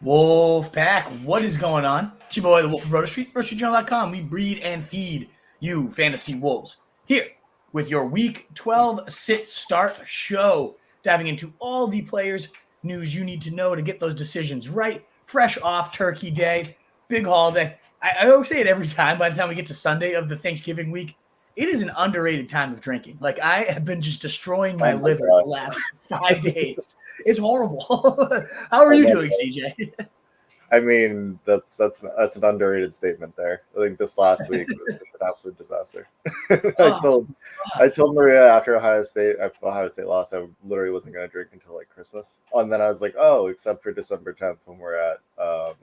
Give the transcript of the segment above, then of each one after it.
Wolfpack, what is going on? It's your boy, the Wolf of Roto Street, RotoStreetJournal.com. We breed and feed you fantasy wolves here with your Week 12 sit start show, diving into all the players' news you need to know to get those decisions right. Fresh off Turkey Day, big holiday. I always say it every time. By the time we get to Sunday of the Thanksgiving week, it is an underrated time of drinking. Like, I have been just destroying my liver the last 5 days. It's horrible. How are you doing, CJ? I mean, that's an underrated statement there. I think this last week was an absolute disaster. I told Maria after Ohio State lost, I literally wasn't going to drink until like Christmas. And then I was like, oh, except for December 10th when we're at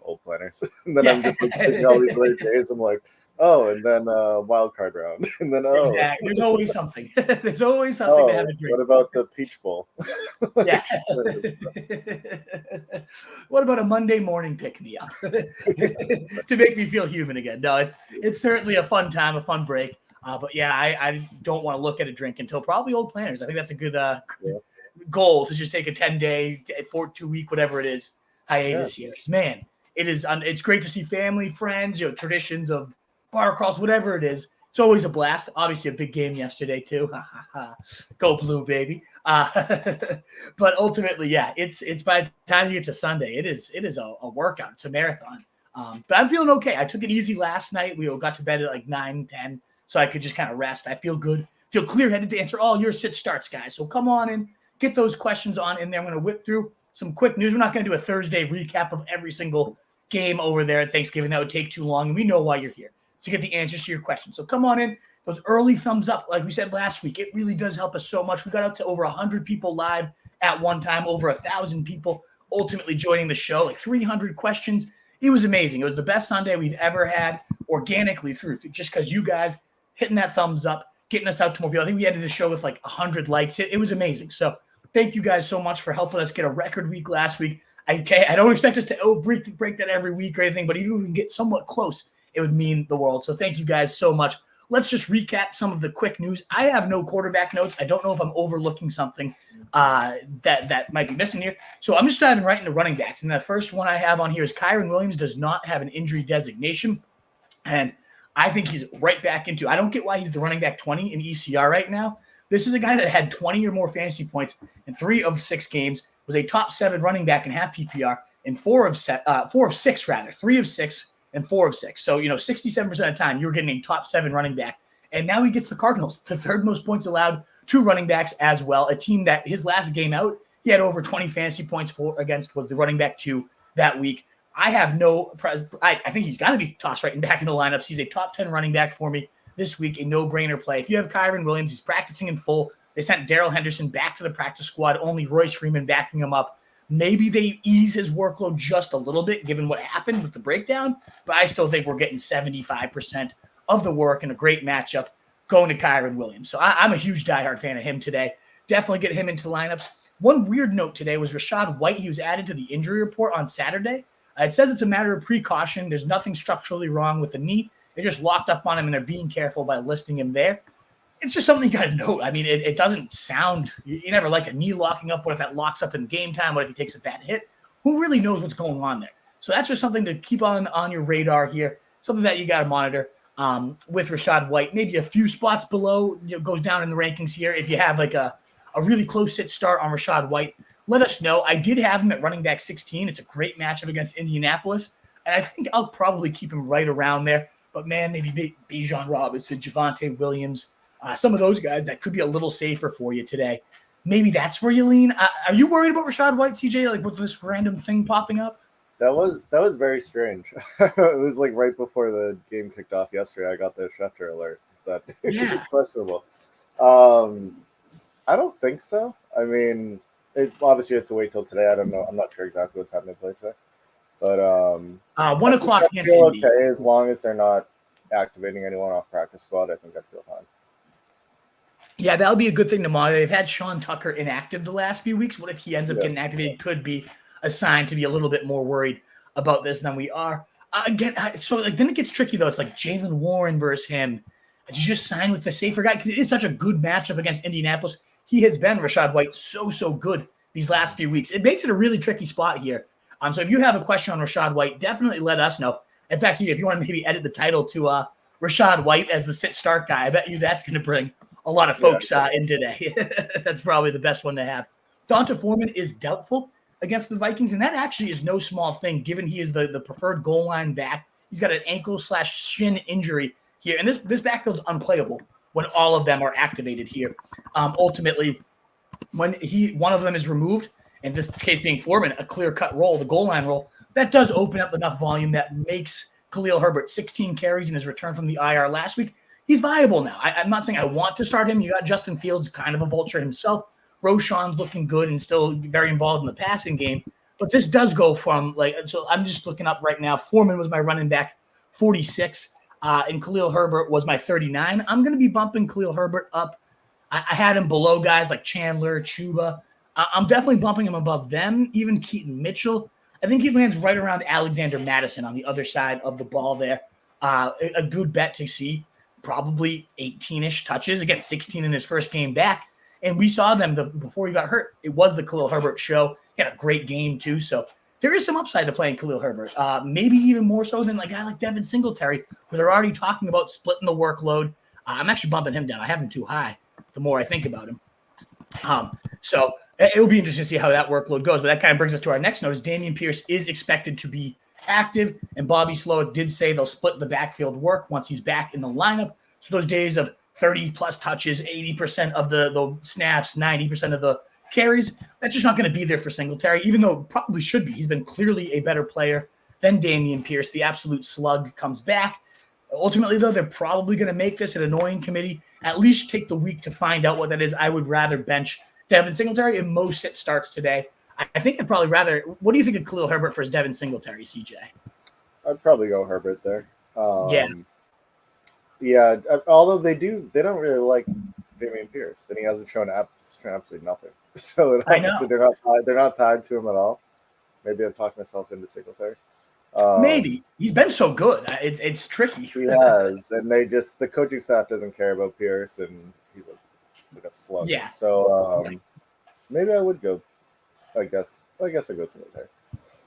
Old Planners. And then I'm just like thinking all these late days. I'm like, oh, and then wild card round, and then exactly. There's always something. There's always something to have a drink. What about the Peach Bowl? Yeah. What about a Monday morning pick me up to make me feel human again? No, it's certainly a fun time, a fun break. But yeah, I don't want to look at a drink until probably Old Planners. I think that's a good goal to just take a 10-day, 2-week, whatever it is, hiatus here. Because man, it's great to see family, friends, traditions of bar crawls, whatever it is. It's always a blast. Obviously, a big game yesterday too. Go Blue, baby! But ultimately, yeah, it's by the time you get to Sunday, it is a workout. It's a marathon. But I'm feeling okay. I took it easy last night. We got to bed at like 9-10, so I could just kind of rest. I feel good. Feel clear-headed to answer all your sit starts, guys. So come on in, get those questions on in there. I'm going to whip through some quick news. We're not going to do a Thursday recap of every single game over there at Thanksgiving. That would take too long, and we know why you're here, to get the answers to your questions. So come on in. Those early thumbs up, like we said last week, it really does help us so much. We got up to over 100 people live at one time, over 1,000 people ultimately joining the show, like 300 questions. It was amazing. It was the best Sunday we've ever had organically through, just because you guys hitting that thumbs up, getting us out to more people. I think we ended the show with like 100 likes. It was amazing. So thank you guys so much for helping us get a record week last week. I don't expect us to break that every week or anything, but even if we can get somewhat close, it would mean the world. So thank you guys so much. Let's just recap some of the quick news. I have no quarterback notes. I don't know if I'm overlooking something that might be missing here. So I'm just diving right into running backs. And the first one I have on here is Kyren Williams does not have an injury designation. And I think he's right back into – I don't get why he's the running back 20 in ECR right now. This is a guy that had 20 or more fantasy points in 3 of 6 games, was a top 7 running back in half PPR, in 3 of 6, and 4 of 6. So, 67% of the time, you're getting a top 7 running back. And now he gets the Cardinals, the 3rd most points allowed to running backs as well. A team that his last game out, he had over 20 fantasy points against, was the running back 2 that week. I think he's got to be tossed right back into lineups. He's a top 10 running back for me this week, a no-brainer play. If you have Kyren Williams, he's practicing in full. They sent Darrell Henderson back to the practice squad, only Royce Freeman backing him up. Maybe they ease his workload just a little bit, given what happened with the breakdown, but I still think we're getting 75% of the work in a great matchup going to Kyren Williams. So I'm a huge diehard fan of him today. Definitely get him into the lineups. One weird note today was Rachaad White. He was added to the injury report on Saturday. It says it's a matter of precaution. There's nothing structurally wrong with the knee. They just locked up on him, and they're being careful by listing him there. It's just something you got to note. I mean, it doesn't sound – you never like a knee locking up. What if that locks up in game time? What if he takes a bad hit? Who really knows what's going on there? So that's just something to keep on your radar here, something that you got to monitor with Rachaad White. Maybe a few spots below goes down in the rankings here. If you have like a really close hit start on Rachaad White, let us know. I did have him at running back 16. It's a great matchup against Indianapolis, and I think I'll probably keep him right around there. But, man, maybe Bijan Robinson, Javonte Williams, some of those guys that could be a little safer for you today. Maybe that's where you lean. Are you worried about Rachaad White, CJ, like with this random thing popping up? That was very strange. It was like right before the game kicked off yesterday, I got the Schefter alert that it's questionable. I don't think so. I mean, obviously you have to wait till today. I don't know. I'm not sure exactly what time they play today. But 1 o'clock against feel Indy. okay as long as they're not activating anyone off practice squad. I think I feel fine. Yeah, that'll be a good thing to monitor. They've had Sean Tucker inactive the last few weeks. What if he ends up getting activated? Could be a sign to be a little bit more worried about this than we are. Then it gets tricky, though. It's like Jaylen Warren versus him. Did you just sign with the safer guy? Because it is such a good matchup against Indianapolis. He has been, Rachaad White, so good these last few weeks. It makes it a really tricky spot here. So if you have a question on Rachaad White, definitely let us know. In fact, if you want to maybe edit the title to Rachaad White as the sit-start guy, I bet you that's going to bring a lot of folks in today. That's probably the best one to have. Donta Foreman is doubtful against the Vikings, and that actually is no small thing, given he is the preferred goal line back. He's got an ankle/shin injury here, and this backfield's unplayable when all of them are activated here. Ultimately, when one of them is removed, in this case being Foreman, a clear-cut role, the goal line role, that does open up enough volume that makes Khalil Herbert 16 carries in his return from the IR last week. He's viable now. I'm not saying I want to start him. You got Justin Fields, kind of a vulture himself. Roschon's looking good and still very involved in the passing game. But this does go from, so I'm just looking up right now. Foreman was my running back 46, and Khalil Herbert was my 39. I'm going to be bumping Khalil Herbert up. I had him below guys like Chandler, Chuba. I'm definitely bumping him above them, even Keaton Mitchell. I think he lands right around Alexander Madison on the other side of the ball there. A good bet to see, probably 18-ish touches. Again, 16 in his first game back. And we saw them before he got hurt. It was the Khalil Herbert show. He had a great game, too. So there is some upside to playing Khalil Herbert, maybe even more so than a guy like Devin Singletary, who they're already talking about splitting the workload. I'm actually bumping him down. I have him too high the more I think about him. So it will be interesting to see how that workload goes. But that kind of brings us to our next note is Dameon Pierce is expected to be active. And Bobby Slowick did say they'll split the backfield work once he's back in the lineup. So those days of 30-plus touches, 80% of the snaps, 90% of the carries, that's just not going to be there for Singletary, even though it probably should be. He's been clearly a better player than Dameon Pierce. The absolute slug comes back. Ultimately, though, they're probably going to make this an annoying committee. At least take the week to find out what that is. I would rather bench Devin Singletary in most sit starts today. I think I'd probably rather – what do you think of Khalil Herbert versus Devin Singletary, CJ? I'd probably go Herbert there. Yeah, although they don't really like Dameon Pierce, and he hasn't shown absolutely nothing. So obviously they're not tied to him at all. Maybe I'm talking myself into Singletary. Maybe he's been so good. It's tricky. He has, and the coaching staff doesn't care about Pierce, and he's like a slug. Yeah. So maybe I would go. I guess I go Singletary.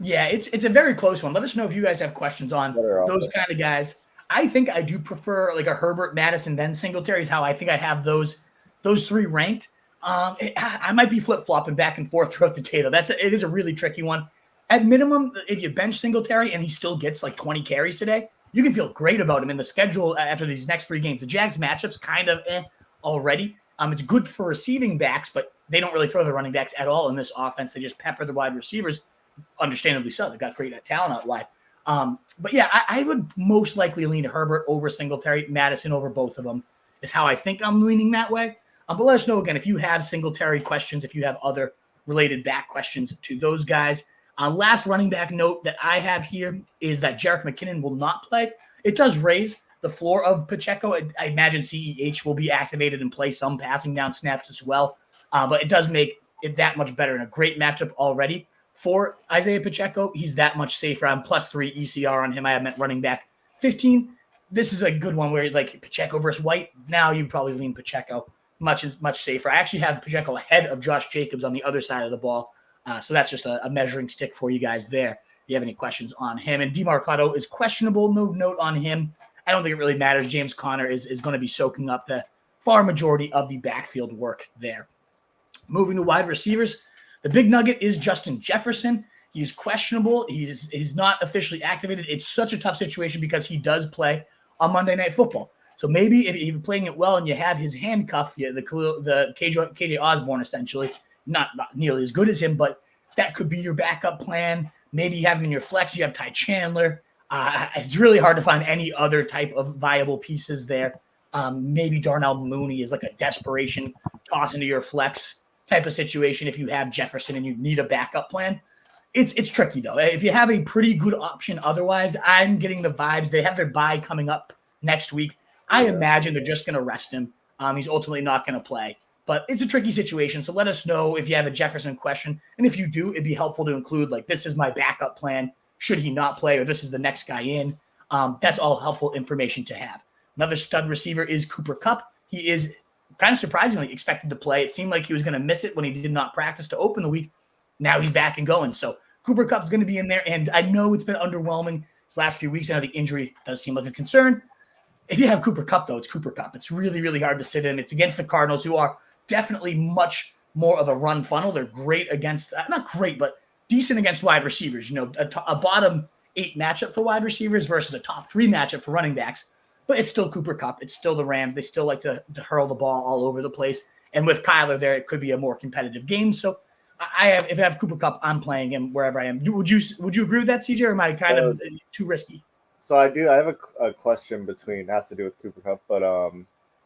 Yeah, it's a very close one. Let us know if you guys have questions on those kind of guys. I think I do prefer like a Herbert, Madison, then Singletary is how I think I have those three ranked. I might be flip-flopping back and forth throughout the day, though. It is a really tricky one. At minimum, if you bench Singletary and he still gets like 20 carries today, you can feel great about him in the schedule after these next three games. The Jags matchup's kind of already. It's good for receiving backs, but they don't really throw the running backs at all in this offense. They just pepper the wide receivers, understandably so. They've got great talent out wide. But yeah, I would most likely lean Herbert over Singletary, Madison over both of them is how I think I'm leaning that way. But let us know again if you have Singletary questions, if you have other related back questions to those guys. Last running back note that I have here is that Jerick McKinnon will not play. It does raise the floor of Pacheco. I imagine CEH will be activated and play some passing down snaps as well. But it does make it that much better and a great matchup already. For Isaiah Pacheco, he's that much safer. I'm +3 ECR on him. I have him at running back 15. This is a good one where like Pacheco versus White. Now you probably lean Pacheco much safer. I actually have Pacheco ahead of Josh Jacobs on the other side of the ball. So that's just a measuring stick for you guys there. If you have any questions on him. And DeMarcado is questionable. No note on him. I don't think it really matters. James Conner is going to be soaking up the far majority of the backfield work there. Moving to wide receivers. The big nugget is Justin Jefferson. He's questionable. He's not officially activated. It's such a tough situation because he does play on Monday Night Football. So maybe if you're playing it well and you have his handcuff, the KJ Osborne essentially, not nearly as good as him, but that could be your backup plan. Maybe you have him in your flex. You have Ty Chandler. It's really hard to find any other type of viable pieces there. Maybe Darnell Mooney is like a desperation toss into your flex type of situation if you have Jefferson and you need a backup plan. It's tricky, though. If you have a pretty good option otherwise, I'm getting the vibes. They have their bye coming up next week. I imagine they're just going to rest him. He's ultimately not going to play. But it's a tricky situation, so let us know if you have a Jefferson question. And if you do, it'd be helpful to include, like, this is my backup plan should he not play, or this is the next guy in. That's all helpful information to have. Another stud receiver is Cooper Kupp. He is kind of surprisingly expected to play. It seemed like he was going to miss it when he did not practice to open the week. Now he's back and going. So Cooper Kupp's going to be in there, and I know it's been underwhelming this last few weeks. I know the injury does seem like a concern. If you have Cooper Kupp, though, it's Cooper Kupp. It's really, really hard to sit in. It's against the Cardinals, who are definitely much more of a run funnel. They're great against, not great, but decent against wide receivers. A bottom 8 matchup for wide receivers versus a top 3 matchup for running backs. But it's still Cooper Kupp. It's still the Rams. They still like to hurl the ball all over the place. And with Kyler there, it could be a more competitive game. So if I have Cooper Kupp, I'm playing him wherever I am. Would you agree with that, CJ, or am I kind of too risky? So I have a question has to do with Cooper Kupp, but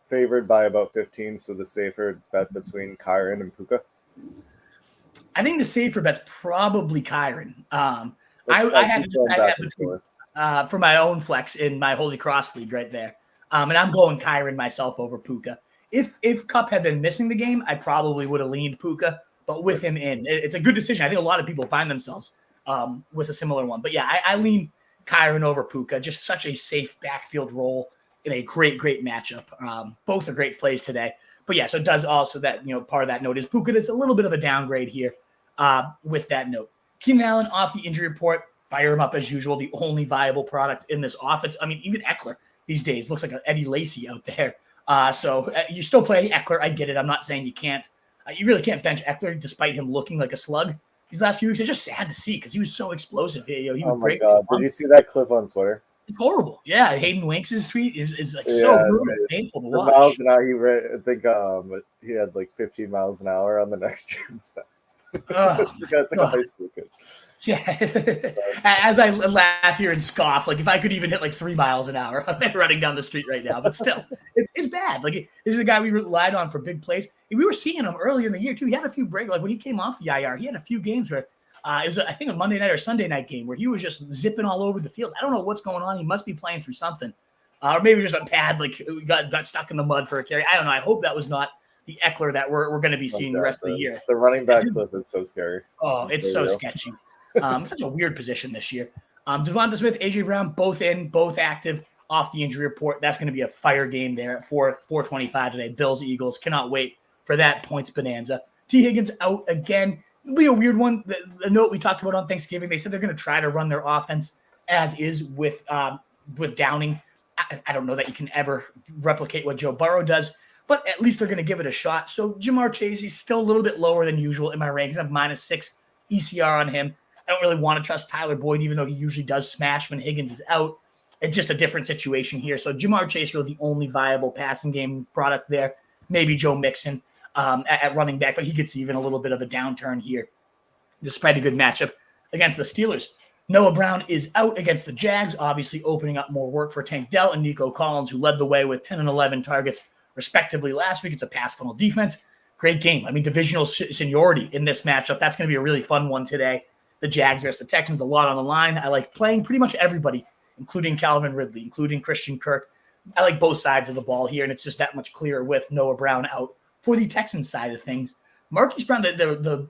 favored by about 15. So the safer bet between Kyren and Puka. I think the safer bet's probably Kyren. I had to decide that between for my own flex in my Holy Cross league right there. And I'm going Kyren myself over Puka. If Kupp had been missing the game, I probably would have leaned Puka, but with him in, it's a good decision. I think a lot of people find themselves with a similar one. But yeah, I lean Kyren over Puka. Just such a safe backfield role in a great matchup. Both are great plays today. But yeah, so it does also that, part of that note is Puka is a little bit of a downgrade here with that note. Keenan Allen off the injury report. Fire him up as usual. The only viable product in this offense. I mean, even Eckler these days looks like an Eddie Lacy out there. So you still play Eckler. I get it. I'm not saying you can't. You really can't bench Eckler despite him looking like a slug these last few weeks. It's just sad to see because he was so explosive. He would break. God. Did you see that clip on Twitter? It's horrible. Yeah, Hayden Winks' tweet is like so brutal, painful to watch. Miles an hour, I think he had like 15 miles an hour on the next gen stats. It's like a high school kid. Yeah. As I laugh here and scoff, like if I could even hit like 3 miles an hour running down the street right now, but still, it's bad. Like this is a guy we relied on for big plays. We were seeing him earlier in the year too. He had a few breaks, like when he came off the IR, he had a few games where it was, I think, a Monday night or Sunday night game where he was just zipping all over the field. I don't know what's going on. He must be playing through something, or maybe just a pad, like got stuck in the mud for a carry. I don't know. I hope that was not the Eckler that we're going to be seeing the rest of the year. The running back clip is so scary. Oh, it's so sketchy. Such a weird position this year. Devonta Smith, AJ Brown, both in, both active off the injury report. That's going to be a fire game there at 4:25 today. Bills, Eagles. Cannot wait for that points bonanza. T. Higgins out again. It'll be a weird one. The note we talked about on Thanksgiving, they said they're going to try to run their offense as is with Downing. I don't know that you can ever replicate what Joe Burrow does, but at least they're going to give it a shot. So Jamar Chase, he's still a little bit lower than usual in my rankings. I have -6 ECR on him. I don't really want to trust Tyler Boyd, even though he usually does smash when Higgins is out. It's just a different situation here. So Jamar Chase really the only viable passing game product there. Maybe Joe Mixon at running back, but he gets even a little bit of a downturn here, despite a good matchup against the Steelers. Noah Brown is out against the Jags, obviously opening up more work for Tank Dell and Nico Collins, who led the way with 10 and 11 targets, respectively, last week. It's a pass funnel defense. Great game. I mean, divisional seniority in this matchup. That's going to be a really fun one today. The Jags versus the Texans, a lot on the line. I like playing pretty much everybody, including Calvin Ridley, including Christian Kirk. I like both sides of the ball here, and it's just that much clearer with Noah Brown out for the Texans side of things. Marquise Brown, the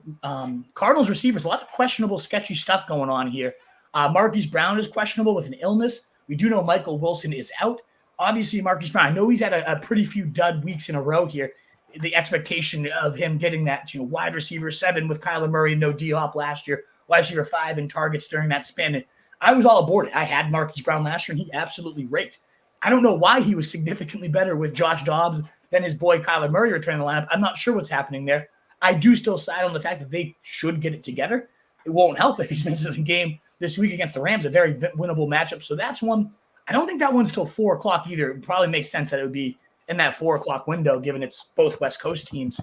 Cardinals receivers, a lot of questionable, sketchy stuff going on here. Marquise Brown is questionable with an illness. We do know Michael Wilson is out. Obviously, Marquise Brown, I know he's had a pretty few dud weeks in a row here. The expectation of him getting that wide receiver 7 with Kyler Murray and no D-Hop last year, wide receiver 5 in targets during that span. And I was all aboard it. I had Marquise Brown last year, and he absolutely raked. I don't know why he was significantly better with Josh Dobbs than his boy Kyler Murray returning the lineup. I'm not sure what's happening there. I do still side on the fact that they should get it together. It won't help if he misses the game this week against the Rams, a very winnable matchup. So that's one. I don't think that one's till 4 o'clock either. It probably makes sense that it would be in that 4 o'clock window, given it's both West Coast teams.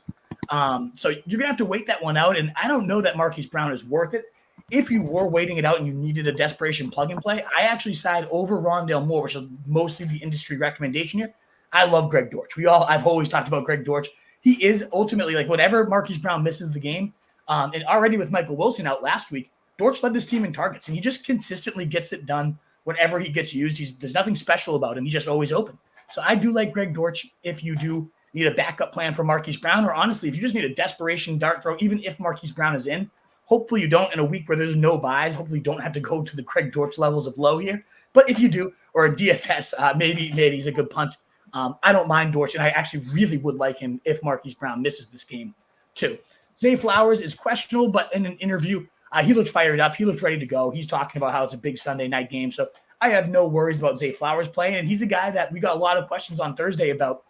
So you're going to have to wait that one out. And I don't know that Marquise Brown is worth it. If you were waiting it out and you needed a desperation plug and play, I actually side over Rondale Moore, which is mostly the industry recommendation here. I love Greg Dortch. I've always talked about Greg Dortch. He is ultimately like whenever Marquise Brown misses the game, and already with Michael Wilson out last week, Dortch led this team in targets, and he just consistently gets it done whenever he gets used. There's nothing special about him. He's just always open. So I do like Greg Dortch if you do need a backup plan for Marquise Brown, or honestly, if you just need a desperation dart throw, even if Marquise Brown is in. Hopefully you don't in a week where there's no buys. Hopefully you don't have to go to the Greg Dortch levels of low here. But if you do, or a DFS, maybe he's a good punt. I don't mind Dortch, and I actually really would like him if Marquise Brown misses this game too. Zay Flowers is questionable, but in an interview, He looked fired up. He looked ready to go. He's talking about how it's a big Sunday night game. So I have no worries about Zay Flowers playing. And he's a guy that we got a lot of questions on Thursday about.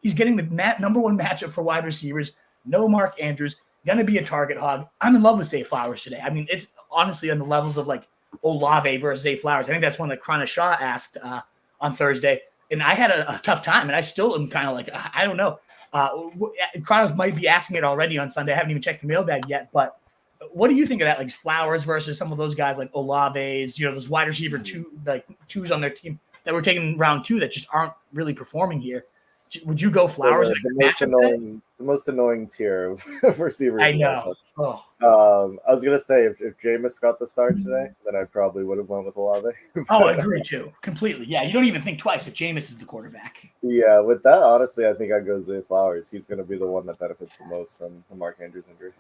He's getting the number one matchup for wide receivers. No Mark Andrews. Going to be a target hog. I'm in love with Zay Flowers today. I mean, it's honestly on the levels of like Olave versus Zay Flowers. I think that's one that Krana Shaw asked on Thursday. And I had a tough time. And I still am kind of like, I don't know. Kronos might be asking it already on Sunday. I haven't even checked the mailbag yet. But what do you think of that? Like Flowers versus some of those guys like Olave's, those wide receiver twos on their team that were taken round 2 that just aren't really performing here. Would you go Flowers? The most annoying tier of receivers. I know. I was gonna say if Jameis got the start today, then I probably would have went with Olave. I agree too, completely. Yeah, you don't even think twice if Jameis is the quarterback. Yeah, with that, honestly, I think I'd go Zay Flowers. He's gonna be the one that benefits the most from the Mark Andrews injury.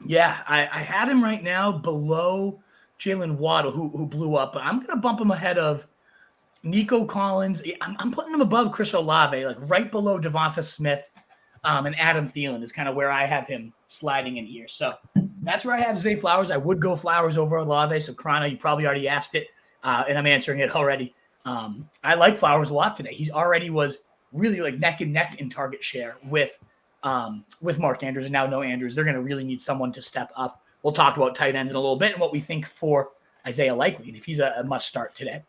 Yeah, I had him right now below Jalen Waddle, who blew up, but I'm gonna bump him ahead of Nico Collins. I'm putting him above Chris Olave, like right below Devonta Smith, and Adam Thielen is kind of where I have him sliding in here. So that's where I have Zay Flowers. I would go Flowers over Olave. So Krana, you probably already asked it, and I'm answering it already. I like Flowers a lot today. He already was really like neck and neck in target share with Mark Andrews, and now no Andrews. They're going to really need someone to step up. We'll talk about tight ends in a little bit and what we think for Isaiah Likely, and if he's a must start today.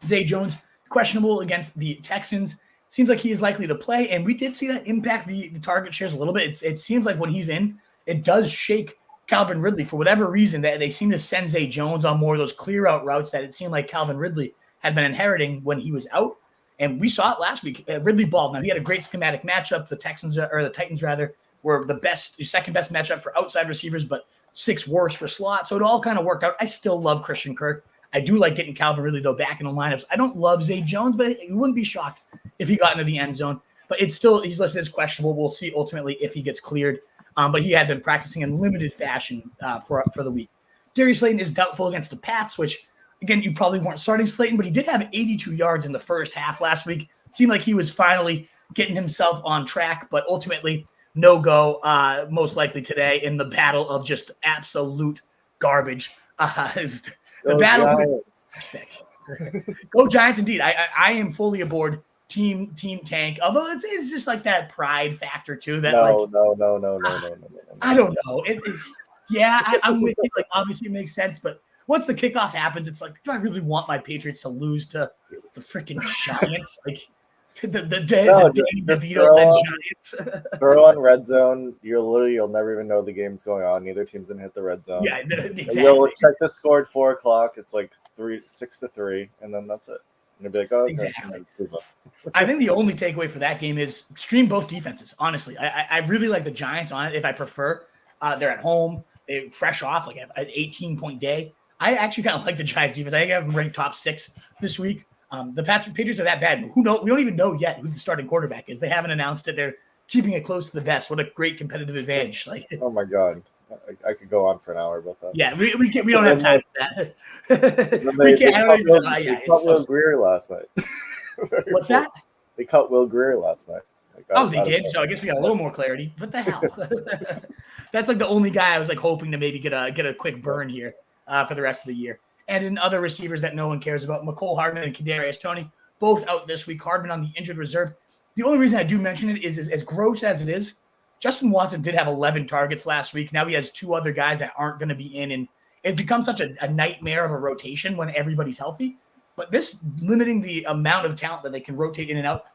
Zay Jones, questionable against the Texans. Seems like he is likely to play, and we did see that impact the target shares a little bit. It seems like when he's in, it does shake Calvin Ridley for whatever reason. That they seem to send Zay Jones on more of those clear out routes that it seemed like Calvin Ridley had been inheriting when he was out. And we saw it last week. Ridley balled. Now he had a great schematic matchup. The Titans were the second best matchup for outside receivers, but 6th worst for slot. So it all kind of worked out. I still love Christian Kirk. I do like getting Calvin Ridley, though, back in the lineups. I don't love Zay Jones, but you wouldn't be shocked if he got into the end zone. But he's listed as questionable. We'll see ultimately if he gets cleared. But he had been practicing in limited fashion for the week. Darius Slayton is doubtful against the Pats, which, again, you probably weren't starting Slayton, but he did have 82 yards in the first half last week. It seemed like he was finally getting himself on track, but ultimately no go, most likely today in the battle of just absolute garbage. The battle. Giants. Go Giants, indeed. I am fully aboard team tank. Although it's just like that pride factor too. That no. I don't know. I'm with you. Like obviously it makes sense, but once the kickoff happens, it's like, do I really want my Patriots to lose to the freaking Giants? Like the DeVito led Giants. Throw on red zone. You'll never even know the game's going on. Neither team's gonna hit the red zone. Yeah, exactly. You'll check the score at 4:00. It's like 6-3, and then that's it. And you'll be like, oh, okay. Exactly. I think the only takeaway for that game is stream both defenses. Honestly, I really like the Giants on it. If I prefer, they're at home. They're fresh off like an 18-point day. I actually kind of like the Giants defense. I think I have them ranked top 6 this week. The Patriots are that bad. Who knows? We don't even know yet who the starting quarterback is. They haven't announced it. They're keeping it close to the vest. What a great competitive advantage! Like, oh my god, I could go on for an hour about that. Yeah, we don't have time for that. They cut Will Greer last night. What's that? They cut Will Greer last night. They did. So I guess we got a little more clarity. What the hell? That's like the only guy I was like hoping to maybe get a quick burn here for the rest of the year. And in other receivers that no one cares about, McCole Hardman and Kadarius Toney, both out this week. Hardman on the injured reserve. The only reason I do mention it is as gross as it is, Justin Watson did have 11 targets last week. Now he has 2 other guys that aren't going to be in, and it becomes such a nightmare of a rotation when everybody's healthy. But this limiting the amount of talent that they can rotate in and out,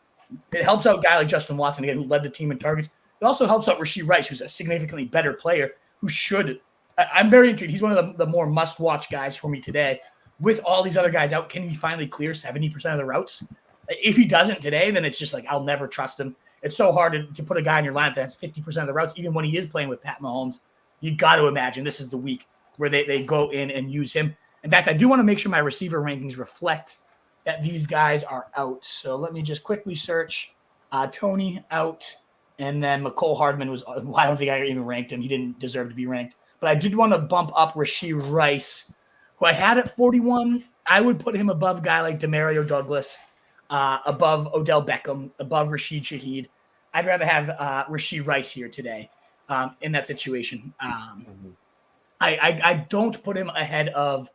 it helps out a guy like Justin Watson, again, who led the team in targets. It also helps out Rachaad Rice, who's a significantly better player, who should – I'm very intrigued. He's one of the more must-watch guys for me today. With all these other guys out, can he finally clear 70% of the routes? If he doesn't today, then it's just like I'll never trust him. It's so hard to put a guy in your lineup that has 50% of the routes, even when he is playing with Pat Mahomes. You got to imagine this is the week where they go in and use him. In fact, I do want to make sure my receiver rankings reflect that these guys are out. So let me just quickly search Toney out, and then McCole Hardman was – I don't think I even ranked him. He didn't deserve to be ranked. But I did want to bump up Rachaad Rice, who I had at 41. I would put him above a guy like Demario Douglas, above Odell Beckham, above Rashid Shaheed. I'd rather have Rachaad Rice here today in that situation. I I don't put him ahead of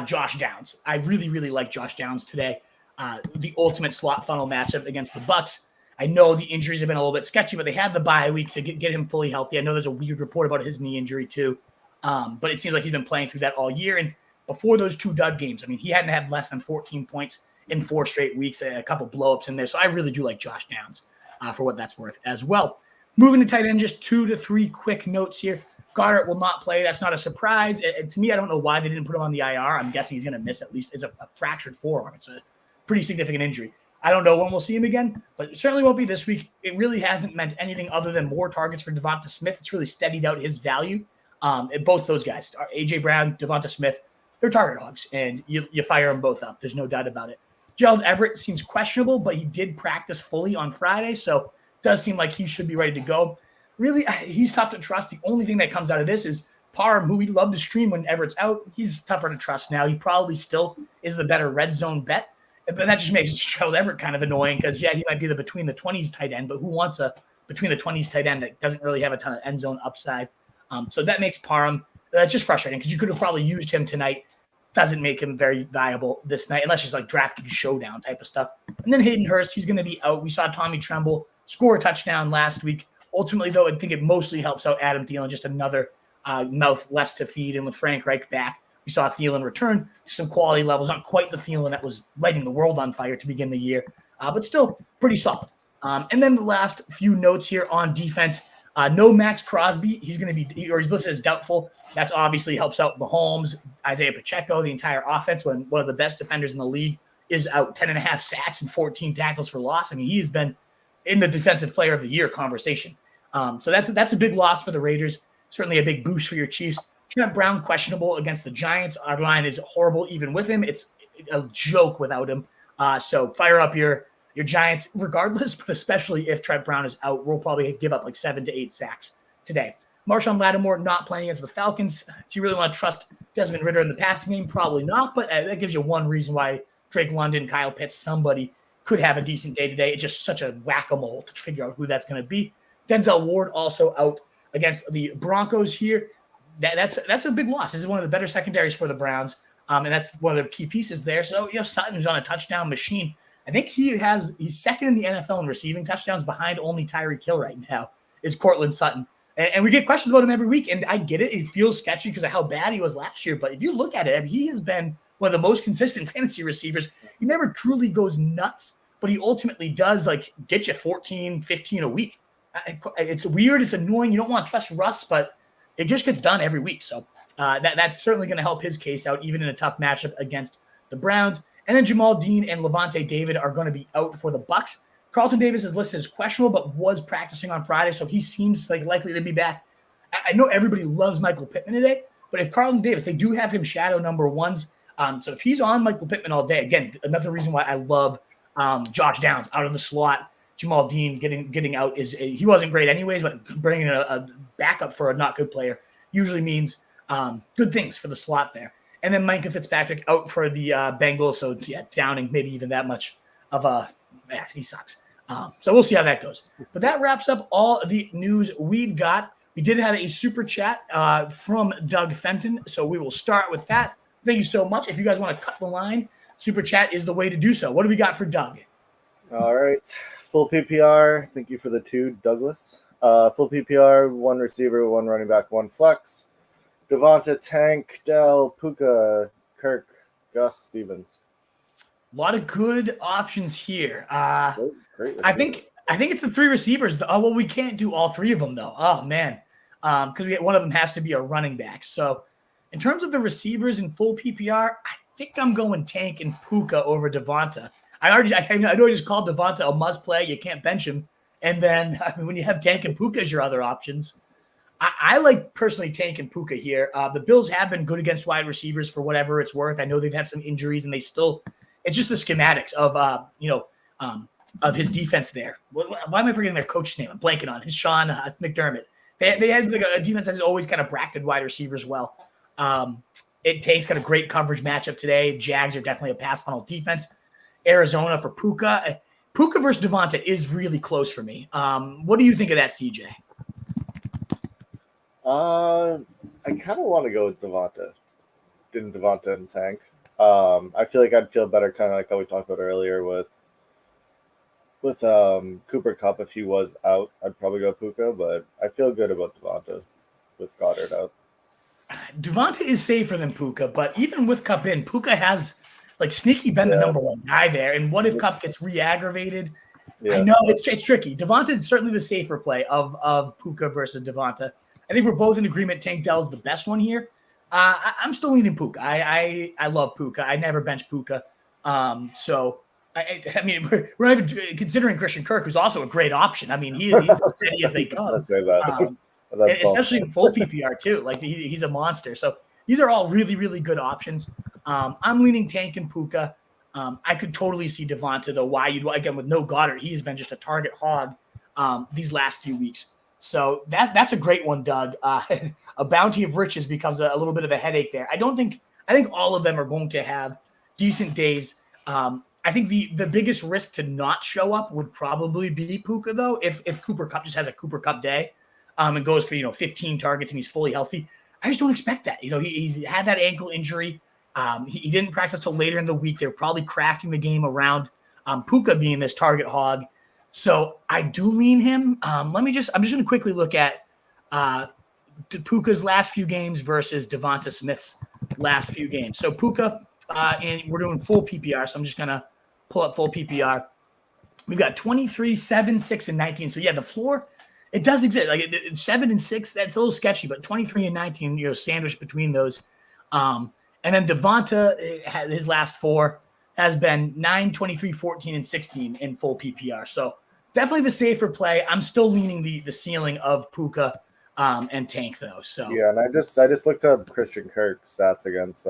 Josh Downs. I really, really like Josh Downs today. The ultimate slot funnel matchup against the Bucs. I know the injuries have been a little bit sketchy, but they had the bye week to get him fully healthy. I know there's a weird report about his knee injury too, but it seems like he's been playing through that all year. And before those 2 dud games, I mean, he hadn't had less than 14 points in 4 straight weeks, a couple blowups in there. So I really do like Josh Downs for what that's worth as well. Moving to tight end, just 2 to 3 quick notes here. Goddard will not play. That's not a surprise. To me, I don't know why they didn't put him on the IR. I'm guessing he's going to miss at least. It's a fractured forearm. It's a pretty significant injury. I don't know when we'll see him again, but it certainly won't be this week. It really hasn't meant anything other than more targets for Devonta Smith. It's really steadied out his value. Both those guys, A.J. Brown, Devonta Smith, they're target hogs, and you fire them both up. There's no doubt about it. Gerald Everett seems questionable, but he did practice fully on Friday, so it does seem like he should be ready to go. Really, he's tough to trust. The only thing that comes out of this is Parham, who we love to stream when Everett's out. He's tougher to trust now. He probably still is the better red zone bet. But that just makes Gerald Everett kind of annoying because, yeah, he might be the between the 20s tight end, but who wants a between the 20s tight end that doesn't really have a ton of end zone upside? So that makes Parham just frustrating because you could have probably used him tonight. Doesn't make him very viable this night unless it's like DraftKings showdown type of stuff. And then Hayden Hurst, he's going to be out. We saw Tommy Tremble score a touchdown last week. Ultimately, though, I think it mostly helps out Adam Thielen, just another mouth less to feed. And with Frank Reich back, we saw Thielen return to some quality levels. Not quite the Thielen that was lighting the world on fire to begin the year, but still pretty solid. And then the last few notes here on defense. No Max Crosby. He's going to be, or he's listed as doubtful. That's obviously helps out Mahomes, Isaiah Pacheco, the entire offense when one of the best defenders in the league is out 10.5 sacks and 14 tackles for loss. I mean, he's been in the defensive player of the year conversation. So that's a big loss for the Raiders. Certainly a big boost for your Chiefs. Trent Brown questionable against the Giants. Our line is horrible even with him. It's a joke without him. So fire up your Giants regardless, but especially if Trent Brown is out, we'll probably give up like 7 to 8 sacks today. Marshawn Lattimore not playing against the Falcons. Do you really want to trust Desmond Ridder in the passing game? Probably not, but that gives you one reason why Drake London, Kyle Pitts, somebody could have a decent day today. It's just such a whack-a-mole to figure out who that's going to be. Denzel Ward also out against the Broncos here. That's a big loss. This is one of the better secondaries for the Browns, and that's one of the key pieces there. So, Sutton's on a touchdown machine. I think he's second in the NFL in receiving touchdowns behind only Tyreek Hill right now is Cortland Sutton. And we get questions about him every week, and I get it. It feels sketchy because of how bad he was last year. But if you look at it, he has been one of the most consistent fantasy receivers. He never truly goes nuts, but he ultimately does get you 14, 15 a week. It's weird. It's annoying. You don't want to trust Russ, but it just gets done every week. So that's certainly going to help his case out, even in a tough matchup against the Browns. And then Jamal Dean and Levante David are going to be out for the Bucs. Carlton Davis is listed as questionable, but was practicing on Friday, so he seems likely to be back. I know everybody loves Michael Pittman today, but if Carlton Davis, they do have him shadow number ones. So if he's on Michael Pittman all day, again, another reason why I love Josh Downs out of the slot. Jamal Dean getting out he wasn't great anyways, but bringing a backup for a not good player usually means good things for the slot there. And then Micah Fitzpatrick out for the Bengals, so Downing maybe even that much of he sucks. So we'll see how that goes. But that wraps up all the news we've got. We did have a super chat from Doug Fenton, so we will start with that. Thank you so much. If you guys want to cut the line, super chat is the way to do so. What do we got for Doug? All right. Full PPR. Thank you for the 2, Douglas. Full PPR, 1 receiver, 1 running back, 1 flex. Devonta, Tank, Dell, Puka, Kirk, Gus, Stevens. A lot of good options here. Great I think it's the 3 receivers. We can't do all 3 of them though. Oh man, because one of them has to be a running back. So, in terms of the receivers in full PPR, I think I'm going Tank and Puka over Devonta. I know I just called Devonta a must play. You can't bench him. And then when you have Tank and Puka as your other options, I like personally Tank and Puka here. The Bills have been good against wide receivers for whatever it's worth. I know they've had some injuries and they still. It's just the schematics of his defense there. Why am I forgetting their coach's name? I'm blanking on it. It's Sean McDermott. They had a defense that has always kind of bracketed wide receivers well. Tank's got a great coverage matchup today. Jags are definitely a pass funnel defense. Arizona for Puka. Puka versus Devonta is really close for me. What do you think of that, CJ? I kind of want to go with Devonta. Didn't Devonta and Tank. I feel like I'd feel better, kind of like how we talked about earlier with Cooper Kupp. If he was out, I'd probably go Puka, but I feel good about Devonta with Goddard out. Devonta is safer than Puka, but even with Kupp in, Puka has like sneaky been the number one guy there. And what if Kupp gets re-aggravated? Yeah. I know it's tricky. Devonta is certainly the safer play of Puka versus Devonta. I think we're both in agreement. Tank Dell's the best one here. I'm still leaning Puka. I love Puka. I never bench Puka. So I mean, we're not even considering Christian Kirk, who's also a great option. I mean, he's as steady as they come. Say that. Especially in full PPR too. Like he's a monster. So these are all really, really good options. I'm leaning Tank and Puka. I could totally see Devonta though. Why again with no Goddard, he has been just a target hog these last few weeks. So that's a great one, Doug. A bounty of riches becomes a little bit of a headache there. I think all of them are going to have decent days. I think the biggest risk to not show up would probably be Puka though. If Cooper Kupp just has a Cooper Kupp day, and goes for 15 targets and he's fully healthy, I just don't expect that. He's had that ankle injury. He didn't practice till later in the week. They're probably crafting the game around Puka being this target hog. So I do lean him. I'm just going to quickly look at Puka's last few games versus Devonta Smith's last few games. So Puka, and we're doing full PPR. So I'm just going to pull up full PPR. We've got 23, 7, 6, and 19. So yeah, the floor, it does exist. Like 7 and 6, that's a little sketchy, but 23 and 19, sandwiched between those. And then Devonta, his last 4 has been 9, 23, 14, and 16 in full PPR. So definitely the safer play. I'm still leaning the ceiling of Puka and Tank though. So yeah, and I just looked up Christian Kirk's stats against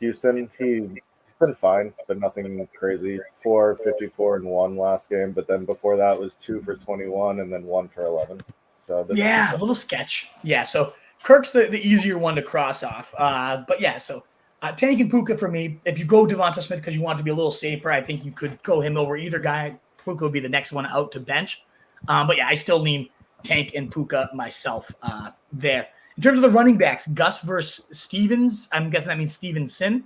Houston. He's been fine, but nothing crazy. 4, 54, and 1 last game, but then before that was 2 for 21 and then 1 for 11. So a little sketch. Yeah, so Kirk's the easier one to cross off. But yeah, so Tank and Puka for me. If you go Devonta Smith because you want to be a little safer, I think you could go him over either guy. Puka would be the next one out to bench. But yeah, I still lean Tank and Puka myself there. In terms of the running backs, Gus versus Stevens, I'm guessing that means Stevenson.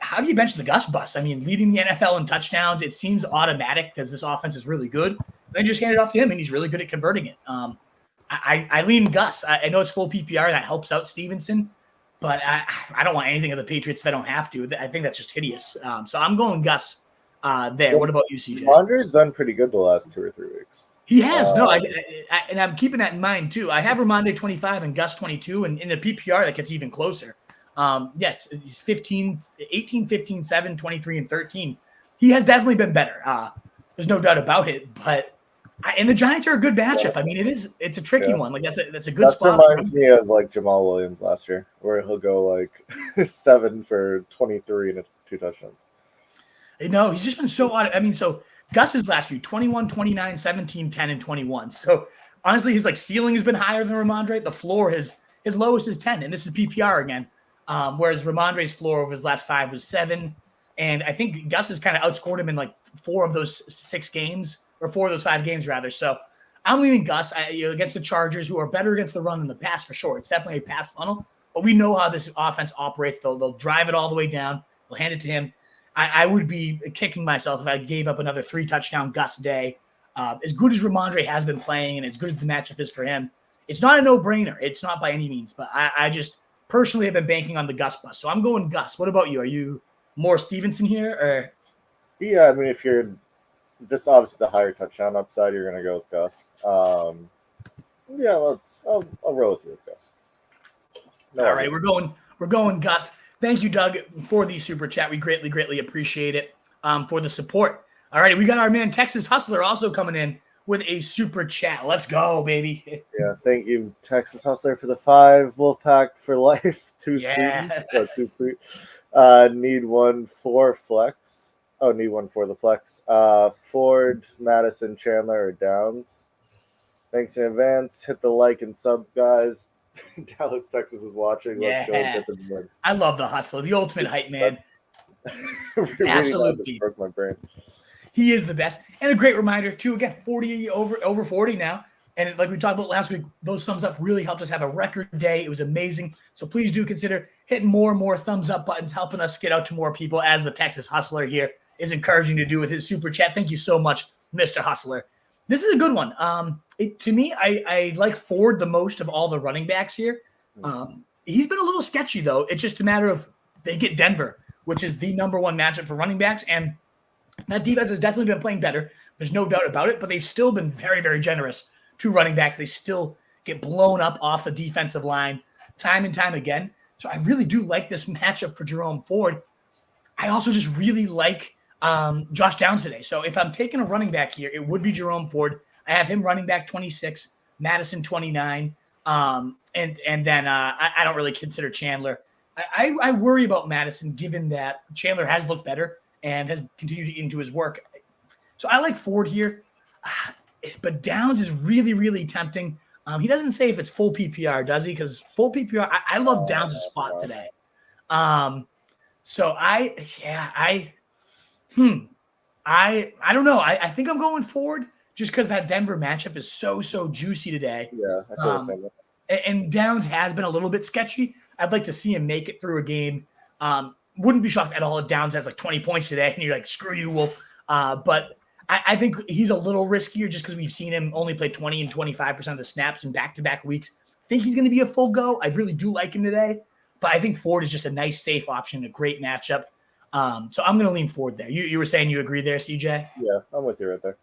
How do you bench the Gus bus? I mean, leading the NFL in touchdowns, it seems automatic because this offense is really good. Then just hand it off to him, and he's really good at converting it. I lean Gus. I know it's full PPR. That helps out Stevenson, but I don't want anything of the Patriots if I don't have to. I think that's just hideous. So I'm going Gus there. What about you, CJ? Ramondre's done pretty good the last 2 or 3 weeks. He has. And I'm keeping that in mind, too. I have Ramondre 25 and Gus 22, and in the PPR, that gets even closer. He's 18, 15, 7, 23, and 13. He has definitely been better. There's no doubt about it. But and the Giants are a good matchup. I mean, it's a tricky one. Like that's a good spot. That reminds me of like Jamal Williams last year, where he'll go like 7 for 23 and 2 touchdowns. No, he's just been so odd. I mean, so Gus's last few 21, 29, 17, 10, and 21. So honestly, his ceiling has been higher than Ramondre. The floor his lowest is 10, and this is PPR again. Whereas Ramondre's floor over his last 5 was 7. And I think Gus has kind of outscored him in 4 of those 6 games, or 4 of those 5 games rather. So I'm leaning Gus against the Chargers, who are better against the run than the pass for sure. It's definitely a pass funnel, but we know how this offense operates. They'll drive it all the way down. They'll hand it to him. I would be kicking myself if I gave up another 3 touchdown Gus day. As good as Ramondre has been playing and as good as the matchup is for him, it's not a no-brainer. It's not by any means, but I just personally have been banking on the Gus bus. So I'm going Gus. What about you? Are you more Stevenson here? Or? Yeah, I mean, if you're just obviously the higher touchdown upside, you're going to go with Gus. I'll roll with you with Gus. All right, we're going Gus. Thank you, Doug, for the super chat. We greatly appreciate it for the support. All right, we got our man Texas Hustler also coming in with a super chat. Let's go, baby. Yeah, thank you, Texas Hustler, for the 5. Wolfpack for life. Too sweet. Need 1 for flex. Oh, need 1 for the flex. Ford, Madison, Chandler, or Downs. Thanks in advance. Hit the like and sub, guys. Dallas, Texas is watching. Let's go get the wins. I love the Hustler, the ultimate hype man. Absolutely broke my brain. He is the best. And a great reminder, too, again, 40 over 40 now. And like we talked about last week, those thumbs up really helped us have a record day. It was amazing. So please do consider hitting more and more thumbs up buttons, helping us get out to more people, as the Texas Hustler here is encouraging to do with his super chat. Thank you so much, Mr. Hustler. This is a good one. To me, I like Ford the most of all the running backs here. He's been a little sketchy, though. It's just a matter of they get Denver, which is the number one matchup for running backs. And that defense has definitely been playing better. There's no doubt about it. But they've still been very, very generous to running backs. They still get blown up off the defensive line time and time again. So I really do like this matchup for Jerome Ford. I also just really like Josh Downs today. So if I'm taking a running back here, it would be Jerome Ford. I have him running back 26, Madison 29. And then I don't really consider Chandler. I worry about Madison, given that Chandler has looked better and has continued to get into his work. So I like Ford here, but Downs is really, really tempting. He doesn't say if it's full PPR, does he? Because full PPR, I love Downs' spot today. So I don't know. I think I'm going Ford just because that Denver matchup is so juicy today. Yeah, I feel the same way. And Downs has been a little bit sketchy. I'd like to see him make it through a game. Wouldn't be shocked at all if Downs has like 20 points today and you're like, screw you, Wolf. But I think he's a little riskier just because we've seen him only play 20 and 25% of the snaps in back-to-back weeks. I think he's going to be a full go. I really do like him today. But I think Ford is just a nice, safe option, a great matchup. So I'm going to lean Ford there. You were saying you agree there, CJ? Yeah, I'm with you right there.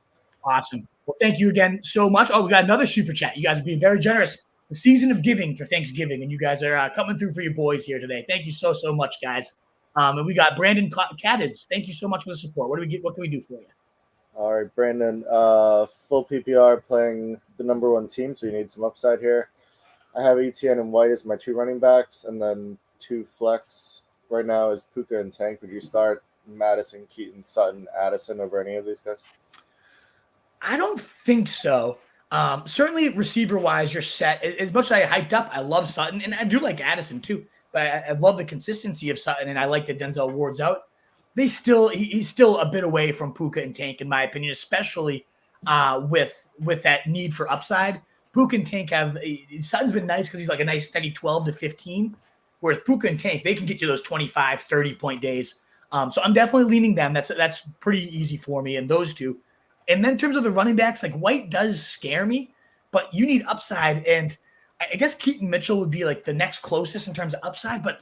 Awesome. Well, thank you again so much. Oh, we got another super chat. You guys are being very generous. The season of giving for Thanksgiving, and you guys are coming through for your boys here today. Thank you so much, guys. And we got Brandon Caddids. Thank you so much for the support. What do we get? What can we do for you? All right, Brandon. Full PPR playing the number one team, so you need some upside here. I have ETN and White as my two running backs, and then two flex. Right now is Puka and Tank. Would you start Madison, Keaton, Sutton, Addison over any of these guys? I don't think so. Certainly receiver-wise, you're set. As much as I hyped up, I love Sutton, and I do like Addison too. But I love the consistency of Sutton, and I like that Denzel Ward's out. He's still a bit away from Puka and Tank, in my opinion, especially with that need for upside. Puka and Tank Sutton's been nice because he's like a nice steady 12 to 15, whereas Puka and Tank, they can get you those 25, 30-point days. So I'm definitely leaning them. That's pretty easy for me, and those two. And then in terms of the running backs, like White does scare me, but you need upside. And I guess Keaton Mitchell would be like the next closest in terms of upside. But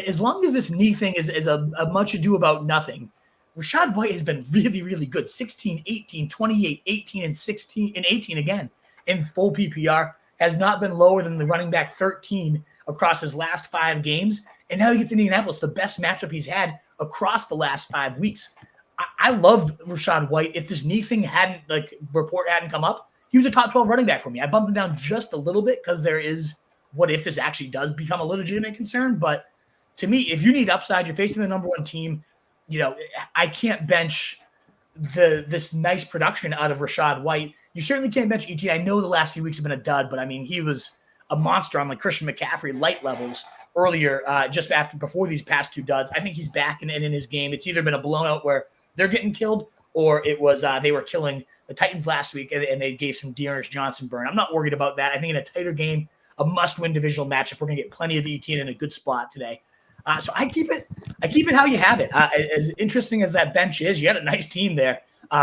as long as this knee thing is a much ado about nothing, Rachaad White has been really, really good. 16, 18, 28, 18, and 16, and 18 again in full PPR. Has not been lower than the running back 13 across his last 5 games. And now he gets Indianapolis, the best matchup he's had across the last 5 weeks. I love Rachaad White. If this knee thing report hadn't come up, he was a top 12 running back for me. I bumped him down just a little bit because there is what if this actually does become a legitimate concern. But to me, if you need upside, you're facing the number one team. I can't bench this nice production out of Rachaad White. You certainly can't bench ET. I know the last few weeks have been a dud, but I mean, he was a monster on like Christian McCaffrey light levels earlier, before these past 2 duds. I think he's back in his game. It's either been a blowout where they're getting killed, or it was they were killing the Titans last week and they gave some Dearness Johnson burn. I'm not worried about that. I think in a tighter game, a must-win divisional matchup, we're going to get plenty of ETN in a good spot today. So I keep it how you have it. As interesting as that bench is, you had a nice team there,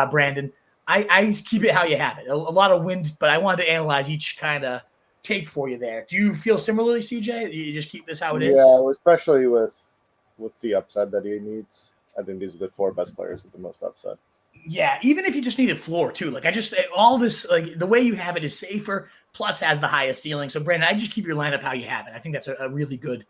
Brandon. I just keep it how you have it. A lot of wind, but I wanted to analyze each kind of take for you there. Do you feel similarly, CJ? You just keep this how it is? Yeah, especially with the upside that he needs. I think these are the 4 best players with the most upside. Yeah, even if you just needed floor too. Like all this, like the way you have it is safer, plus has the highest ceiling. So Brandon, I just keep your lineup how you have it. I think that's a really good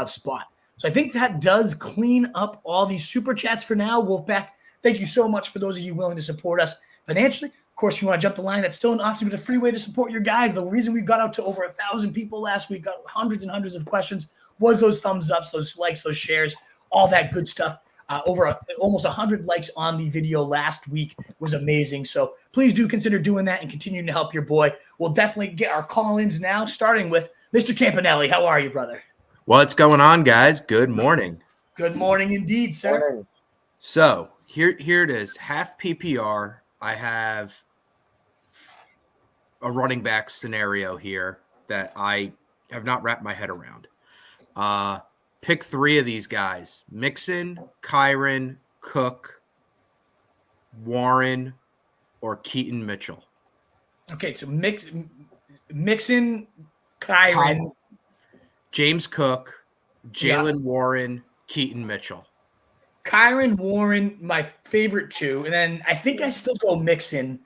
spot. So I think that does clean up all these super chats for now. Wolfpack, thank you so much for those of you willing to support us financially. Of course, if you want to jump the line, that's still an option, but a free way to support your guys. The reason we got out to over 1,000 people last week, got hundreds and hundreds of questions, was those thumbs ups, those likes, those shares, all that good stuff. Almost 100 likes on the video last week was amazing. So please do consider doing that and continuing to help your boy. We'll definitely get our call-ins now, starting with Mr. Campanelli. How are you, brother? What's going on, guys? Good morning. Good morning indeed, sir. Morning. So here it is. Half PPR. I have a running back scenario here that I have not wrapped my head around. Pick 3 of these guys: Mixon, Kyren, Cook, Warren, or Keaton Mitchell. Okay, so Mixon, Kyren, James Cook, Jalen Yeah. Warren, Keaton Mitchell. Kyren, Warren, my favorite 2, and then I think I still go Mixon.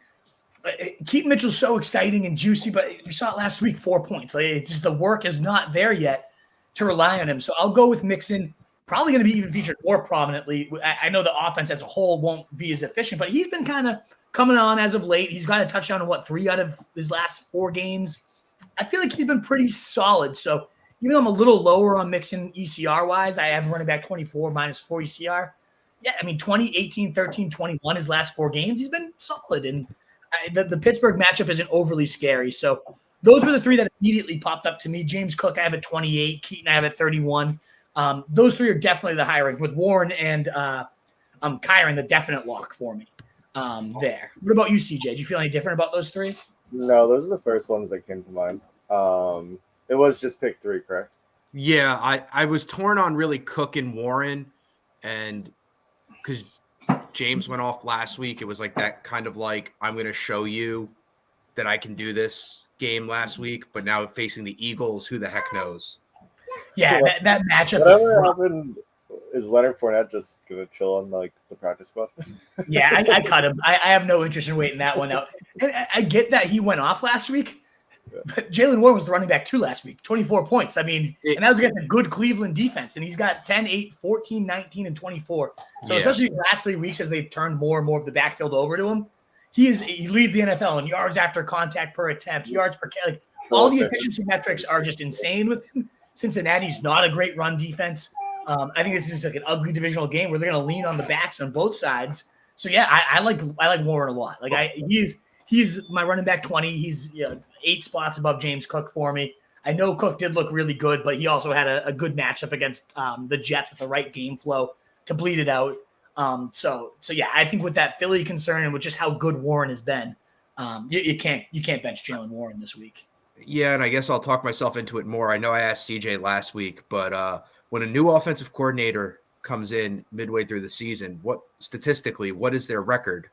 Keaton Mitchell's so exciting and juicy, but you saw it last week, 4 points. Like, it's just the work is not there yet to rely on him. So I'll go with Mixon. Probably going to be even featured more prominently. I know the offense as a whole won't be as efficient, but he's been kind of coming on as of late. He's got a touchdown in 3 out of his last 4 games. I feel like he's been pretty solid. So even though I'm a little lower on Mixon ECR wise, I have running back 24 minus 4 ECR. Yeah, I mean, 20, 18, 13, 21 his last 4 games. He's been solid. And the Pittsburgh matchup isn't overly scary. So those were the 3 that immediately popped up to me. James Cook, I have at 28. Keaton, I have at 31. Those 3 are definitely the higher rank, with Warren and Kyren the definite lock for me there. What about you, CJ? Do you feel any different about those 3? No, those are the first ones that came to mind. It was just pick 3, correct? Yeah, I was torn on really Cook and Warren, and because James went off last week, it was like that kind of like, I'm going to show you that I can do this game last week, but now facing the Eagles, who the heck knows? Yeah, that matchup. Whatever happened, is Leonard Fournette just going to chill on like the practice squad? Yeah, I cut him. I have no interest in waiting that one out. And I get that he went off last week, but Jalen Warren was the running back 2 last week, 24 points. I mean, and that was against a good Cleveland defense, and he's got 10, 8, 14, 19, and 24. So especially the last 3 weeks as they've turned more and more of the backfield over to him, he leads the NFL in yards after contact per attempt, yards per carry. All the efficiency metrics are just insane with him. Cincinnati's not a great run defense. I think this is like an ugly divisional game where they're going to lean on the backs on both sides. So yeah, I like Warren a lot. Like he's my running back 20. He's 8 spots above James Cook for me. I know Cook did look really good, but he also had a good matchup against the Jets with the right game flow to bleed it out. So yeah, I think with that Philly concern and with just how good Warren has been, you can't bench Jalen Warren this week. Yeah, and I guess I'll talk myself into it more. I know I asked CJ last week, but when a new offensive coordinator comes in midway through the season, what is their record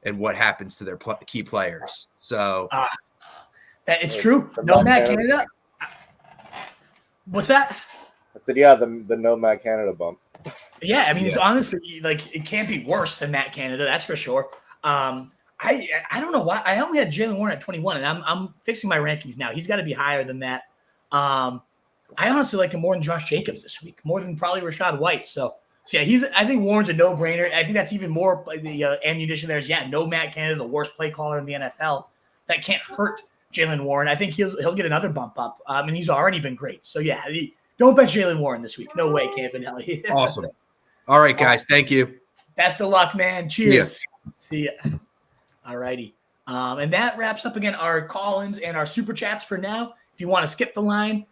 and what happens to their key players? So it's true. No Matt Canada. What's that? I said, yeah, the no Matt Canada bump. Yeah, I mean, it's honestly, like, it can't be worse than Matt Canada, that's for sure. I don't know why. I only had Jalen Warren at 21, and I'm fixing my rankings now. He's got to be higher than that. I honestly like him more than Josh Jacobs this week, more than probably Rachaad White. So yeah, I think Warren's a no-brainer. I think that's even more the ammunition there is, no Matt Canada, the worst play caller in the NFL. That can't hurt Jalen Warren. I think he'll get another bump up, and he's already been great. So yeah, don't bet Jalen Warren this week. No way, Campanelli. Awesome. All right, guys. Thank you. Best of luck, man. Cheers. See ya. All righty. And that wraps up again our call-ins and our super chats for now. If you want to skip the line,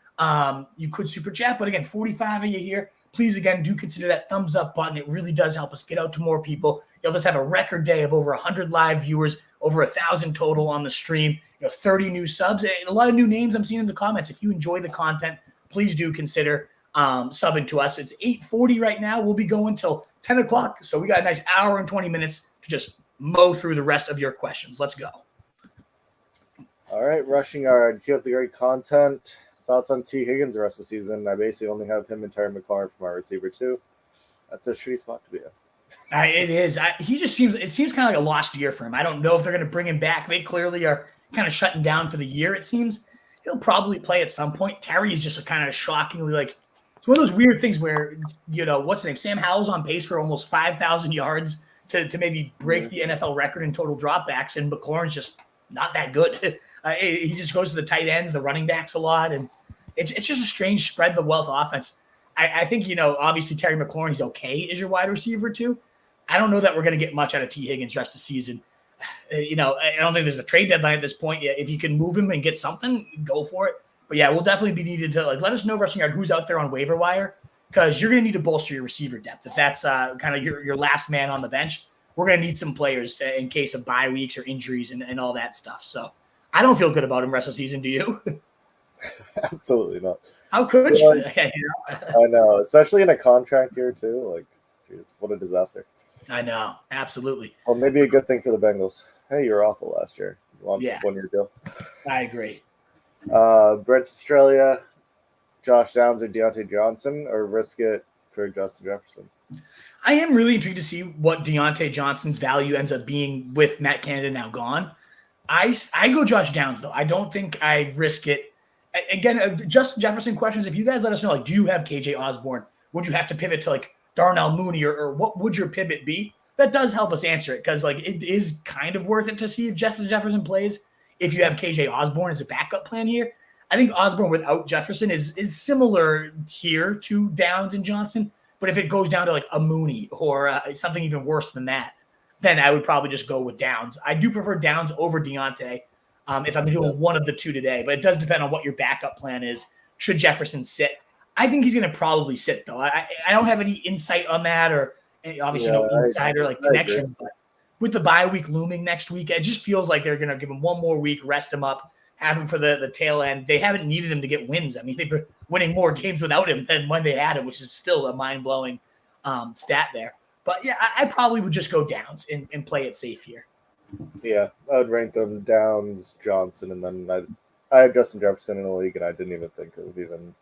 you could super chat. But again, 45 of you here. Please, again, do consider that thumbs up button. It really does help us get out to more people. Let's have a record day of over 100 live viewers, over 1,000 total on the stream, 30 new subs, and a lot of new names I'm seeing in the comments. If you enjoy the content, please do consider subbing to us. It's 8:40 right now. We'll be going till 10 o'clock. So we got a nice hour and 20 minutes to just mow through the rest of your questions. Let's go. All right, rushing yard. Keep up the great content. Thoughts on T. Higgins the rest of the season? I basically only have him and Terry McLaurin for my receiver too. That's a shitty spot to be in. It is. It seems kind of like a lost year for him. I don't know if they're going to bring him back. They clearly are kind of shutting down for the year, it seems. He'll probably play at some point. Terry is just a kind of shockingly it's one of those weird things where, what's his name? Sam Howell's on pace for almost 5,000 yards to maybe break the NFL record in total dropbacks, and McLaurin's just not that good. He just goes to the tight ends, the running backs a lot, and it's just a strange spread the wealth offense. I think, obviously Terry McLaurin's okay as your wide receiver too. I don't know that we're going to get much out of T. Higgins rest of the season. I don't think there's a trade deadline at this point yet. If you can move him and get something, go for it. But yeah, we'll definitely be needed to let us know, rushing yard, who's out there on waiver wire, because you're going to need to bolster your receiver depth. If that's kind of your last man on the bench, we're going to need some players in case of bye weeks or injuries and all that stuff. So I don't feel good about him rest of the season. Do you? Absolutely not. How could So, you? I know, especially in a contract year too. Like, geez, what a disaster. I know, absolutely. Well, maybe a good thing for the Bengals. Hey, you were awful last year. You want this 1 year deal? I agree. Brent Australia, Josh Downs or Deontay Johnson, or risk it for Justin Jefferson? I am really intrigued to see what Deontay Johnson's value ends up being with Matt Canada now gone. I go Josh Downs, though. I don't think I risk it. Again, Justin Jefferson questions. If you guys let us know, like, do you have KJ Osborne? Would you have to pivot to, like, Darnell Mooney, or what would your pivot be? That does help us answer it, because, like, it is kind of worth it to see if Justin Jefferson plays if you have KJ Osborne as a backup plan here. I think Osborne without Jefferson is similar here to Downs and Johnson. But if it goes down to like a Mooney or something even worse than that, then I would probably just go with Downs. I do prefer Downs over Deontay if I'm doing one of the two today. But it does depend on what your backup plan is. Should Jefferson sit? I think he's going to probably sit, though. I don't have any insight on that, or obviously no insider like connection. But with the bye week looming next week, it just feels like they're going to give him one more week, rest him up, have him for the tail end. They haven't needed him to get wins. I mean, they've been winning more games without him than when they had him, which is still a mind-blowing stat there. But, yeah, I probably would just go Downs and play it safe here. Yeah, I would rank them Downs, Johnson, and then I have Justin Jefferson in the league, and I didn't even think of even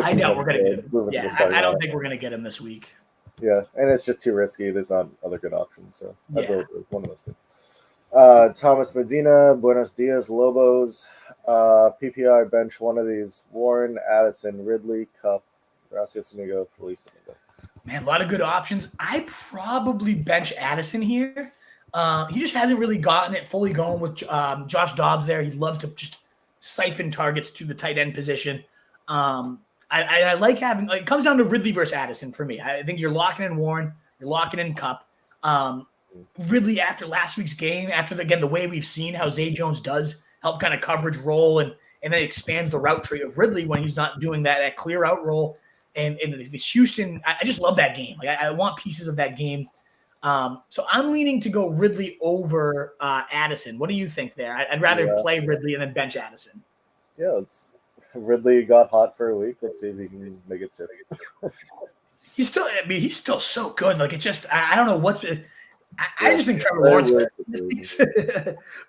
I doubt we're going to get him. Yeah, I don't think we're going to get him this week. Yeah, and it's just too risky. There's not other good options, so I'd go with one of those two. Thomas Medina, Buenos Dias, Lobos, PPI bench one of these: Warren, Addison, Ridley, Cup, Gracias Amigo, Feliz Domingo. Man, a lot of good options. I probably bench Addison here. He just hasn't really gotten it fully going with Josh Dobbs there. He loves to just siphon targets to the tight end position. I like having, like, it comes down to Ridley versus Addison for me. I think you're locking in Warren, you're locking in Cup. Ridley, after last week's game, after the way we've seen how Zay Jones does help kind of coverage roll and then expands the route tree of Ridley when he's not doing that clear out roll. And Houston, I just love that game. Like, I want pieces of that game. So I'm leaning to go Ridley over Addison. What do you think there? I'd rather play Ridley and then bench Addison. Yeah, Ridley got hot for a week. Let's see if he can make it to. He's still so good. Like, it's just, I don't know what's. I just think Trevor Lawrence.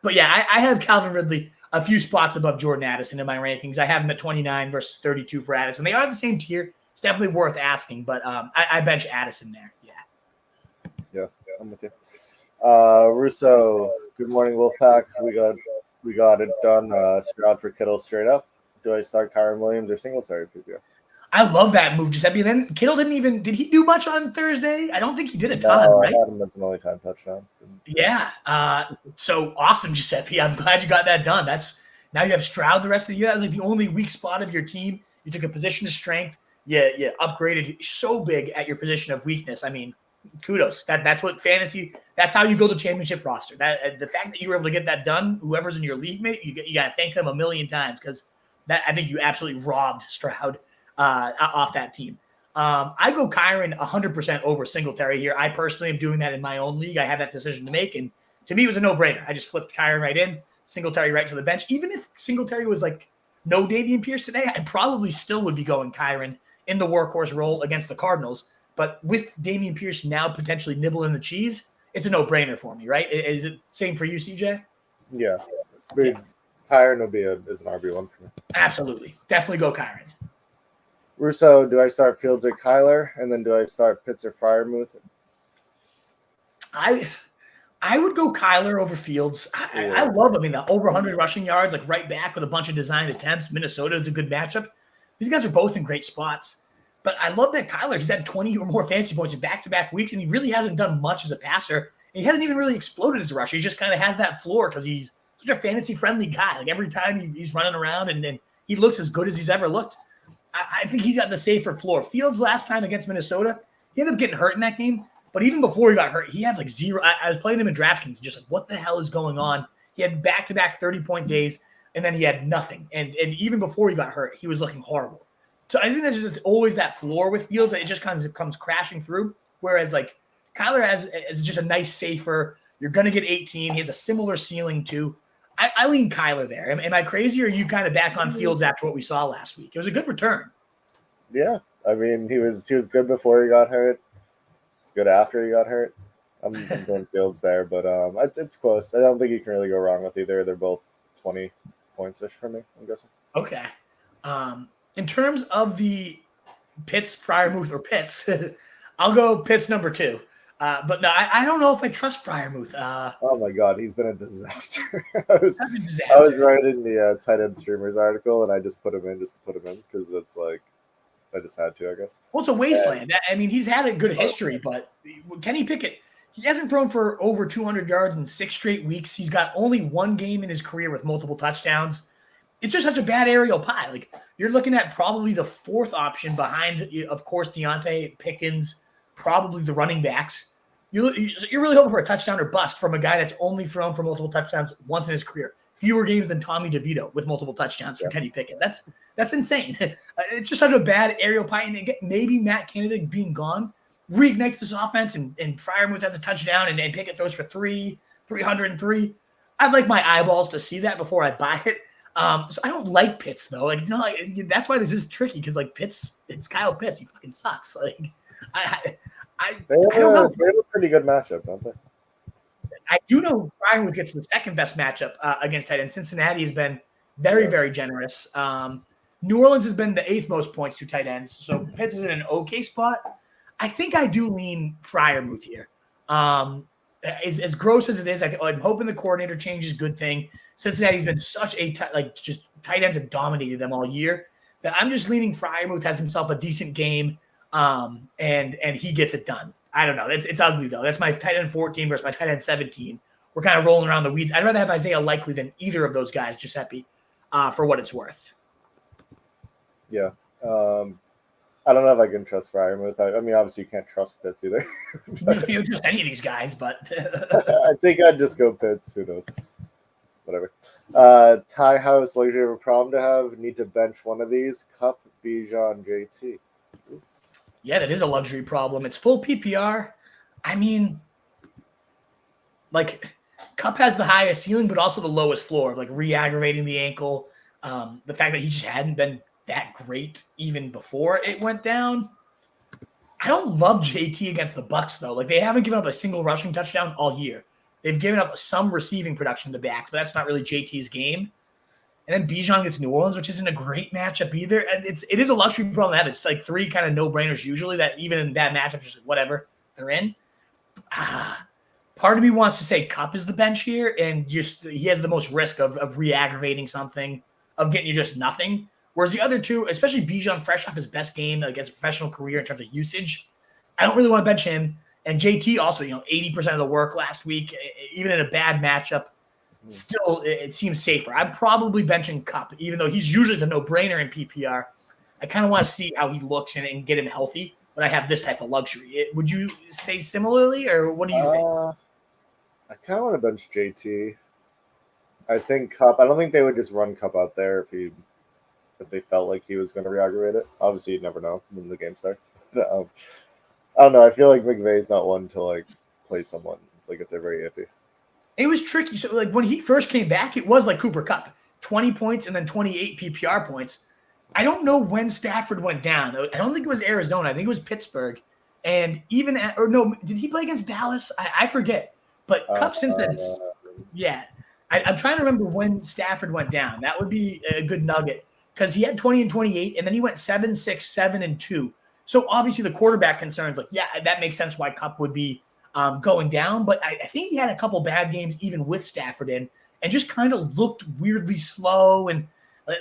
But yeah, I have Calvin Ridley a few spots above Jordan Addison in my rankings. I have him at 29 versus 32 for Addison. They are the same tier. It's definitely worth asking, but I bench Addison there. Yeah, I'm with you. Russo, good morning, Wolfpack. We got it done. Stroud for Kittle straight up. Do I start Kyren Williams or Singletary? I love that move, Giuseppe. And then Kittle did he do much on Thursday? I don't think he did a ton, right? I had him as an only time touchdown. Yeah. So awesome, Giuseppe. I'm glad you got that done. Now you have Stroud the rest of the year. That was like the only weak spot of your team. You took a position of strength. You upgraded so big at your position of weakness. I mean, kudos. That's what fantasy. That's how you build a championship roster. That the fact that you were able to get that done, whoever's in your league mate, you got to thank them a million times, because I think you absolutely robbed Stroud off that team. I go Kyren 100% over Singletary here. I personally am doing that in my own league. I have that decision to make, and to me, it was a no-brainer. I just flipped Kyren right in, Singletary right to the bench. Even if Singletary was like no Dameon Pierce today, I probably still would be going Kyren in the workhorse role against the Cardinals. But with Dameon Pierce now potentially nibbling the cheese, it's a no-brainer for me, right? Is it same for you, CJ? Yeah. Kyren will be is an RB1 for me. Absolutely. Definitely go Kyren. Russo, do I start Fields or Kyler? And then do I start Pitts or Freiermuth? I would go Kyler over Fields. I love him. I mean, the over 100 rushing yards, like right back with a bunch of designed attempts. Minnesota is a good matchup. These guys are both in great spots. But I love that Kyler, he's had 20 or more fantasy points in back-to-back weeks, and he really hasn't done much as a passer. And he hasn't even really exploded as a rusher. He just kind of has that floor because he's such a fantasy-friendly guy. Like, every time he's running around, and then he looks as good as he's ever looked. I think he's got the safer floor. Fields last time against Minnesota, he ended up getting hurt in that game. But even before he got hurt, he had like zero. I was playing him in DraftKings, just like, what the hell is going on? He had back-to-back 30-point days, and then he had nothing. And even before he got hurt, he was looking horrible. So I think that's just always that floor with Fields that it just kind of comes crashing through. Whereas like Kyler is just a nice safer. You're going to get 18. He has a similar ceiling too. I lean Kyler there. Am I crazy, or are you kind of back on Fields after what we saw last week? It was a good return. Yeah, I mean, he was good before he got hurt. It's good after he got hurt. I'm going Fields there, but it's close. I don't think you can really go wrong with either. They're both 20 points-ish for me, I'm guessing. Okay. In terms of the Pitts, Freiermuth, or Pitts, I'll go Pitts number 2. But no, I don't know if I trust Freiermuth. Oh my God, he's been a disaster. I was writing the tight end streamers article, and I just put him in just to put him in because it's like I just had to, I guess. Well, it's a wasteland. I mean, he's had a good history, but Kenny Pickett, he hasn't thrown for over 200 yards in 6 straight weeks. He's got only 1 game in his career with multiple touchdowns. It's just such a bad aerial pie. Like, you're looking at probably the 4th option behind, of course, Deontay, Pickens, probably the running backs. You're really hoping for a touchdown or bust from a guy that's only thrown for multiple touchdowns once in his career. Fewer games than Tommy DeVito with multiple touchdowns for Kenny Pickett. That's insane. It's just such a bad aerial pie. And maybe Matt Canada being gone reignites this offense, and Freiermuth has a touchdown, and Pickett throws for 303. I'd like my eyeballs to see that before I buy it. So I don't like Pitts, though. Like, that's why this is tricky, because like Pitts, it's Kyle Pitts. He fucking sucks. Like They have a pretty good matchup, don't they? I do know Freiermuth gets the 2nd best matchup against tight end. Cincinnati has been very, very generous. New Orleans has been the 8th most points to tight ends, so Pitts is in an okay spot. I think I do lean Freiermuth here. As gross as it is, I'm hoping the coordinator changes. Good thing. Cincinnati's been such a just tight ends have dominated them all year that I'm just leaning Freiermuth has himself a decent game, and he gets it done. I don't know. It's ugly, though. That's my tight end 14 versus my tight end 17. We're kind of rolling around the weeds. I'd rather have Isaiah Likely than either of those guys, Giuseppe, for what it's worth. Yeah. I don't know if I can trust Freiermuth. I mean, obviously you can't trust Pitts either. You don't trust any of these guys, but I think I'd just go Pitts. Who knows? Whatever. Ty House, luxury of a problem to have. Need to bench one of these. Cup, Bijan, JT. Yeah, that is a luxury problem. It's full PPR. I mean, like, Cup has the highest ceiling, but also the lowest floor of like re-aggravating the ankle. The fact that he just hadn't been that great even before it went down. I don't love JT against the Bucs, though. Like, they haven't given up a single rushing touchdown all year. They've given up some receiving production to backs, but that's not really JT's game. And then Bijan gets New Orleans, which isn't a great matchup either. And it is a luxury problem to have. It's like 3 kind of no-brainers usually that even in that matchup, just whatever they're in. Part of me wants to say Cup is the bench here, and just he has the most risk of re-aggravating something, of getting you just nothing. Whereas the other 2, especially Bijan, fresh off his best game against a professional career in terms of usage, I don't really want to bench him. And JT also, 80% of the work last week, even in a bad matchup, still it seems safer. I'm probably benching Cup, even though he's usually the no-brainer in PPR. I kind of want to see how he looks and get him healthy, but I have this type of luxury. Would you say similarly, or what do you think? I kind of want to bench JT. I think Cup. I don't think they would just run Cup out there if they felt like he was going to re-aggravate it. Obviously, you never know when the game starts. I don't know. I feel like McVay's not one to like play someone like if they're very iffy. It was tricky. So like when he first came back, it was like Cooper Kupp, 20 points and then 28 PPR points. I don't know when Stafford went down. I don't think it was Arizona. I think it was Pittsburgh. And even did he play against Dallas? I forget. But Kupp since then, yeah. I'm trying to remember when Stafford went down. That would be a good nugget because he had 20 and 28, and then he went 7, 6, 7, and 2. So obviously the quarterback concerns, like, yeah, that makes sense why Kupp would be going down. But I think he had a couple bad games even with Stafford in and just kind of looked weirdly slow and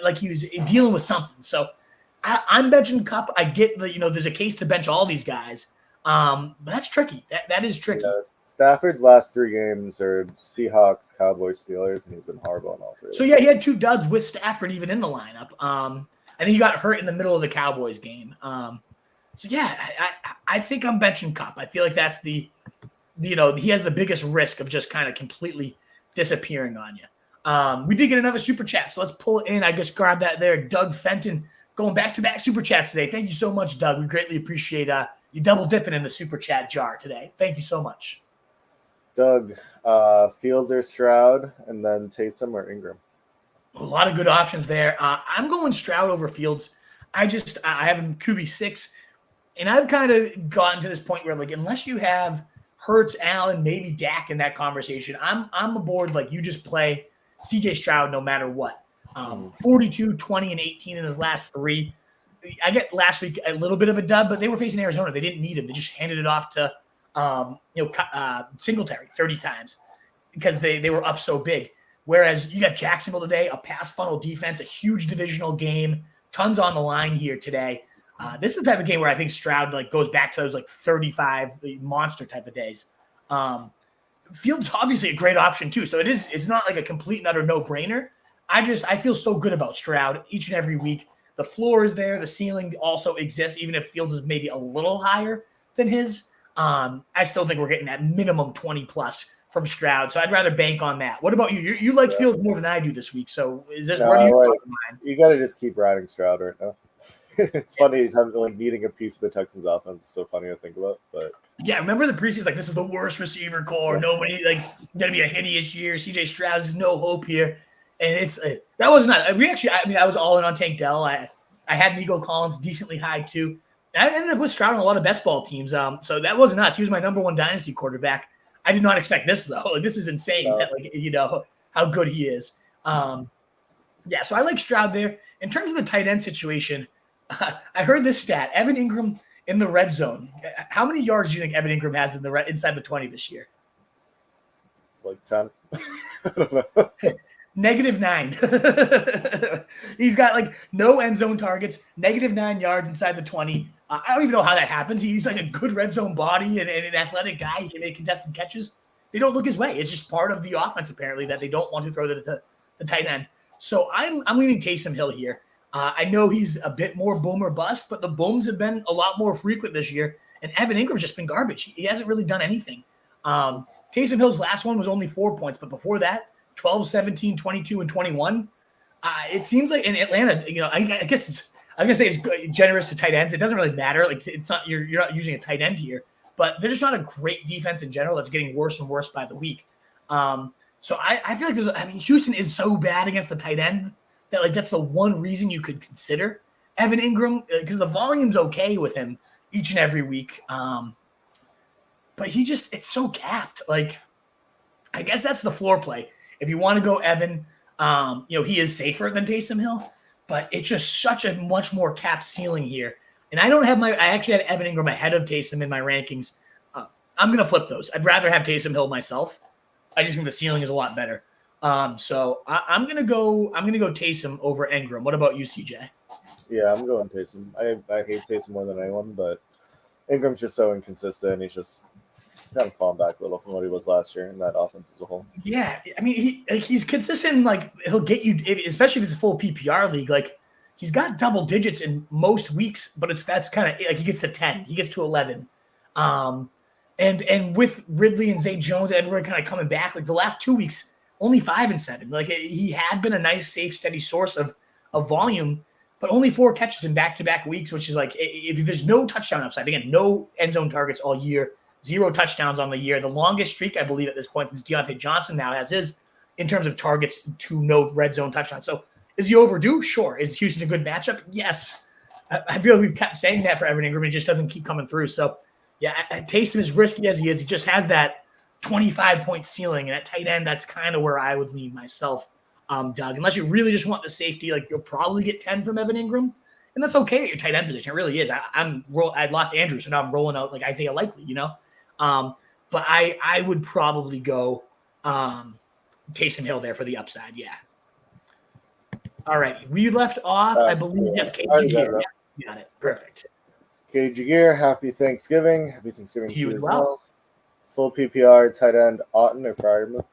like he was dealing with something. So I'm benching Kupp. I get that, there's a case to bench all these guys. But that's tricky. That is tricky. Yeah, Stafford's last 3 games are Seahawks, Cowboys, Steelers, and he's been horrible in all 3. So yeah, he had 2 duds with Stafford even in the lineup. And then he got hurt in the middle of the Cowboys game. So yeah, I think I'm benching Kupp. I feel like that's he has the biggest risk of just kind of completely disappearing on you. We did get another super chat, so let's pull it in. I just grabbed that there. Doug Fenton going back-to-back super chats today. Thank you so much, Doug. We greatly appreciate you double dipping in the super chat jar today. Thank you so much. Doug, Fields or Stroud, and then Taysom or Ingram. A lot of good options there. I'm going Stroud over Fields. I have him QB6, and I've kind of gotten to this point where, like, unless you have Hurts, Allen, maybe Dak in that conversation, I'm aboard. Like, you just play CJ Stroud no matter what. 42, 20, and 18 in his last 3. I get last week a little bit of a dub, but they were facing Arizona. They didn't need him. They just handed it off to Singletary 30 times because they were up so big. Whereas you got Jacksonville today, a pass funnel defense, a huge divisional game, tons on the line here today. This is the type of game where I think Stroud goes back to those 35 monster type of days. Fields obviously a great option too, so it's not like a complete and utter no brainer. I feel so good about Stroud each and every week. The floor is there, the ceiling also exists, even if Fields is maybe a little higher than his. I still think we're getting at minimum 20 plus from Stroud, so I'd rather bank on that. What about you? You like Fields more than I do this week, so is this where you got to just keep riding Stroud right now. It's funny needing a piece of the Texans offense. It's so funny to think about, but yeah, remember the preseason, this is the worst receiver core. Nobody gonna be a hideous year. CJ Stroud is no hope here, and it's that was not. I was all in on Tank Dell. I had Nico Collins decently high too. I ended up with Stroud on a lot of best ball teams. So that wasn't us. He was my number 1 dynasty quarterback. I did not expect this though. This is insane. No. How good he is. So I like Stroud there. In terms of the tight end situation, I heard this stat: Evan Ingram in the red zone. How many yards do you think Evan Ingram has inside the 20 this year? 10. I don't know. -9. He's got no end zone targets, -9 yards inside the 20. I don't even know how that happens. He's a good red zone body and an athletic guy. He can make contested catches. They don't look his way. It's just part of the offense, apparently, that they don't want to throw the tight end. So I'm leaning Taysom Hill here. I know he's a bit more boom or bust, but the booms have been a lot more frequent this year, and Evan Ingram's just been garbage. He hasn't really done anything. Taysom Hill's last one was only 4 points, but before that, 12, 17, 22, and 21. It seems like in Atlanta, I guess I'm gonna say it's generous to tight ends. It doesn't really matter. It's not you're not using a tight end here, but they're just not a great defense in general. That's getting worse and worse by the week. So I feel like Houston is so bad against the tight end that that's the one reason you could consider Evan Ingram, because the volume's okay with him each and every week. But it's so capped. I guess that's the floor play. If you want to go Evan, he is safer than Taysom Hill, but it's just such a much more capped ceiling here. And I actually had Evan Ingram ahead of Taysom in my rankings. I'm going to flip those. I'd rather have Taysom Hill myself. I just think the ceiling is a lot better. So I'm going to go Taysom over Ingram. What about you, CJ? Yeah, I'm going Taysom. I hate Taysom more than anyone, but Ingram's just so inconsistent. He's just kind of fallen back a little from what he was last year in that offense as a whole. Yeah, he's consistent. He'll get you, especially if it's a full PPR league. He's got double digits in most weeks, but that's kind of he gets to 10, he gets to 11. And with Ridley and Zay Jones, everyone kind of coming back. The last 2 weeks, only 5 and 7. He had been a nice, safe, steady source of volume, but only 4 catches in back-to-back weeks, which is if there's no touchdown upside. Again, no end zone targets all year. 0 touchdowns on the year. The longest streak, I believe, at this point, since Deontay Johnson now has his, in terms of targets to no red zone touchdowns. So is he overdue? Sure. Is Houston a good matchup? Yes. I feel like we've kept saying that for Evan Ingram. It just doesn't keep coming through. So, yeah, Taysom, as risky as he is, he just has that 25-point ceiling. And at tight end, that's kind of where I would lean myself, Doug. Unless you really just want the safety, you'll probably get 10 from Evan Ingram. And that's okay at your tight end position. It really is. I lost Andrew, so now I'm rolling out Isaiah Likely, but I would probably go Taysom Hill there for the upside. Yeah. All right. We left off, I believe. KG Gear. Yeah, got it. Perfect. KG Gear, happy Thanksgiving. Happy Thanksgiving to you as well. Full PPR, tight end, Otten or Freiermuth?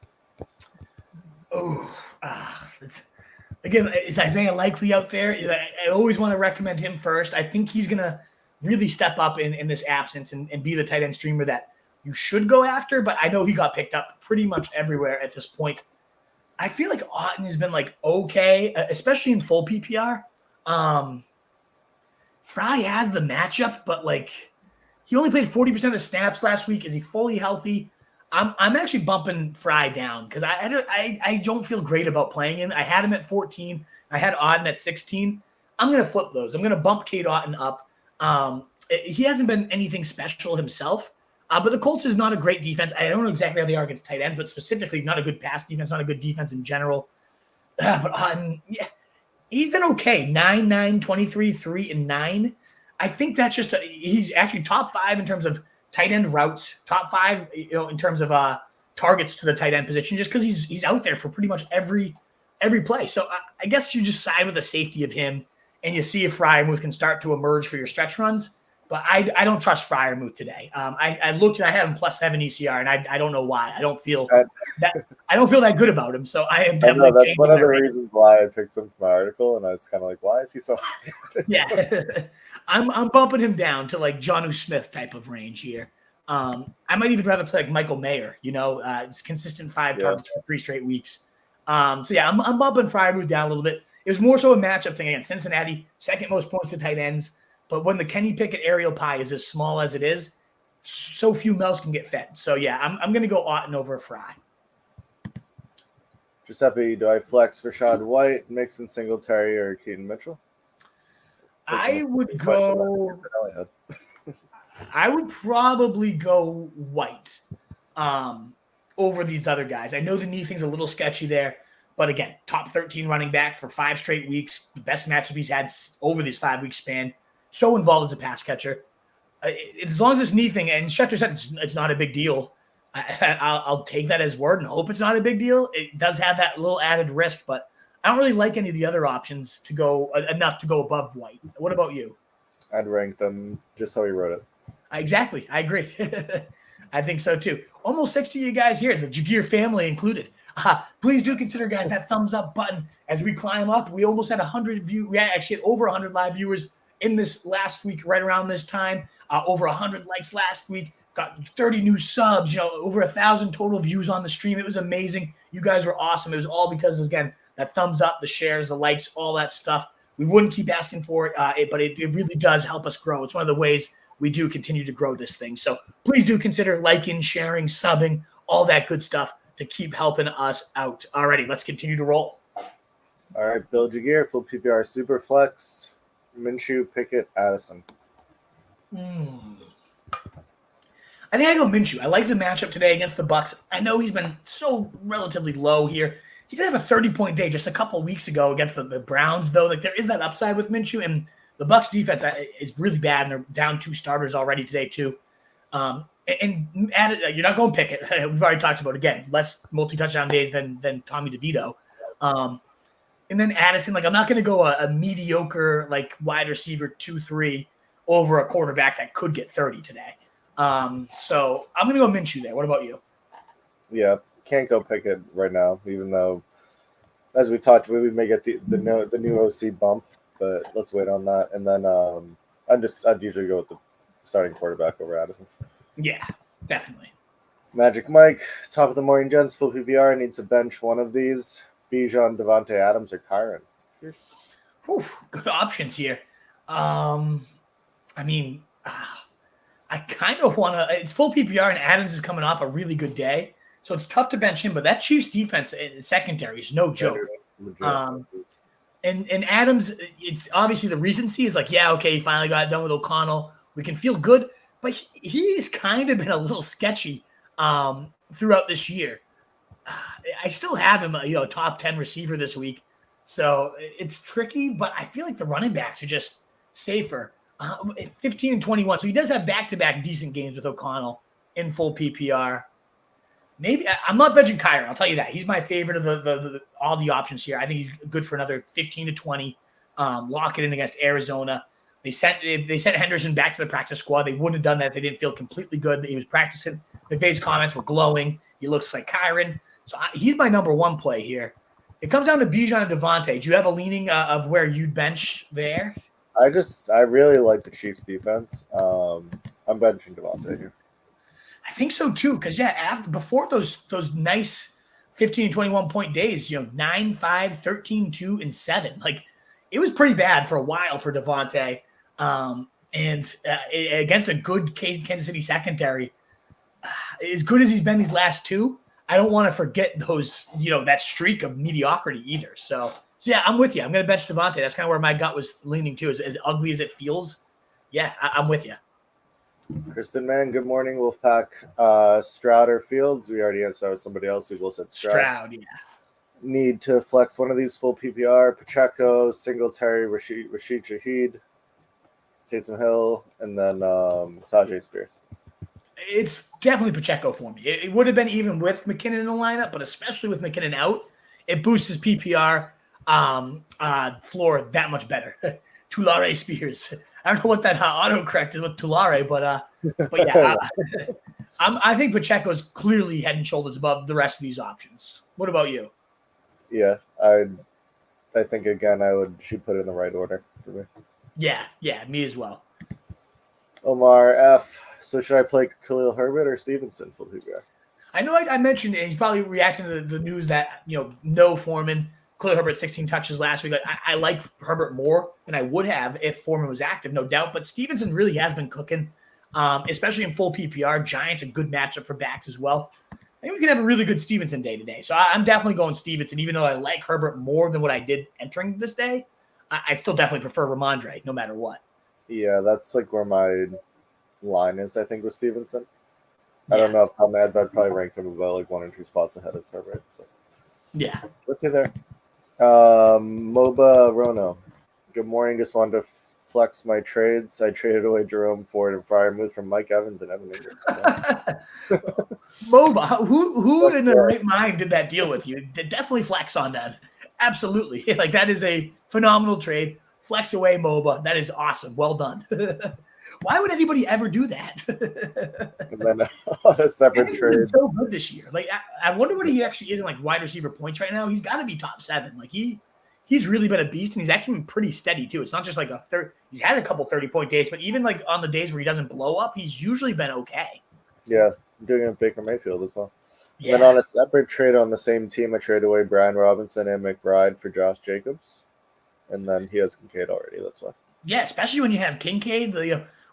Oh, again, is Isaiah Likely out there? I always want to recommend him first. I think he's going to really step up in this absence and be the tight end streamer that you should go after, but I know he got picked up pretty much everywhere at this point. I feel like Otten has been okay, especially in full PPR. Fry has the matchup, but he only played 40% of snaps last week. Is he fully healthy? I'm actually bumping Fry down because I don't feel great about playing him. I had him at 14. I had Auden at 16. I'm going to flip those. I'm going to bump Cade Otton up. He hasn't been anything special himself, but the Colts is not a great defense. I don't know exactly how they are against tight ends, but specifically not a good pass defense, not a good defense in general. But Otton, yeah, he's been okay. 9, 23, 3, and 9. I think that's just he's actually top 5 in terms of tight end routes, top 5, in terms of targets to the tight end position, just because he's out there for pretty much every play. So I guess you just side with the safety of him, and you see if Freiermuth can start to emerge for your stretch runs. But I don't trust Freiermuth today. I looked and I have him +7 ECR, and I don't know why. I don't feel that good about him. So I am definitely that's changing one of the rating. reasons why I picked him from my article, and I was kind of like, why is he so high? Yeah. I'm bumping him down to like Jonnu Smith type of range here. I might even rather play like Michael Mayer, it's consistent 5 targets for 3 straight weeks. So yeah, I'm bumping Freiermuth down a little bit. It was more so a matchup thing against Cincinnati, second most points to tight ends. But when the Kenny Pickett aerial pie is as small as it is, so few mouths can get fed. So yeah, I'm going to go Otton over Fry. Giuseppe, do I flex Rachaad White, Mixon, Singletary, or Keaton Mitchell? I would probably go White over these other guys. I know the knee thing's a little sketchy there, but again, top 13 running back for 5 straight weeks, the best matchup he's had over this 5-week span. So involved as a pass catcher. As long as this knee thing, and Schechter said it's not a big deal, I'll take that as word and hope it's not a big deal. It does have that little added risk, but I don't really like any of the other options to go enough to go above White. What about you? I'd rank them just how he wrote it. Exactly. I agree. I think so too. Almost 60 of you guys here, the Jaguar family included. Please do consider, guys, that thumbs up button as we climb up. We almost had 100 views. We actually had over 100 live viewers in this last week, right around this time. Over 100 likes last week. Got 30 new subs. Over 1,000 total views on the stream. It was amazing. You guys were awesome. It was all because, again, that thumbs up, the shares, the likes, all that stuff. We wouldn't keep asking for it, but it really does help us grow. It's one of the ways we do continue to grow this thing. So please do consider liking, sharing, subbing, all that good stuff to keep helping us out. Alrighty, let's continue to roll. All right, Bill Jaguar, full PPR super flex, Minshew, Pickett, Addison. I think I go Minshew. I like the matchup today against the Bucs. I know he's been so relatively low here. He did have a 30-point day just a couple of weeks ago against the Browns, though. Like, there is that upside with Minshew, and the Bucs defense is really bad, and they're down 2 starters already today too. And you're not going Pickett. We've already talked about, again, less multi-touchdown days than Tommy DeVito. And then Addison, I'm not going to go a mediocre wide receiver 2-3 over a quarterback that could get 30 today. So I'm going to go Minshew there. What about you? Yeah, can't go Pickett right now, even though, as we talked, we may get the new OC bump, but let's wait on that. And then I'd usually go with the starting quarterback over Addison. Yeah, definitely. Magic Mike, top of the morning, gents. Full PPR needs to bench one of these. Bijan, Devontae Adams, or Kyren. Good options here. I kind of want to. It's full PPR, and Adams is coming off a really good day, so it's tough to bench him. But that Chiefs defense in secondary is no joke. And Adams, it's obviously the recency is he finally got done with O'Connell. We can feel good, but he's kind of been a little sketchy throughout this year. I still have him, top 10 receiver this week, so it's tricky. But I feel like the running backs are just safer. 15 and 21, so he does have back-to-back decent games with O'Connell in full PPR. Maybe I'm not benching Kyren. I'll tell you that he's my favorite of the all the options here. I think he's good for another 15 to 20. Lock it in against Arizona. They sent Henderson back to the practice squad. They wouldn't have done that if they didn't feel completely good that he was practicing. McVay's comments were glowing. He looks like Kyren. So he's my number 1 play here. It comes down to Bijan and Devontae. Do you have a leaning of where you'd bench there? I really like the Chiefs defense. I'm benching Devontae here. I think so too, because before those nice 15 and 21 point days, 9, 5, 13, 2, and 7. It was pretty bad for a while for Devontae. And against a good Kansas City secondary, as good as he's been these last two, I don't want to forget those, that streak of mediocrity either. So yeah, I'm with you. I'm going to bench Devontae. That's kind of where my gut was leaning to. As ugly as it feels, yeah, I'm with you. Kristen Mann, good morning, Wolfpack. Stroud or Fields? We already answered. That was somebody else who said Stroud, yeah. Need to flex one of these full PPR. Pacheco, Singletary, Rashid Shaheed, Taysom Hill, and then Tajay Spears. It's definitely Pacheco for me. It would have been even with McKinnon in the lineup, but especially with McKinnon out, it boosts his PPR floor that much better. Tulare Spears. I don't know what that autocorrect is with Tulare, but yeah, I think Pacheco's clearly head and shoulders above the rest of these options. What about you? Yeah, I think again she'd put it in the right order for me. Yeah, me as well. Omar F. So should I play Khalil Herbert or Stevenson for PPR? I know I mentioned he's probably reacting to the news that no Foreman. Khalil Herbert 16 touches last week. I like Herbert more than I would have if Foreman was active, no doubt. But Stevenson really has been cooking, especially in full PPR. Giants a good matchup for backs as well. I think we can have a really good Stevenson day today. So I'm definitely going Stevenson, even though I like Herbert more than what I did entering this day. I still definitely prefer Ramondre no matter what. Yeah, that's like where my line is, I think, with Stevenson. I don't know if I'm mad, but I'd probably rank him about like 1 or 2 spots ahead of Herbert. So yeah. Let's see there. MOBA Rono. Good morning. Just wanted to flex my trades. I traded away Jerome Ford and Fryer, moved from Mike Evans and Evan Ingram. MOBA, who in their right mind did that deal with you? Definitely flex on that. Absolutely. Like that is a phenomenal trade. Flex away MOBA. That is awesome. Well done. Why would anybody ever do that? And then on a separate trade. He's so good this year. Like I wonder what he actually is in like wide receiver points right now. He's got to be top 7. Like he's really been a beast, and he's actually been pretty steady too. It's not just like a third. He's had a couple 30-point days, but even like on the days where he doesn't blow up, he's usually been okay. Yeah, I'm doing it with Baker Mayfield as well. Yeah. And then on a separate trade on the same team, I traded away Brian Robinson and McBride for Josh Jacobs. And then he has Kincaid already. That's why. Yeah, especially when you have Kincaid.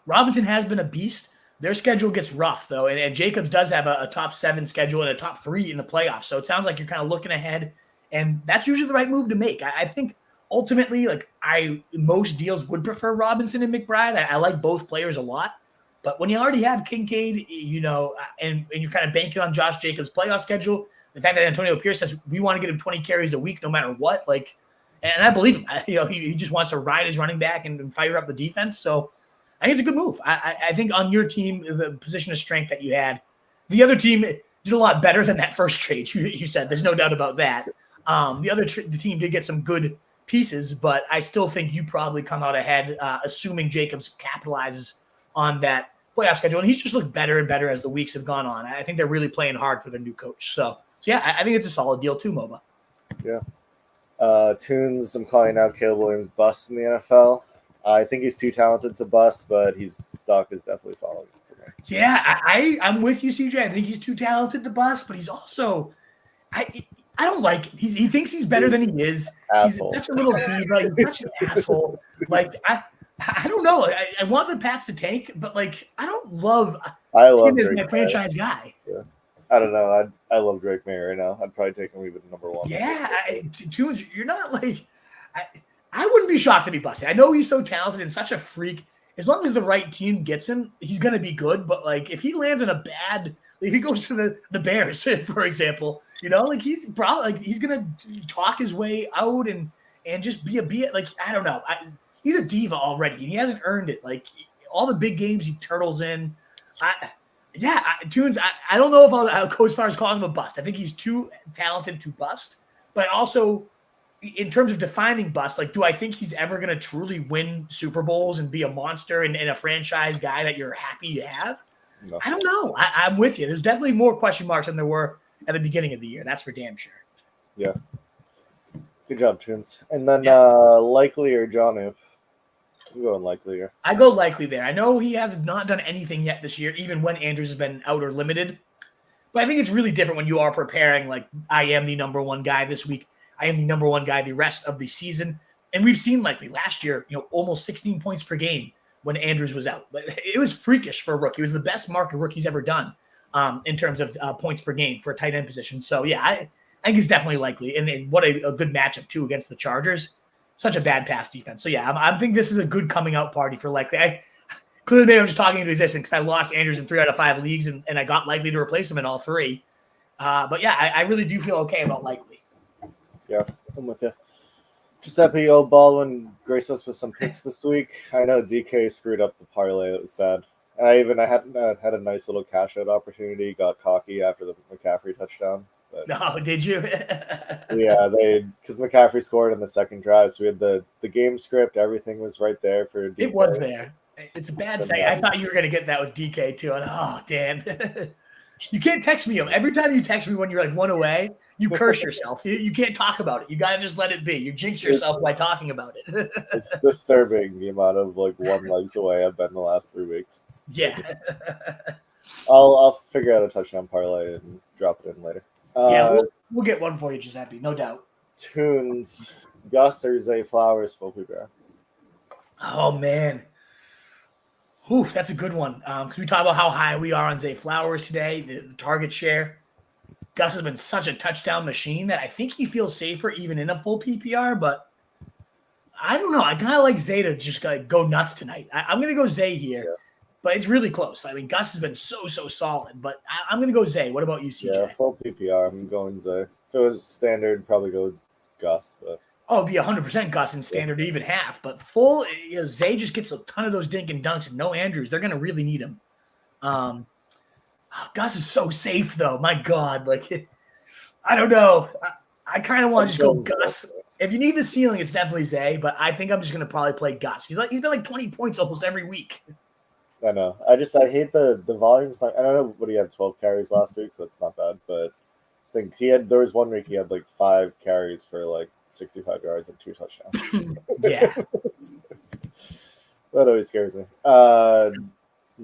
Robinson has been a beast. Their schedule gets rough, though, and Jacobs does have a top 7 schedule and a top 3 in the playoffs. So it sounds like you're kind of looking ahead, and that's usually the right move to make. I think ultimately, most deals would prefer Robinson and McBride. I like both players a lot, but when you already have Kincaid, and you're kind of banking on Josh Jacobs' playoff schedule, the fact that Antonio Pierce says we want to get him 20 carries a week no matter what, and I believe him. He just wants to ride his running back and fire up the defense. So I think it's a good move. I think on your team, the position of strength that you had, the other team did a lot better than that first trade. You said there's no doubt about that. The team did get some good pieces, but I still think you probably come out ahead, assuming Jacobs capitalizes on that playoff schedule. And he's just looked better and better as the weeks have gone on. I think they're really playing hard for their new coach. So yeah, I think it's a solid deal too, MOBA. Yeah. Tunes, I'm calling out Caleb Williams bust in the NFL. I think he's too talented to bust, but his stock is definitely falling. Yeah, I'm with you, CJ. I think he's too talented to bust, but he's also I don't like him. He thinks he's better than he is. Asshole. He's such a little diva. He's such an asshole. I don't know. I want the Pats to tank, but I don't love him as my franchise guy. Yeah. I don't know. I love Drake May right now. I'd probably take him even number 1. Yeah, Tunes, you're not I wouldn't be shocked if he busted. I know he's so talented and such a freak. As long as the right team gets him, he's going to be good. But if he lands in if he goes to the Bears, for example, he's probably he's going to talk his way out and just be I don't know. He's a diva already, and he hasn't earned it. All the big games he turtles in. Tunes, I don't know if I'll go as far as calling him a bust. I think he's too talented to bust. But also, in terms of defining bust, do I think he's ever going to truly win Super Bowls and be a monster and a franchise guy that you're happy you have? No. I don't know. I'm with you. There's definitely more question marks than there were at the beginning of the year. That's for damn sure. Yeah. Good job, Tunes. And then Likely or John, if I'm going Likely here. I go Likely there. I know he has not done anything yet this year, even when Andrews has been out or limited. But I think it's really different when you are preparing, I am the number 1 guy this week. I am the number 1 guy the rest of the season. And we've seen Likely last year, almost 16 points per game when Andrews was out. But it was freakish for a rookie. It was the best mark a rookie's ever done. in terms of points per game for a tight end position. So, yeah, I think it's definitely likely. And what a good matchup, too, against the Chargers. Such a bad pass defense. So, yeah, I think this is a good coming out party for likely. Clearly, maybe I'm just talking into existence because I lost Andrews in 3 out of 5 leagues, and I got likely to replace him in all 3. But, yeah, I really do feel okay about likely. Yeah, I'm with you. Giuseppe O. Baldwin graced us with some picks this week. I know DK screwed up the parlay. It was sad. And I had a nice little cash out opportunity. Got cocky after the McCaffrey touchdown. But, no, did you? yeah, because McCaffrey scored in the second drive, so we had the game script. Everything was right there for DK. It was there. It's a bad second. I thought you were going to get that with DK too. Oh, damn. You can't text me. Every time you text me when you're like 1 away, you curse yourself. You can't talk about it. You got to just let it be. You jinx yourself by talking about it. It's disturbing the amount of 1 legs away I've been the last 3 weeks. Yeah. I'll figure out a touchdown parlay and drop it in later. Yeah, we'll get one for you, Giuseppe. No doubt. Tunes, Gus or Zay Flowers, full PPR. Oh, man. Ooh, that's a good one. Can we talk about how high we are on Zay Flowers today, the target share? Gus has been such a touchdown machine that I think he feels safer even in a full PPR, but I don't know. I kind of like Zay to just go nuts tonight. I'm going to go Zay here, but it's really close. I mean, Gus has been so solid, but I'm going to go Zay. What about you, CJ? Yeah, full PPR. I'm going Zay. If it was standard, probably go Gus, but... Oh, it'd be 100% Gus in standard, even half. But full, Zay just gets a ton of those dink and dunks, and no Andrews. They're going to really need him. Gus is so safe, though. My God. I don't know. I kind of want to just go Gus. If you need the ceiling, it's definitely Zay, but I think I'm just going to probably play Gus. He's been like 20 points almost every week. I know. I hate the volume. I don't know what he had 12 carries last week, so it's not bad. But I think there was 1 week he had 5 carries for 65 yards and 2 touchdowns. Yeah. That always scares me.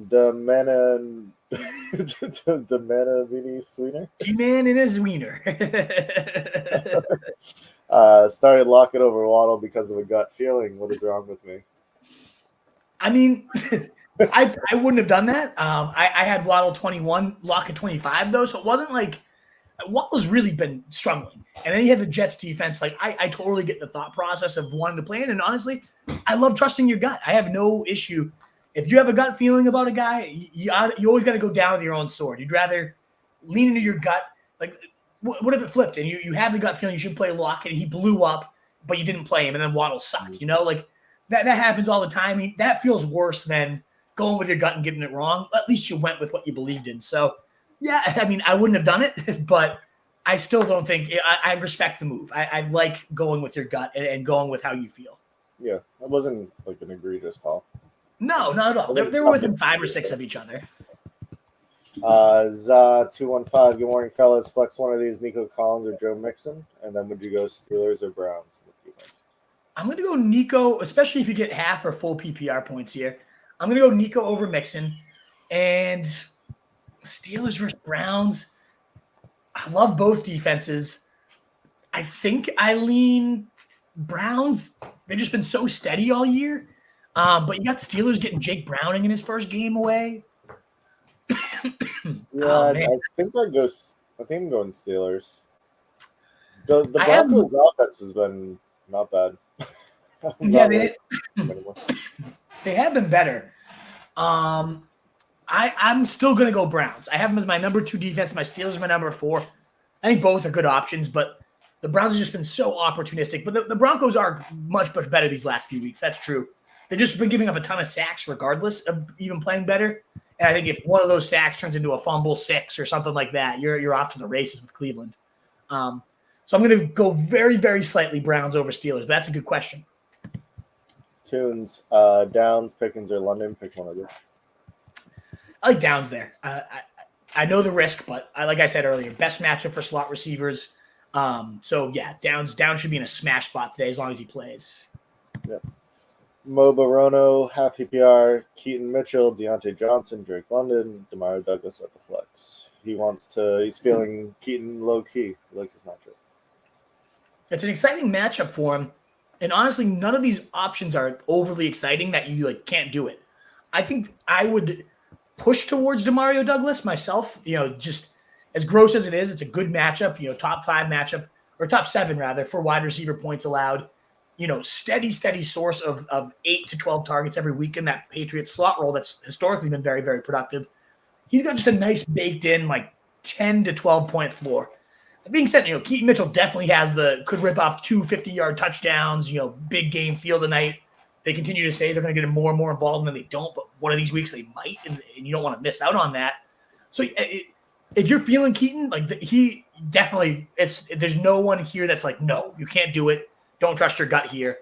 Demana Mini Sweeter. G-Man in his wiener. Started Lockett over Waddle because of a gut feeling. What is wrong with me? I mean, I wouldn't have done that. I had Waddle 21, Lockett 25, though, so it wasn't like Waddle's really been struggling. And then he had the Jets defense. I totally get the thought process of wanting to play in. And honestly, I love trusting your gut. I have no issue. If you have a gut feeling about a guy, you always got to go down with your own sword. You'd rather lean into your gut. What if it flipped and you have the gut feeling you should play Lockett and he blew up, but you didn't play him and then Waddle sucked, That happens all the time. That feels worse than going with your gut and getting it wrong. At least you went with what you believed in. So, yeah, I mean, I wouldn't have done it, but I still don't think – I respect the move. I like going with your gut and going with how you feel. Yeah, it wasn't an egregious call. No, not at all. They were within 5 or 6 of each other. Za215, good morning, fellas. Flex one of these, Nico Collins or Joe Mixon, and then would you go Steelers or Browns? I'm going to go Nico, especially if you get half or full PPR points here. I'm going to go Nico over Mixon. And Steelers versus Browns, I love both defenses. I think I lean Browns. They've just been so steady all year. But you got Steelers getting Jake Browning in his first game away. I think I'm going Steelers. The Broncos' offense has been not bad. Yeah, they have been better. I'm still going to go Browns. I have them as my number 2 defense. My Steelers are my number 4. I think both are good options, but the Browns have just been so opportunistic. But the Broncos are much better these last few weeks. That's true. They've just been giving up a ton of sacks regardless of even playing better. And I think if one of those sacks turns into a fumble 6 or something like that, you're off to the races with Cleveland. So I'm going to go very, very slightly Browns over Steelers, but that's a good question. Tunes, Downs, Pickens, or London, pick one of them. I like Downs there. I know the risk, but like I said earlier, best matchup for slot receivers. So yeah, Downs should be in a smash spot today as long as he plays. Yeah. Mo Barono, half PPR, Keaton Mitchell, Deontay Johnson, Drake London, Demario Douglas at the flex. He's feeling Keaton low key. He likes his matchup. It's an exciting matchup for him. And honestly, none of these options are overly exciting that you can't do it. I think I would push towards Demario Douglas myself. Just as gross as it is, it's a good matchup. Top 5 matchup, or top 7 rather, for wide receiver points allowed. Steady source of 8 to 12 targets every week in that Patriots slot role that's historically been very, very productive. He's got just a nice baked in 10 to 12 point floor. That being said, Keaton Mitchell definitely could rip off 2 50-yard touchdowns, big game feel tonight. They continue to say they're going to get him more and more involved, and then they don't, but one of these weeks they might, and you don't want to miss out on that. So if you're feeling Keaton, he definitely, there's no one here that's no, you can't do it. Don't trust your gut here.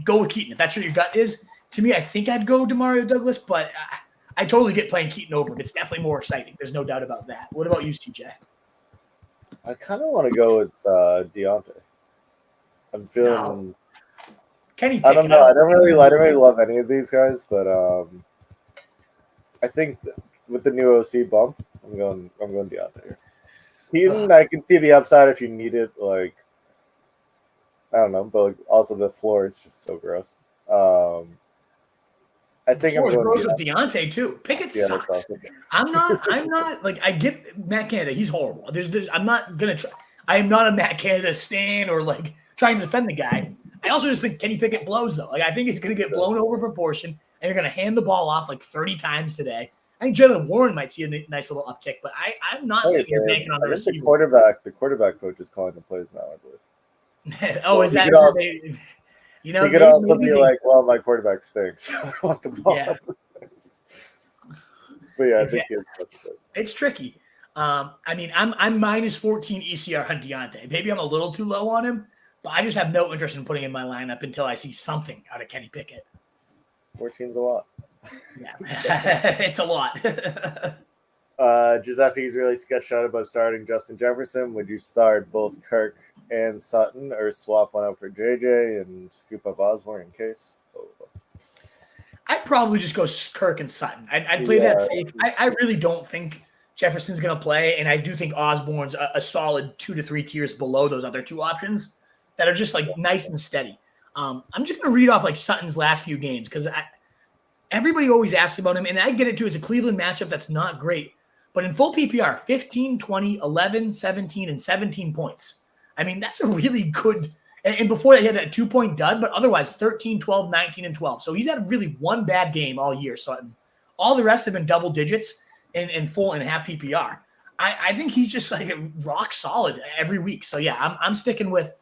Go with Keaton. If that's what your gut is, to me, I think I'd go Demario Douglas, but I totally get playing Keaton over him. It's definitely more exciting. There's no doubt about that. What about you, CJ? I kind of want to go with Deontay. I'm feeling. No. Kenny, I don't know. I don't really love any of these guys, but I think with the new OC bump, I'm going Deontay. Keaton, I can see the upside if you need it. I don't know, but also the floor is just so gross. I think I'm going gross with Deontay too. Pickett sucks. Awesome. I'm not I get Matt Canada. He's horrible. I'm not gonna try. I am not a Matt Canada stan or trying to defend the guy. I also just think Kenny Pickett blows though. I think he's gonna get blown over proportion, and you're gonna hand the ball off 30 times today. I think Jalen Warren might see a nice little uptick, but I'm not sitting here banking on the receiver. The quarterback coach is calling the plays now, I believe. Oh, is that? He could also be well, my quarterback stinks. I want the ball. Yeah. But yeah, exactly. I think it's tricky. I'm minus 14 ECR on Deontay. Maybe I'm a little too low on him, but I just have no interest in putting him in my lineup until I see something out of Kenny Pickett. 14's a lot. Yeah, it's a lot. Giuseppe's really sketched out about starting Justin Jefferson. Would you start both Kirk and Sutton, or swap one out for JJ and scoop up Osborne in case? I'd probably just go Kirk and Sutton. I'd play that safe. I really don't think Jefferson's going to play, and I do think Osborne's a solid 2 to 3 tiers below those other 2 options that are just nice and steady. I'm just going to read off Sutton's last few games because everybody always asks about him, and I get it too. It's a Cleveland matchup that's not great, but in full PPR, 15, 20, 11, 17, and 17 points. That's a really good – and before that, he had a 2-point dud, but otherwise 13, 12, 19, and 12. So he's had really one bad game all year, Sutton. All the rest have been double digits in full and half PPR. I think he's just rock solid every week. So, yeah, I'm sticking with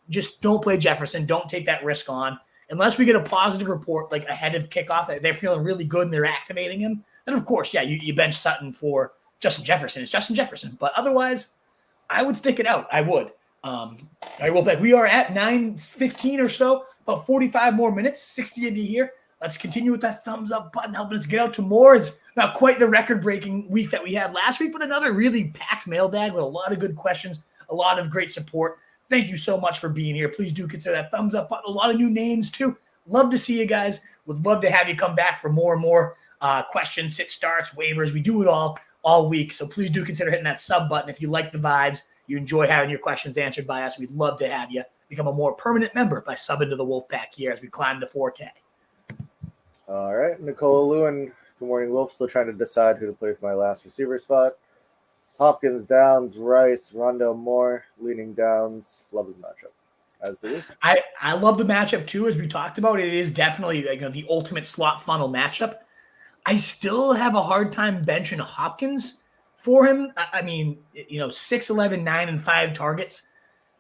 just don't play Jefferson. Don't take that risk on. Unless we get a positive report ahead of kickoff that they're feeling really good and they're activating him, then, of course, yeah, you bench Sutton for Justin Jefferson. It's Justin Jefferson. But otherwise – I would stick it out. I would. I will bet we are at 9:15 or so, about 45 more minutes, 60 of you here. Let's continue with that thumbs up button, helping us get out to more. It's not quite the record-breaking week that we had last week, but another really packed mailbag with a lot of good questions, a lot of great support. Thank you so much for being here. Please do consider that thumbs up button. A lot of new names, too. Love to see you guys. Would love to have you come back for more and more questions, sit starts, waivers. We do it all week. So please do consider hitting that sub button if you like the vibes, you enjoy having your questions answered by us. We'd love to have you become a more permanent member by subbing to the Wolfpack here as we climb to 4K. All right, Nicola Lewin. Good morning, Wolf. Still trying to decide who to play for my last receiver spot. Hopkins, Downs, Rice, Rondell Moore, leaning Downs. Love his matchup. As do we. I love the matchup too, as we talked about. It is definitely the ultimate slot funnel matchup. I still have a hard time benching Hopkins for him. 6, 11, 9, and 5 targets.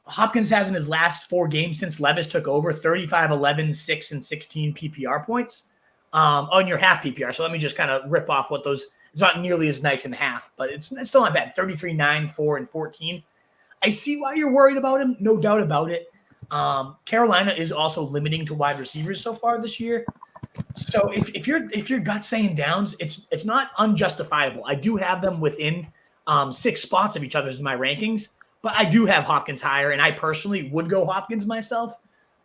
Hopkins has in his last 4 games since Levis took over 35, 11, 6, and 16 PPR points on your half PPR. So let me just kind of rip off what those – it's not nearly as nice in half, but it's still not bad. 33, 9, 4, and 14. I see why you're worried about him, no doubt about it. Carolina is also limiting to wide receivers so far this year. So if your gut's saying Downs, it's not unjustifiable. I do have them within 6 spots of each other's in my rankings, but I do have Hopkins higher, and I personally would go Hopkins myself.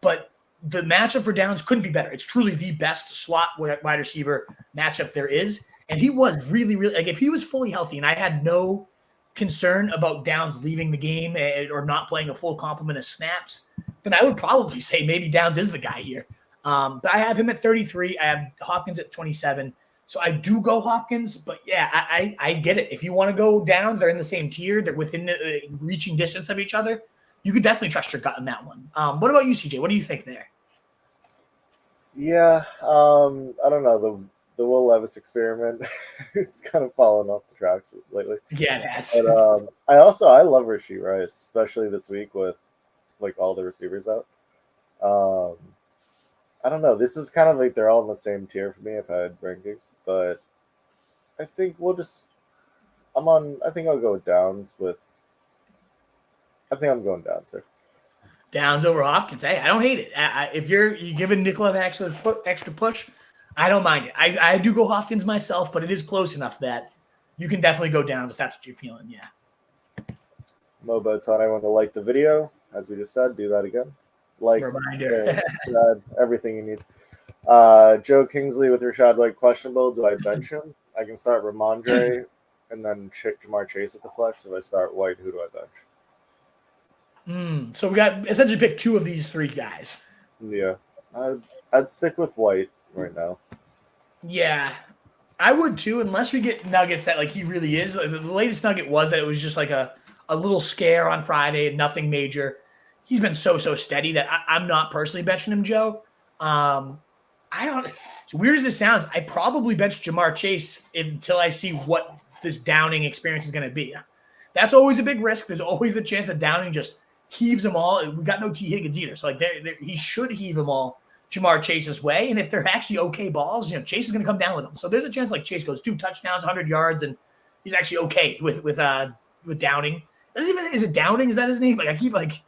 But the matchup for Downs couldn't be better. It's truly the best slot wide receiver matchup there is, and he was really, really if he was fully healthy, and I had no concern about Downs leaving the game or not playing a full complement of snaps, then I would probably say maybe Downs is the guy here. But I have him at 33. I have Hopkins at 27. So I do go Hopkins, but yeah, I get it. If you want to go down, they're in the same tier. They're within reaching distance of each other. You could definitely trust your gut in that one. What about you, CJ? What do you think there? Yeah, I don't know. The Will Levis experiment, it's kind of fallen off the tracks lately. Yeah, it has. But I love Rashee Rice, especially this week with like all the receivers out. I don't know. This is kind of like they're all in the same tier for me if I had rankings, but I think I think I'll go Downs with. I think I'm going Downs here. Downs over Hopkins. Hey, I don't hate it. If you're giving Nicola an extra push, I don't mind it. I do go Hopkins myself, but it is close enough that you can definitely go Downs if that's what you're feeling. Yeah. Mobo telling everyone to like the video. As we just said, do that again. Like, reminder. Subscribe, everything you need. Joe Kingsley with Rachaad White questionable. Do I bench him? I can start Ramondre and then Jamar Chase at the flex. If I start White, who do I bench? So we got essentially pick two of these three guys. Yeah, I'd stick with White right now. Yeah, I would too, unless we get nuggets that like he really is. The latest nugget was that it was just like a little scare on Friday and nothing major. He's been so steady that I'm not personally benching him, Joe. I don't. As weird as this sounds, I probably bench Jamar Chase until I see what this Downing experience is going to be. That's always a big risk. There's always the chance that Downing just heaves them all. We got no T. Higgins either. So, like, he should heave them all Jamar Chase's way. And if they're actually okay balls, Chase is going to come down with them. So there's a chance, like, Chase goes 2 touchdowns, 100 yards, and he's actually okay with Downing. Is it Downing? Is that his name? Like, I keep, like,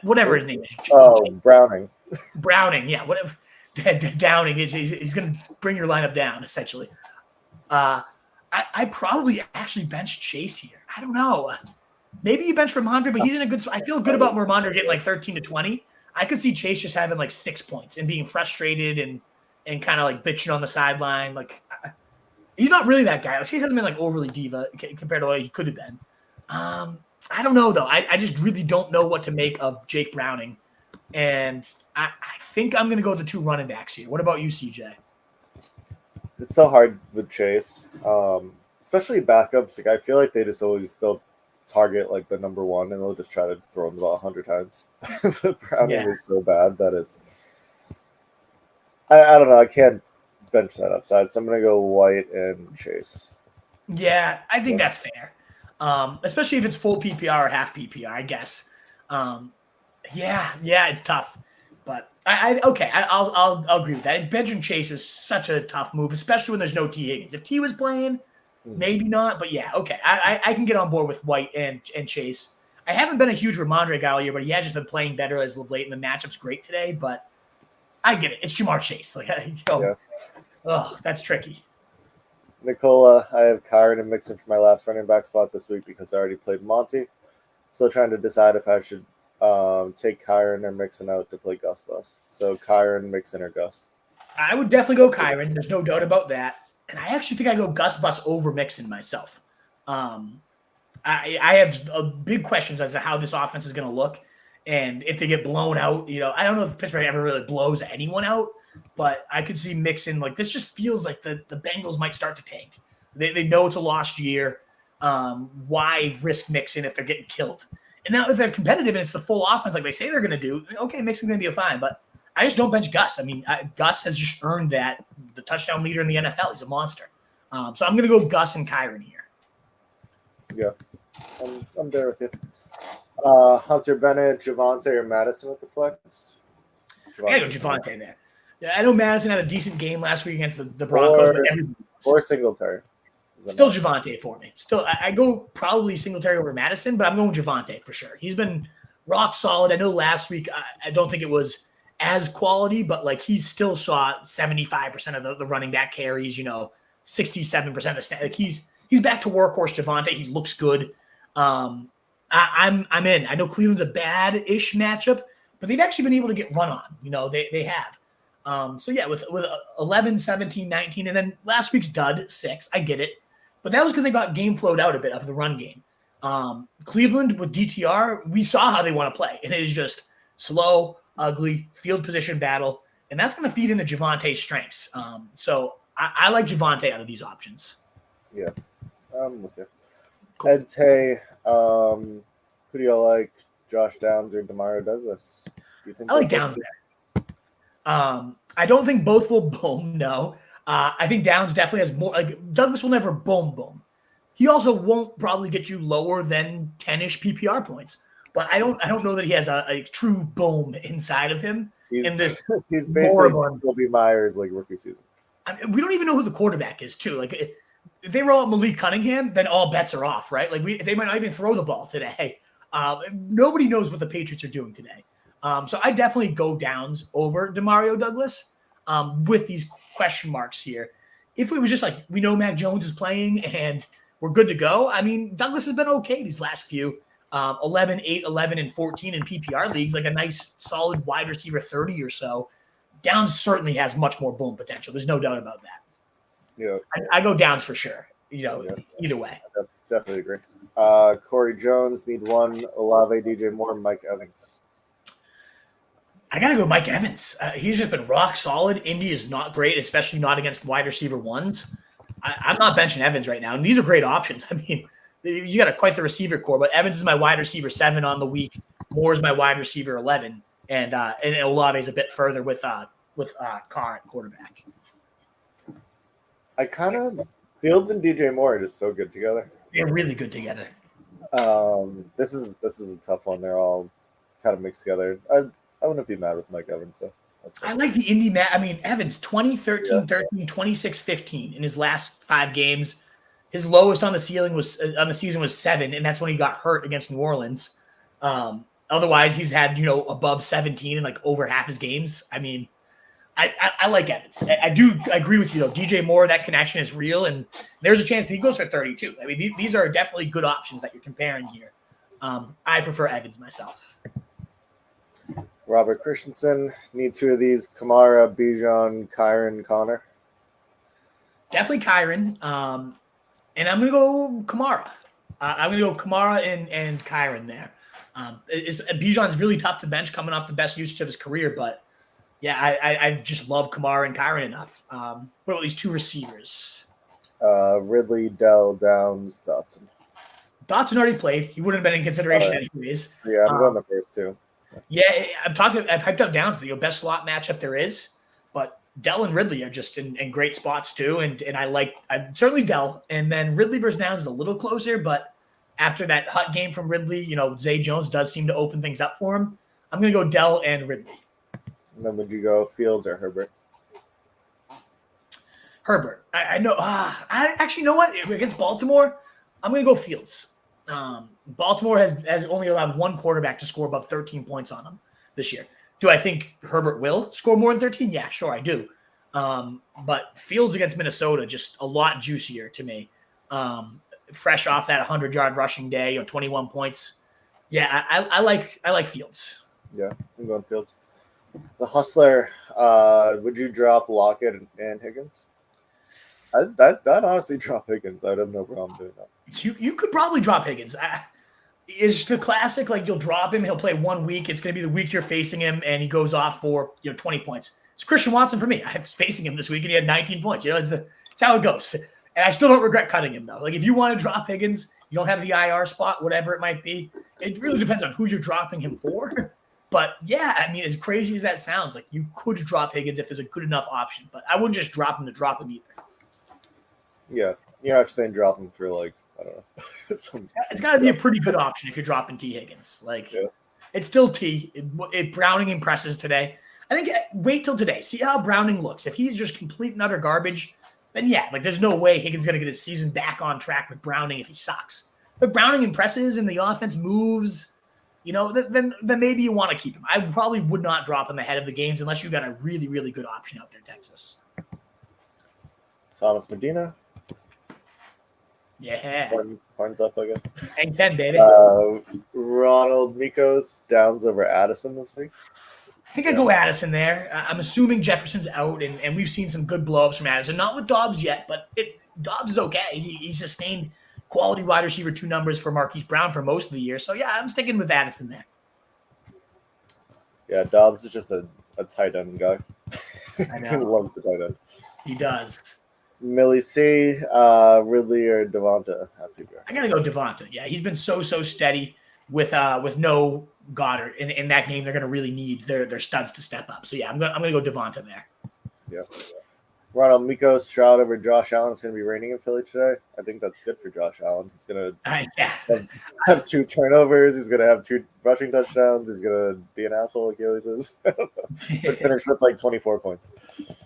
whatever his name is. Oh, Browning. Browning, yeah, whatever. Downing, he's going to bring your lineup down, essentially. I probably actually bench Chase here. I don't know. Maybe you bench Ramondre, but he's in a good – I feel good about Ramondre getting like 13 to 20. I could see Chase just having like 6 points and being frustrated and kind of like bitching on the sideline. Like, he's not really that guy. Chase hasn't been like overly diva compared to what he could have been. I don't know, though. I just really don't know what to make of Jake Browning. And I think I'm going to go with the 2 running backs here. What about you, CJ? It's so hard with Chase, especially backups. Like, I feel like they'll target like the number 1 and they'll just try to throw him the ball 100 times. But Browning is so bad that I don't know. I can't bench that upside. So I'm going to go White and Chase. Yeah, I think that's fair. Especially if it's full PPR or half PPR, I guess. Yeah, it's tough, but I'll agree with that. Benching Chase is such a tough move, especially when there's no T. Higgins. If T was playing, maybe not, but yeah, okay. I can get on board with White and Chase. I haven't been a huge Ramondre guy all year, but he has just been playing better as of late, and the matchup's great today. But I get it. It's Jamar Chase. That's tricky. Nicola, I have Kyren and Mixon for my last running back spot this week because I already played Monty. So trying to decide if I should take Kyren or Mixon out to play Gus Bus. So Kyren, Mixon, or Gus. I would definitely go Kyren. There's no doubt about that. And I actually think I go Gus Bus over Mixon myself. I have big questions as to how this offense is going to look. And if they get blown out, I don't know if Pittsburgh ever really blows anyone out. But I could see Mixon, like, this just feels like the Bengals might start to tank. They know it's a lost year. Why risk Mixon if they're getting killed? And now if they're competitive and it's the full offense like they say they're going to do, okay, Mixon's going to be fine. But I just don't bench Gus. I mean, Gus has just earned the touchdown leader in the NFL. He's a monster. So I'm going to go Gus and Kyren here. Yeah, I'm there with you. Hunter Bennett, Javonte, or Madison with the flex? I got Javonte there. I know Madison had a decent game last week against the Broncos. Or Singletary. Still Javonte for me. Still, I go probably Singletary over Madison, but I'm going Javonte for sure. He's been rock solid. I know last week I don't think it was as quality, but like he still saw 75% of the running back carries. 67% of the snap. Like he's back to workhorse Javonte. He looks good. I'm in. I know Cleveland's a bad-ish matchup, but they've actually been able to get run on. They have. So yeah, with 11, 17, 19, and then last week's dud 6, I get it, but that was because they got game flowed out a bit of the run game. Cleveland with DTR, we saw how they want to play, and it is just slow, ugly field position battle, and that's going to feed into Javonte's strengths. So I like Javonte out of these options. Yeah, I'm with you. Cool. Ed Tay, who do you like? Josh Downs or Demario Douglas? Do you think I like Downs there. I don't think both will boom. No, I think Downs definitely has more. Like Douglas will never boom. He also won't probably get you lower than 10-ish PPR points. But I don't know that he has a true boom inside of him. He's basically Kobe Myers like rookie season. I mean, we don't even know who the quarterback is too. Like if they roll out Malik Cunningham, then all bets are off, right? Like they might not even throw the ball today. Nobody knows what the Patriots are doing today. So I definitely go Downs over Demario Douglas with these question marks here. If it was just like we know Mac Jones is playing and we're good to go, I mean, Douglas has been okay these last few. 11, 8, 11, and 14 in PPR leagues, like a nice solid wide receiver 30 or so. Downs certainly has much more boom potential. There's no doubt about that. Yeah, I go Downs for sure. Either way. That's definitely agree. Corey Jones, need one. Olave, DJ Moore, Mike Evans. I got to go Mike Evans. He's just been rock solid. Indy is not great, especially not against wide receiver ones. I'm not benching Evans right now. And these are great options. I mean, you got quite the receiver core, but Evans is my wide receiver 7 on the week. Moore is my wide receiver 11. And Olave is a bit further with Carr at quarterback. I kind of Fields and DJ Moore are just so good together. They're really good together. This is a tough one. They're all kind of mixed together. I wouldn't be mad with Mike Evans though. I like the Indy I mean, Evans 20, 13, 13, 26, 15 in his last 5 games. His lowest on the season was 7, and that's when he got hurt against New Orleans. Otherwise, he's had above 17 in like over half his games. I mean, I like Evans. I agree with you though. DJ Moore, that connection is real, and there's a chance he goes for 32. I mean, these are definitely good options that you're comparing here. I prefer Evans myself. Robert Christensen, need 2 of these. Kamara, Bijan, Kyren, Connor. Definitely Kyren. And I'm going to go Kamara. I'm going to go Kamara and Kyren there. Bijan's really tough to bench coming off the best usage of his career, but yeah, I just love Kamara and Kyren enough. What about these 2 receivers? Ridley, Dell, Downs, Dotson. Dotson already played. He wouldn't have been in consideration anyways. Yeah, I'm going the first 2. Yeah, I've hyped up Downs, the best slot matchup there is, but Dell and Ridley are just in great spots too, and I certainly Dell, and then Ridley versus Downs is a little closer, but after that hot game from Ridley, Zay Jones does seem to open things up for him. I'm going to go Dell and Ridley. And then would you go Fields or Herbert? Herbert. I know. I actually know what against Baltimore, I'm going to go Fields. Baltimore has only allowed one quarterback to score above 13 points on them this year. Do I think Herbert will score more than 13? Yeah, sure, I do. But Fields against Minnesota, just a lot juicier to me. Fresh off that 100-yard rushing day, 21 points. Yeah, I like Fields. Yeah, I'm going Fields. The Hustler, would you drop Lockett and Higgins? I'd honestly drop Higgins. I'd have no problem doing that. You could probably drop Higgins. It's the classic, like you'll drop him, he'll play 1 week. It's going to be the week you're facing him, and he goes off for 20 points. It's Christian Watson for me. I was facing him this week, and he had 19 points. It's how it goes. And I still don't regret cutting him, though. Like, if you want to drop Higgins, you don't have the IR spot, whatever it might be. It really depends on who you're dropping him for. But, yeah, I mean, as crazy as that sounds, like, you could drop Higgins if there's a good enough option. But I wouldn't just drop him to drop him either. Yeah. You're actually saying drop him for, like, I don't know. It's got to be a pretty good option if you're dropping T. Higgins. Like, It's still T. Browning impresses today. I think wait till today. See how Browning looks. If he's just complete and utter garbage, then yeah, like there's no way Higgins is going to get his season back on track with Browning if he sucks. But Browning impresses and the offense moves, then maybe you want to keep him. I probably would not drop him ahead of the games unless you got a really, really good option out there, Texas. Thomas Medina. Yeah. Horns up, I guess. Hang 10, baby. Ronald Mikos, Downs over Addison this week. I think I go Addison there. I'm assuming Jefferson's out, and we've seen some good blow-ups from Addison. Not with Dobbs yet, but Dobbs is okay. He sustained quality wide receiver 2 numbers for Marquise Brown for most of the year. So, yeah, I'm sticking with Addison there. Yeah, Dobbs is just a tight end guy. I know. He loves the tight end. He does. Millie C, Ridley or Devonta? I gotta go Devonta. Yeah, he's been so steady with no Goddard in that game. They're gonna really need their studs to step up. So yeah, I'm gonna go Devonta there. Yeah. Ronald Miko Stroud over Josh Allen is going to be reigning in Philly today. I think that's good for Josh Allen. He's going to have 2 turnovers. He's going to have 2 rushing touchdowns. He's going to be an asshole like he always is. But finish with like 24 points.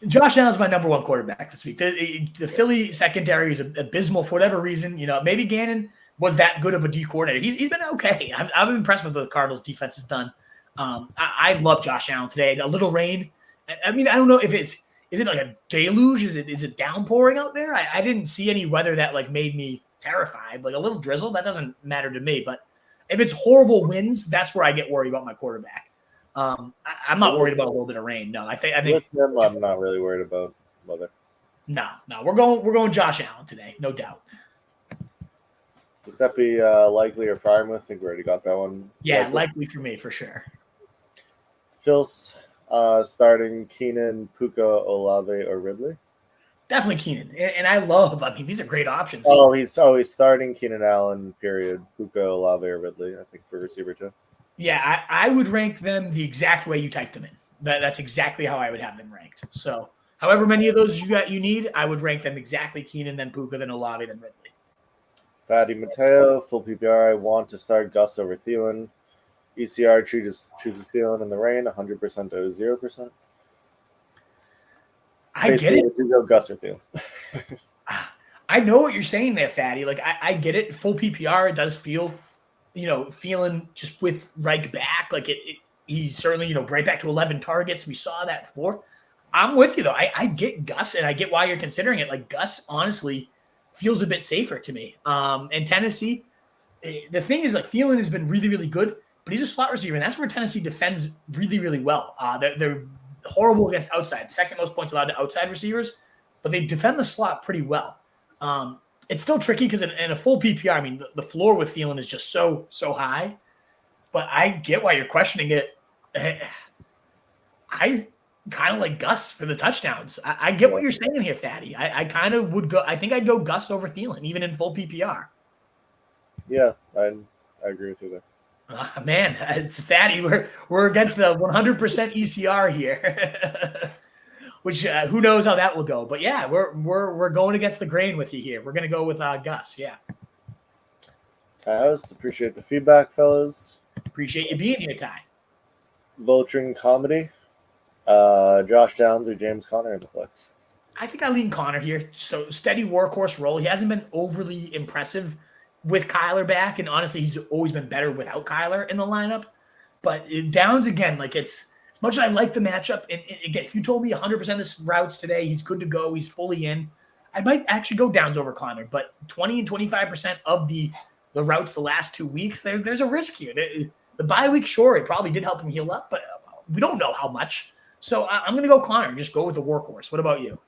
Josh Allen's my number 1 quarterback this week. The Philly secondary is abysmal for whatever reason. You know, maybe Gannon was that good of a D coordinator. He's been okay. I've been impressed with what the Cardinals defense has done. I love Josh Allen today. A little rain. I mean, I don't know if is it like a deluge? Is it downpouring out there? I didn't see any weather that like made me terrified. Like a little drizzle, that doesn't matter to me. But if it's horrible winds, that's where I get worried about my quarterback. I'm not worried about a little bit of rain. No, I think I'm not really worried about weather. No, we're going Josh Allen today, no doubt. Giuseppe likely or Frymouth? I think we already got that one. Yeah, likely for me for sure. Phil's starting Keenan, Puka, Olave, or Ridley? Definitely Keenan. And I mean, these are great options. He's starting Keenan Allen, period. Puka, Olave, or Ridley, I think, for receiver too. Yeah, I would rank them the exact way you typed them in. That's exactly how I would have them ranked. So however many of those you need, I would rank them exactly Keenan, then Puka, then Olave, then Ridley. Fatty Mateo, full PPR. I want to start Gus over Thielen. ECR chooses Thielen in the rain, 100% to 0%. I get it. Would you go Gus or Thielen? I know what you're saying there, Fatty. Like I get it. Full PPR, it does feel, Thielen just with Reich back, like he's certainly, right back to 11 targets. We saw that before. I'm with you though. I get Gus, and I get why you're considering it. Like Gus, honestly, feels a bit safer to me. And Tennessee, the thing is, like Thielen has been really, really good. But he's a slot receiver, and that's where Tennessee defends really, really well. They're horrible against outside, second most points allowed to outside receivers, but they defend the slot pretty well. It's still tricky because in a full PPR, I mean, the floor with Thielen is just so high. But I get why you're questioning it. I kind of like Gus for the touchdowns. I get what you're saying here, Fatty. I kind of would go. I think I'd go Gus over Thielen, even in full PPR. Yeah, I agree with you there. Man, it's Fatty. We're against the 100% ECR here, which who knows how that will go. But yeah, we're going against the grain with you here. We're gonna go with Gus. Yeah. I appreciate the feedback, fellas. Appreciate you being here, Ty. Vulturing comedy. Josh Downs or James Conner in the flex? I think I lean Conner here. So steady workhorse role. He hasn't been overly impressive with Kyler back, and honestly, he's always been better without Kyler in the lineup. But Downs, again, like it's as much as I like the matchup, and again, if you told me 100% of the routes today, he's good to go, he's fully in, I might actually go Downs over Conner. But 20 and 25% of the routes the last 2 weeks, there's a risk here. The bye week, sure, it probably did help him heal up, but we don't know how much. So I'm going to go Conner, just go with the workhorse. What about you?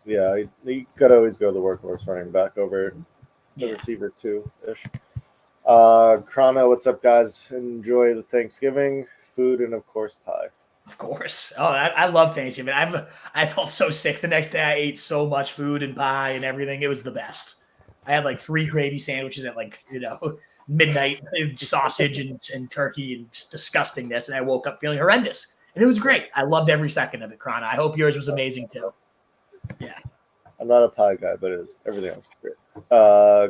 Yeah, you could always go the workhorse running back over the receiver too-ish. Chrono, what's up, guys? Enjoy the Thanksgiving food and, of course, pie. Of course. Oh, I love Thanksgiving. I felt so sick the next day. I ate so much food and pie and everything. It was the best. I had like 3 gravy sandwiches at midnight, sausage and turkey and just disgustingness, and I woke up feeling horrendous. And it was great. I loved every second of it, Chrono. I hope yours was amazing too. Yeah. I'm not a pie guy, but everything else is great.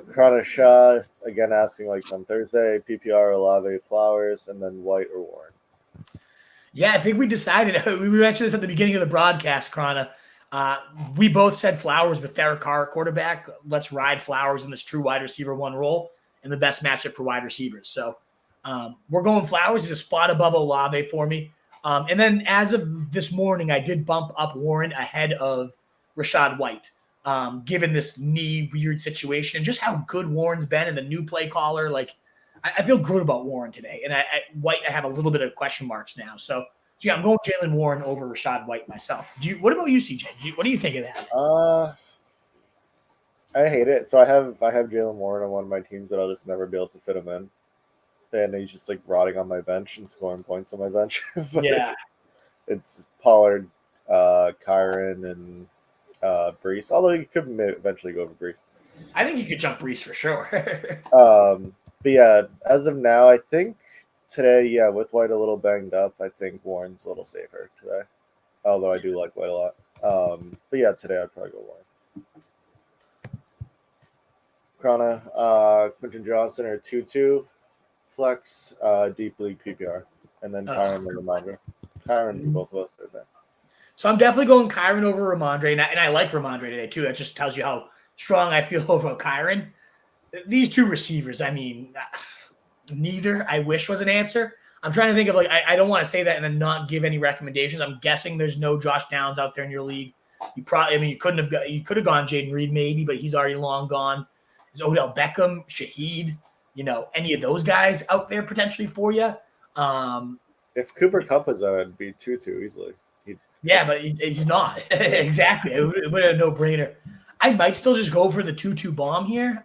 Chrono Shah, again, asking like on Thursday, PPR, Olave, Flowers, and then White or Warren. Yeah, I think we decided. We mentioned this at the beginning of the broadcast, Chrono. We both said Flowers with Derek Carr at quarterback. Let's ride Flowers in this true wide receiver 1 role and the best matchup for wide receivers. So we're going Flowers. He's a spot above Olave for me. And then as of this morning, I did bump up Warren ahead of Rachaad White, given this knee weird situation and just how good Warren's been and the new play caller. Like, I feel good about Warren today. And White, I have a little bit of question marks now. So yeah, I'm going Jalen Warren over Rachaad White myself. What about you, CJ? What do you think of that? I hate it. So I have Jalen Warren on one of my teams, but I'll just never be able to fit him in. And he's just like rotting on my bench and scoring points on my bench. Yeah. It's Pollard, Kyren, and Brees, although you could eventually go over Brees. I think you could jump Brees for sure. But yeah, as of now, I think today, yeah, with White a little banged up, I think Warren's a little safer today. Although I do like White a lot. But yeah, today I'd probably go Warren. Krana, Quentin Johnson or 2-2, flex, deep league PPR, and then Kyren and Ramondre. Kyren for both of us are there. So I'm definitely going Kyren over Ramondre, and I like Ramondre today too. That just tells you how strong I feel over Kyren. These two receivers, I mean, neither I wish was an answer. I'm trying to think of I don't want to say that and then not give any recommendations. I'm guessing there's no Josh Downs out there in your league. You could have gone Jaden Reed maybe, but he's already long gone. There's Odell Beckham, Shaheed, any of those guys out there potentially for you. If Cooper Kupp was out, it'd be 2-2 easily. Yeah, but he's not. Exactly. It would have been a no-brainer. I might still just go for the 2-2 bomb here.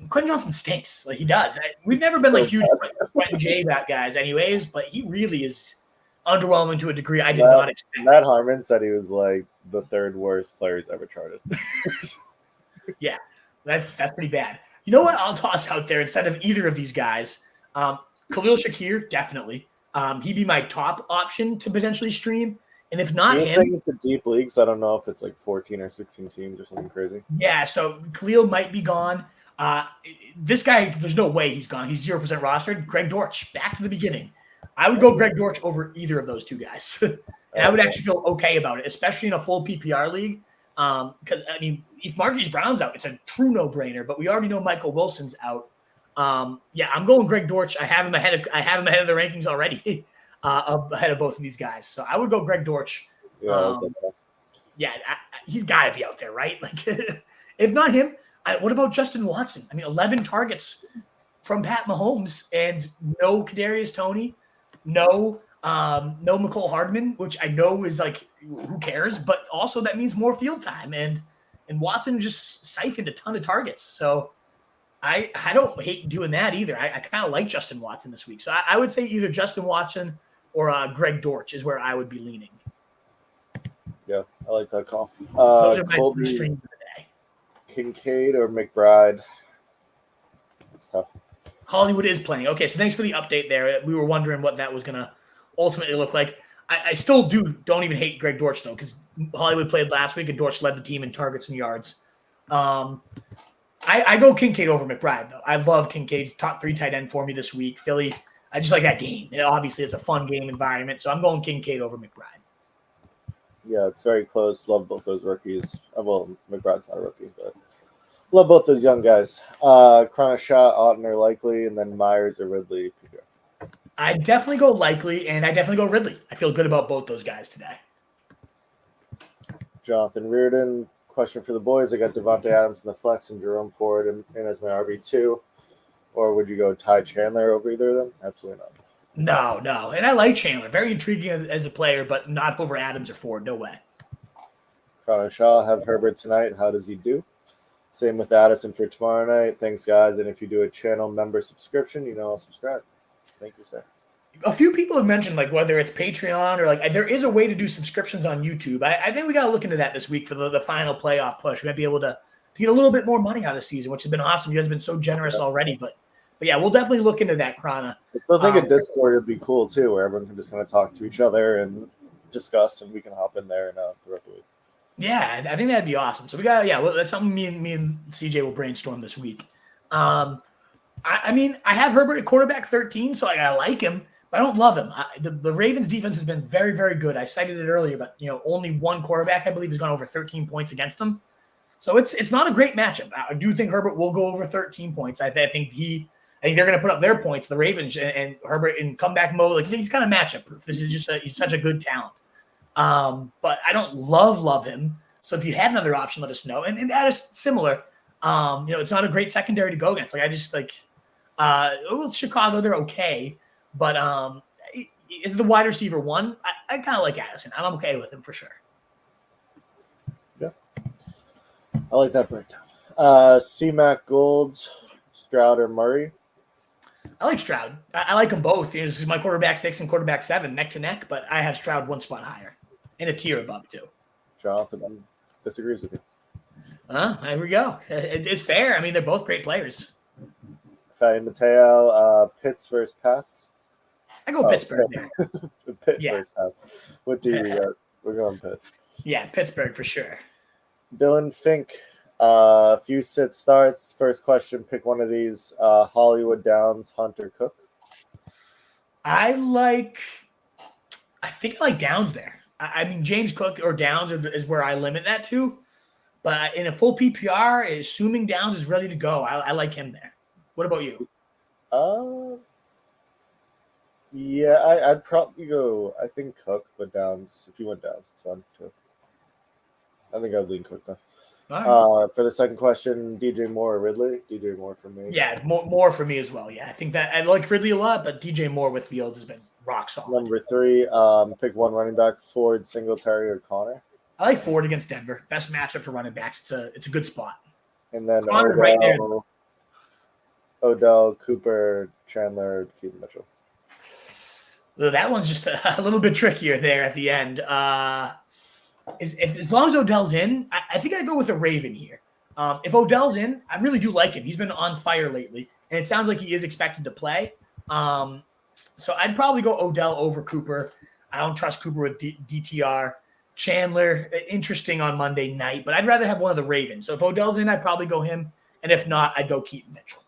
Quentin Johnson stinks. Like he does. We've never been like huge Quentin J that guys anyways, but he really is underwhelming to a degree I did not expect. Matt Harmon said he was like the third worst player he's ever charted. Yeah, that's pretty bad. You know what I'll toss out there instead of either of these guys? Khalil Shakir, definitely. He'd be my top option to potentially stream. And if not him, it's a deep league, so I don't know if it's like 14 or 16 teams or something crazy. Yeah, so Khalil might be gone. This guy, there's no way he's gone. He's 0% rostered. Greg Dortch, back to the beginning. I would go Greg Dortch over either of those two guys. And I would actually feel okay about it, especially in a full PPR league. Because, if Marquise Brown's out, it's a true no-brainer. But we already know Michael Wilson's out. Yeah, I'm going Greg Dortch. I have him ahead of the rankings already, ahead of both of these guys. So I would go Greg Dortch. Yeah, he's got to be out there, right? Like, if not him, what about Justin Watson? 11 targets from Pat Mahomes and no Kadarius Toney, no McCole Hardman, which I know is like, who cares? But also that means more field time, and Watson just siphoned a ton of targets. So I don't hate doing that either. I kind of like Justin Watson this week. So I would say either Justin Watson or Greg Dortch is where I would be leaning. Yeah, I like that call. Those are my three streams of the day. Kincaid or McBride? It's tough. Hollywood is playing. Okay, so thanks for the update there. We were wondering what that was going to ultimately look like. I still don't even hate Greg Dortch, though, because Hollywood played last week and Dortch led the team in targets and yards. I go Kincaid over McBride, though. I love Kincaid's top 3 tight end for me this week. Philly, I just like that game. Obviously, it's a fun game environment, so I'm going Kincaid over McBride. Yeah, it's very close. Love both those rookies. Well, McBride's not a rookie, but love both those young guys. Rachaad, Otten or Likely, and then Myers or Ridley. I definitely go Likely, and I definitely go Ridley. I feel good about both those guys today. Jonathan Reardon, question for the boys. I got Devontae Adams in the flex and Jerome Ford in as my RB2. Or would you go Ty Chandler over either of them? Absolutely not. No. And I like Chandler. Very intriguing as a player, but not over Adams or Ford. No way. Connor Shaw, have Herbert tonight. How does he do? Same with Addison for tomorrow night. Thanks, guys. And if you do a channel member subscription, I'll subscribe. Thank you, sir. A few people have mentioned, whether it's Patreon or, there is a way to do subscriptions on YouTube. I think we got to look into that this week for the final playoff push. We might be able to get a little bit more money out of the season, which has been awesome. You guys have been so generous already, but yeah, we'll definitely look into that, Krana. I still think a Discord would be cool too, where everyone can just kind of talk to each other and discuss, and we can hop in there and throughout the week. Yeah, I think that'd be awesome. So that's something me and CJ will brainstorm this week. I have Herbert at quarterback 13, so I like him, but I don't love him. The Ravens defense has been very, very good. I cited it earlier, but only one quarterback I believe has gone over 13 points against them. So it's not a great matchup. I do think Herbert will go over 13 points. I think they're going to put up their points, the Ravens, and Herbert in comeback mode. He's kind of matchup proof. This is just he's such a good talent. But I don't love him. So if you had another option, let us know. And that is similar. It's not a great secondary to go against. Chicago, they're okay. But is the wide receiver one? I kind of like Addison. I'm okay with him for sure. Yeah. I like that breakdown. C-Mac Gold, Stroud or Murray? I like Stroud. I like them both. This is my quarterback 6 and quarterback 7, neck to neck, but I have Stroud one spot higher and a tier above too. Jonathan, disagrees with you. There we go. It's fair. I mean, they're both great players. Fatty Mateo, Pitts versus Pats. I go Pittsburgh there. Pitt versus Pats. What do you got? We're going Pitt. Yeah, Pittsburgh for sure. Dylan Fink, a few sit starts. First question, pick one of these. Hollywood Downs, Hunter Cook. I think I like Downs there. I mean, James Cook or Downs is where I limit that to. But in a full PPR, assuming Downs is ready to go, I like him there. What about you? Yeah, I'd probably go. I think Cook, but Downs. If you went Downs, it's fun too. I think I'd lean Cook though. Right. For the second question, DJ Moore or Ridley? DJ Moore for me. Yeah, more for me as well. Yeah, I think that I like Ridley a lot, but DJ Moore with Fields has been rock solid. Number 3, pick one running back: Ford, Singletary, or Connor. I like Ford against Denver. Best matchup for running backs. It's a good spot. And then Connor right there. Odell, Cooper, Chandler, Keaton Mitchell. That one's just a little bit trickier there at the end. As long as Odell's in, I think I'd go with a Raven here. If Odell's in, I really do like him. He's been on fire lately, and it sounds like he is expected to play. So I'd probably go Odell over Cooper. I don't trust Cooper with DTR. Chandler, interesting on Monday night, but I'd rather have one of the Ravens. So if Odell's in, I'd probably go him, and if not, I'd go Keaton Mitchell.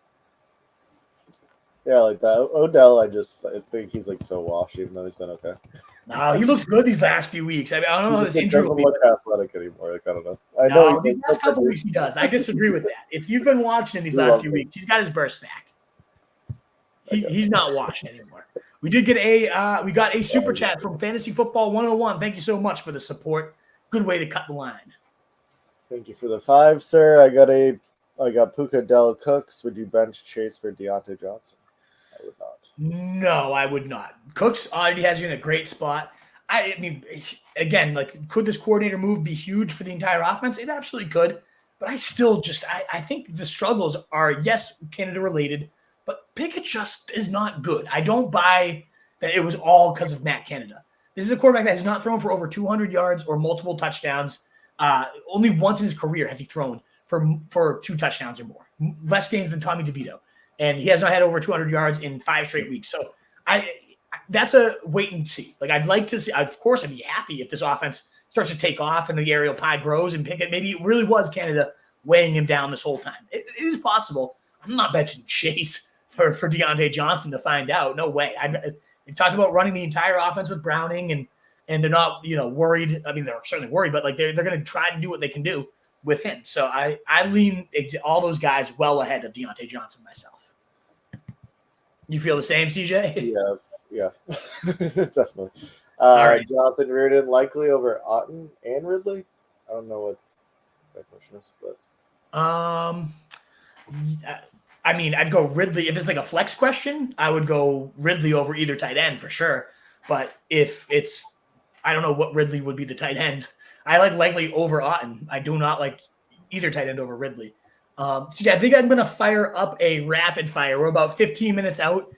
Yeah, like that. Odell, I think he's like so washed, even though he's been okay. No, he looks good these last few weeks. I don't know. He doesn't look athletic anymore. Like, I don't know. I know these last couple weeks he does. I disagree with that. If you've been watching him these last few weeks, he's got his burst back. He's not washed anymore. We did get we got a super chat from Fantasy Football 101. Thank you so much for the support. Good way to cut the line. Thank you for the 5, sir. I got Puka Del Cooks. Would you bench Chase for Deontay Johnson? I would not. No, I would not. Cooks already has you in a great spot. I mean, again, like, could this coordinator move be huge for the entire offense? It absolutely could. But I still I think the struggles are, yes, Canada related, but Pickett just is not good. I don't buy that it was all because of Matt Canada. This is a quarterback that has not thrown for over 200 yards or multiple touchdowns. Only once in his career has he thrown for 2 touchdowns or more. Less games than Tommy DeVito. And he has not had over 200 yards in 5 straight weeks. So that's a wait and see. Like, I'd like to see, of course, I'd be happy if this offense starts to take off and the aerial pie grows and Pickett, maybe it really was Canada weighing him down this whole time. It is possible. I'm not benching Chase for Deontay Johnson to find out. No way. They talked about running the entire offense with Browning and they're not, worried. I mean, they're certainly worried, but like they're going to try to do what they can do with him. So I lean all those guys well ahead of Deontay Johnson myself. You feel the same, CJ? Yeah, definitely. All right. Jonathan Reardon, likely over Otten and Ridley. I don't know what that question is, but I mean, I'd go Ridley. If it's like a flex question, I would go Ridley over either tight end for sure. But if it's, I don't know what Ridley would be the tight end. I like likely over Otten. I do not like either tight end over Ridley. CJ, I think I'm going to fire up a rapid fire. We're about 15 minutes out.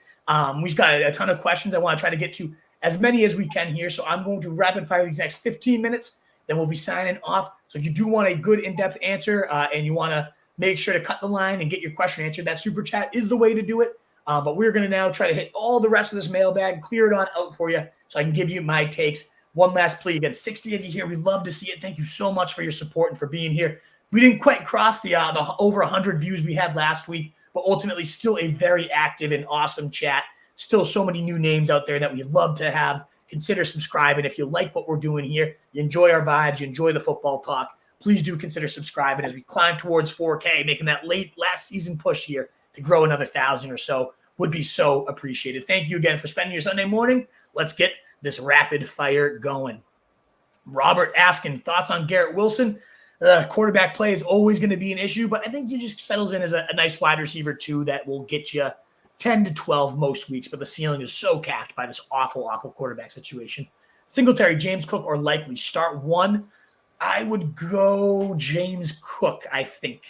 We've got a ton of questions. I want to try to get to as many as we can here. So I'm going to rapid fire these next 15 minutes. Then we'll be signing off. So if you do want a good in-depth answer and you want to make sure to cut the line and get your question answered, that super chat is the way to do it. But we're going to now try to hit all the rest of this mailbag, clear it on out for you so I can give you my takes. One last plea. Again, 60 of you here. We love to see it. Thank you so much for your support and for being here. We didn't quite cross the over 100 views we had last week, but ultimately still a very active and awesome chat. Still so many new names out there that we love to have. Consider subscribing. If you like what we're doing here, you enjoy our vibes, you enjoy the football talk, please do consider subscribing as we climb towards 4K, making that last season push here to grow another 1,000 or so would be so appreciated. Thank you again for spending your Sunday morning. Let's get this rapid fire going. Robert asking thoughts on Garrett Wilson. Quarterback play is always going to be an issue, but I think he just settles in as a nice wide receiver too that will get you 10 to 12 most weeks, but the ceiling is so capped by this awful quarterback situation. Singletary, James Cook, or likely start one. I would go James Cook, I think,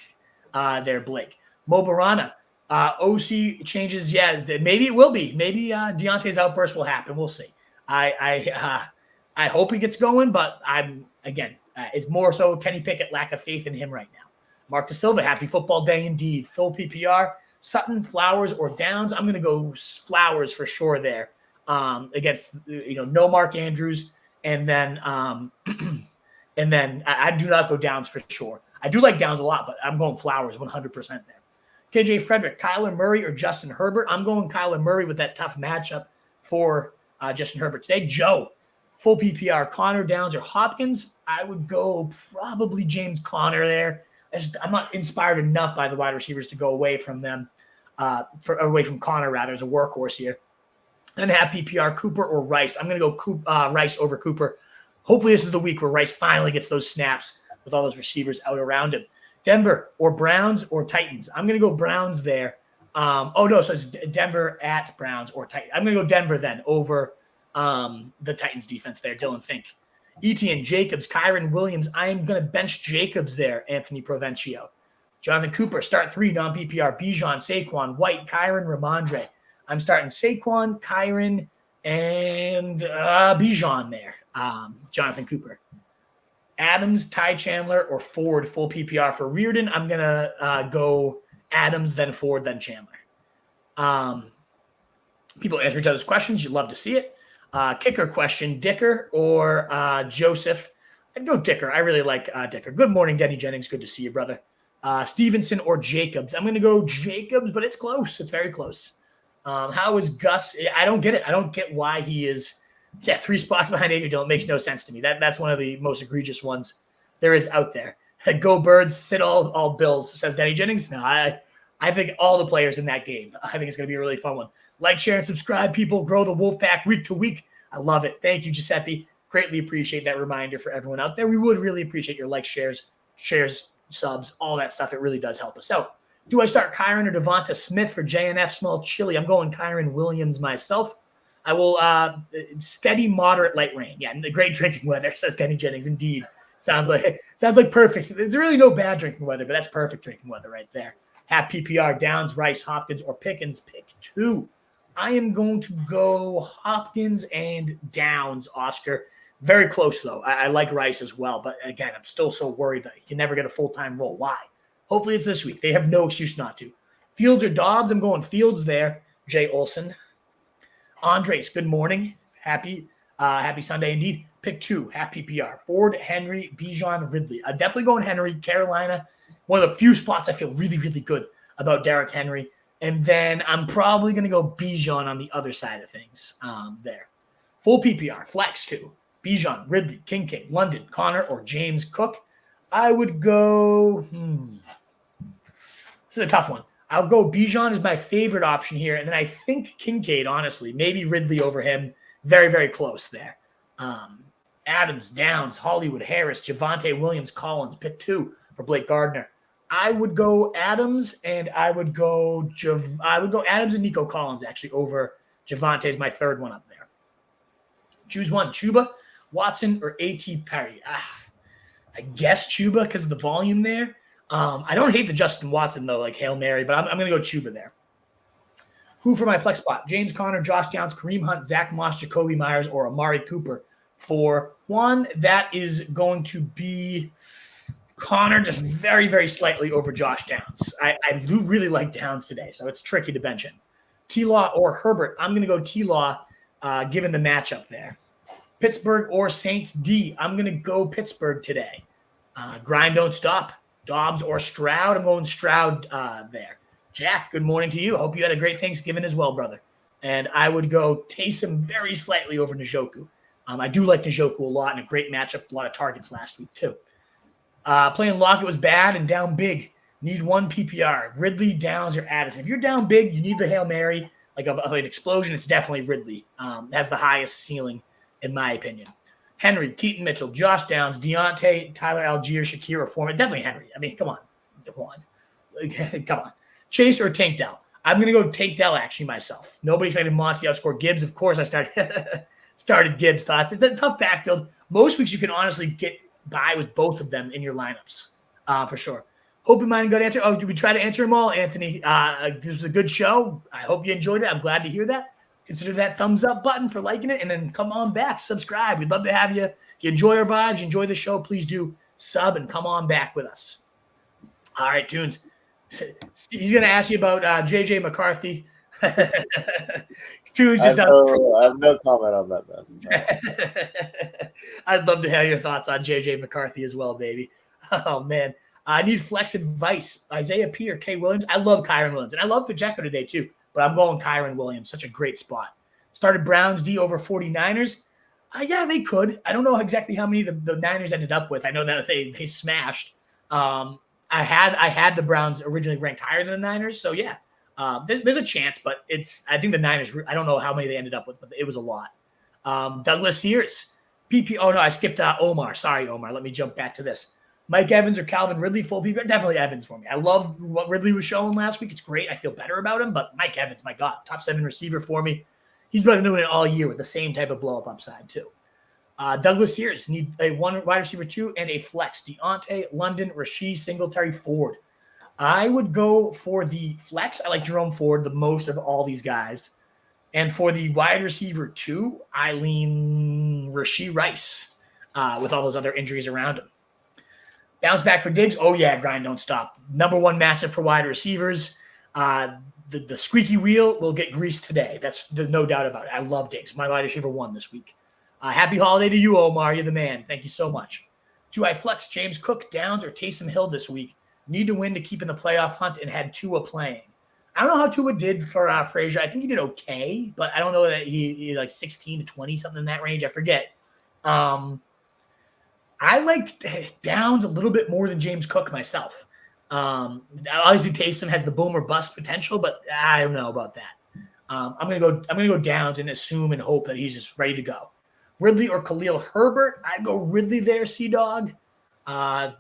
there, Blake. Mo Barana, OC changes. Yeah, maybe it will be. Maybe Deontay's outburst will happen. We'll see. I hope he gets going, but It's more so Kenny Pickett, lack of faith in him right now. Mark DeSilva, happy football day indeed. Phil PPR, Sutton, Flowers, or Downs. I'm going to go Flowers for sure there against, no Mark Andrews. And then I do not go Downs for sure. I do like Downs a lot, but I'm going Flowers 100% there. KJ Frederick, Kyler Murray, or Justin Herbert. I'm going Kyler Murray with that tough matchup for Justin Herbert today. Joe, full PPR, Connor, Downs, or Hopkins. I would go probably James Conner there. I'm not inspired enough by the wide receivers to go away from them, away from Connor rather as a workhorse here. And have PPR, Cooper or Rice. I'm going to go Rice over Cooper. Hopefully this is the week where Rice finally gets those snaps with all those receivers out around him. Denver or Browns or Titans. I'm going to go Browns there. So it's Denver at Browns or Titans. I'm going to go Denver then over the Titans defense there, Dylan Fink. Etienne, Jacobs, Kyren Williams. I am going to bench Jacobs there, Anthony Provencio. Jonathan Cooper, start 3, non-PPR. Bijan, Saquon, White, Kyren, Ramondre. I'm starting Saquon, Kyren, and Bijan there, Jonathan Cooper. Adams, Ty Chandler, or Ford, full PPR for Reardon. I'm going to go Adams, then Ford, then Chandler. People answer each other's questions. You'd love to see it. Kicker question, Dicker or Joseph? I'd go Dicker. I really like Dicker. Good morning, Denny Jennings. Good to see you, brother. Stevenson or Jacobs? I'm going to go Jacobs, but it's close. It's very close. How is Gus? I don't get it. I don't get why he is 3 spots behind A.J. Dillon. It makes no sense to me. That's one of the most egregious ones there is out there. Go Birds, sit all Bills, says Denny Jennings. No, I think all the players in that game. I think it's going to be a really fun one. Like, share, and subscribe, people. Grow the Wolfpack week to week. I love it. Thank you, Giuseppe. Greatly appreciate that reminder for everyone out there. We would really appreciate your likes, shares, subs, all that stuff. It really does help us out. Do I start Kyren or Devonta Smith for JNF Small Chili? I'm going Kyren Williams myself. I will steady, moderate, light rain. Yeah, great drinking weather, says Denny Jennings. Indeed. Sounds like perfect. There's really no bad drinking weather, but that's perfect drinking weather right there. Have PPR, Downs, Rice, Hopkins, or Pickens. Pick 2. I am going to go Hopkins and Downs, Oscar. Very close, though. I like Rice as well. But, again, I'm still so worried that he can never get a full-time role. Why? Hopefully it's this week. They have no excuse not to. Fields or Dobbs? I'm going Fields there. Jay Olson. Andres, good morning. Happy Sunday indeed. Pick 2, half PPR. Ford, Henry, Bijan, Ridley. I'm definitely going Henry, Carolina. One of the few spots I feel really, really good about Derrick Henry. And then I'm probably going to go Bijan on the other side of things there. Full PPR, flex 2. Bijan, Ridley, Kincaid, London, Connor, or James Cook. I would go this is a tough one. I'll go Bijan as my favorite option here. And then I think Kincaid, honestly, maybe Ridley over him. Very, very close there. Adams, Downs, Hollywood, Harris, Javonte Williams, Collins, pick 2 for Blake Gardner. I would go Adams, and I would go Adams and Nico Collins actually over Javonte is my third one up there. Choose one: Chuba, Watson, or A.T. Perry. I guess Chuba because of the volume there. I don't hate the Justin Watson though, like Hail Mary, but I'm going to go Chuba there. Who for my flex spot? James Conner, Josh Downs, Kareem Hunt, Zach Moss, Jacoby Myers, or Amari Cooper. For one, that is going to be Connor, just very, very slightly over Josh Downs. I do really like Downs today, so it's tricky to bench him. T-Law or Herbert. I'm going to go T-Law given the matchup there. Pittsburgh or Saints D. I'm going to go Pittsburgh today. Grind don't stop. Dobbs or Stroud. I'm going Stroud there. Jack, good morning to you. Hope you had a great Thanksgiving as well, brother. And I would go Taysom very slightly over Njoku. I do like Njoku a lot, and a great matchup, a lot of targets last week too. Playing Lockett was bad and down big. Need one PPR. Ridley, Downs, or Addison. If you're down big, you need the Hail Mary, like of an explosion. It's definitely Ridley. Has the highest ceiling, in my opinion. Henry, Keaton Mitchell, Josh Downs, Deontay, Tyler Algier, Shakir, or Foreman. Definitely Henry. I mean, come on. Come on. Chase or Tank Dell? I'm going to go Tank Dell, actually, myself. Nobody expected Monty outscore Gibbs. Of course, I started Gibbs' thoughts. It's a tough backfield. Most weeks you can honestly get by with both of them in your lineups, for sure. Hope you mind a good answer. Oh, did we try to answer them all, Anthony? This was a good show. I hope you enjoyed it. I'm glad to hear that. Consider that thumbs up button for liking it, and then come on back, subscribe. We'd love to have you If you enjoy our vibes, enjoy the show, please do sub and come on back with us. All right, Tunes. He's going to ask you about JJ McCarthy. Tunes just I have no comment on that, man. I'd love to hear your thoughts on JJ McCarthy as well, baby. Oh, man. I need flex advice. Isaiah P. or K. Williams. I love Kyren Williams, and I love Pacheco today too, but I'm going Kyren Williams. Such a great spot. Started Browns D over 49ers. Yeah, they could. I don't know exactly how many the Niners ended up with. I know that they smashed. I had the Browns originally ranked higher than the Niners, so yeah, there's a chance, but I think the Niners. I don't know how many they ended up with, but it was a lot. Douglas Sears, PP. Oh no, I skipped Omar. Sorry, Omar. Let me jump back to this. Mike Evans or Calvin Ridley, full PPR? Definitely Evans for me. I love what Ridley was showing last week. It's great. I feel better about him, but Mike Evans, my God, top 7 receiver for me. He's been doing it all year with the same type of blow-up upside, too. Douglas Sears, need a 1 wide receiver 2 and a flex. Deontay, London, Rasheed, Singletary, Ford. I would go for the flex. I like Jerome Ford the most of all these guys. And for the wide receiver 2, I lean Rashee Rice with all those other injuries around him. Bounce back for Diggs. Oh, yeah, grind, don't stop. Number 1 matchup for wide receivers. The squeaky wheel will get greased today. There's no doubt about it. I love Diggs. My wide receiver 1 this week. Happy holiday to you, Omar. You're the man. Thank you so much. Do I flex James Cook, Downs, or Taysom Hill this week? Need to win to keep in the playoff hunt and had Tua playing. I don't know how Tua did for Frazier. I think he did okay, but I don't know that he like 16 to 20, something in that range. I forget. I liked Downs a little bit more than James Cook myself. Obviously, Taysom has the boom or bust potential, but I don't know about that. I'm gonna go Downs and assume and hope that he's just ready to go. Ridley or Khalil Herbert? I'd go Ridley there, Sea-Dog.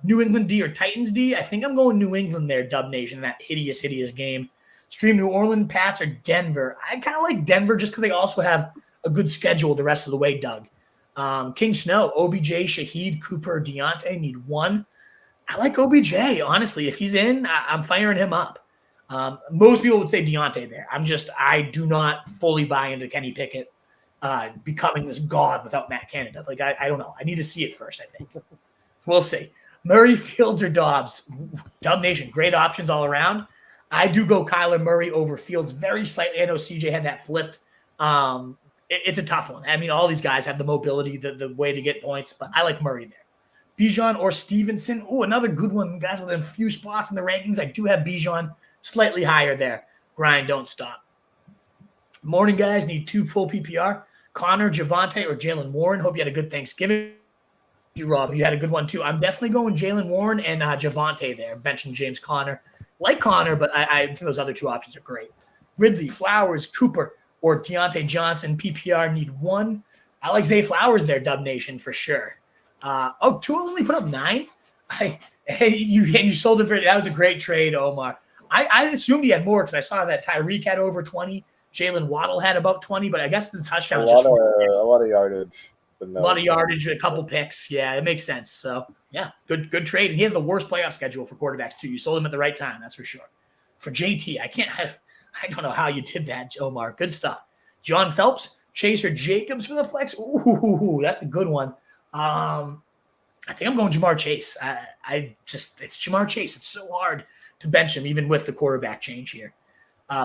New England D or Titans D? I think I'm going New England there, Dub Nation, that hideous game. Stream New Orleans, Pats, or Denver? I kind of like Denver just because they also have a good schedule the rest of the way, Doug. King Snow, OBJ, Shaheed, Cooper, Deontay, need 1. I like OBJ, honestly. If he's in, I'm firing him up. Most people would say Deontay there. I do not fully buy into Kenny Pickett becoming this god without Matt Canada. Like, I don't know. I need to see it first, I think. We'll see. Murray, Fields, or Dobbs? Dub Nation, great options all around. I do go Kyler Murray over Fields very slightly. I know CJ had that flipped. It's a tough one. I mean, all these guys have the mobility, the way to get points, but I like Murray there. Bijan or Stevenson? Oh, another good one, guys, within a few spots in the rankings. I do have Bijan slightly higher there. Grind, don't stop. Morning, guys. Need 2 full PPR. Connor, Javonte, or Jalen Warren. Hope you had a good Thanksgiving. You, Rob, you had a good one, too. I'm definitely going Jalen Warren and Javonte there. Benching James Conner. Like Connor, but I think those other 2 options are great. Ridley, Flowers, Cooper, or Deontay Johnson. PPR need 1. I like Zay Flowers there, Dub Nation, for sure. Tua only put up 9. You sold it for that was a great trade, Omar. I assumed he had more because I saw that Tyreek had over 20. Jalen Waddle had about 20, but I guess the touchdown was just a lot of yardage. A lot of yardage, a couple picks. Yeah, it makes sense. So yeah, good trade. And he has the worst playoff schedule for quarterbacks too. You sold him at the right time, that's for sure. For JT, I don't know how you did that, Omar. Good stuff. John Phelps, Chase or Jacobs for the flex. Ooh, that's a good one. I think I'm going Jamar Chase. It's Jamar Chase. It's so hard to bench him, even with the quarterback change here.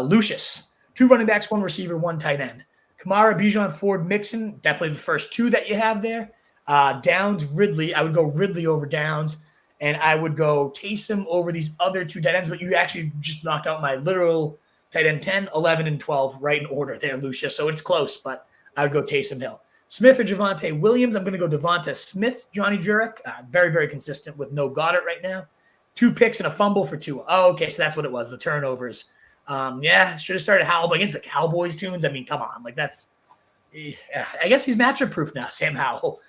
Lucius, 2 running backs, 1 receiver, 1 tight end. Kamara, Bijan, Ford, Mixon, definitely the first 2 that you have there. Downs, Ridley. I would go Ridley over Downs, and I would go Taysom over these other 2 tight ends, but you actually just knocked out my literal tight end 10, 11, and 12 right in order there, Lucius. So it's close, but I would go Taysom Hill. Smith or Javonte Williams? I'm going to go Devonta Smith. Johnny Jurek, very, very consistent with no Goddard right now. 2 picks and a fumble for 2. Oh, okay, so that's what it was, the turnovers. Should have started Howell against the Cowboys tunes. I mean, come on. Like, that's – I guess he's matchup proof now, Sam Howell.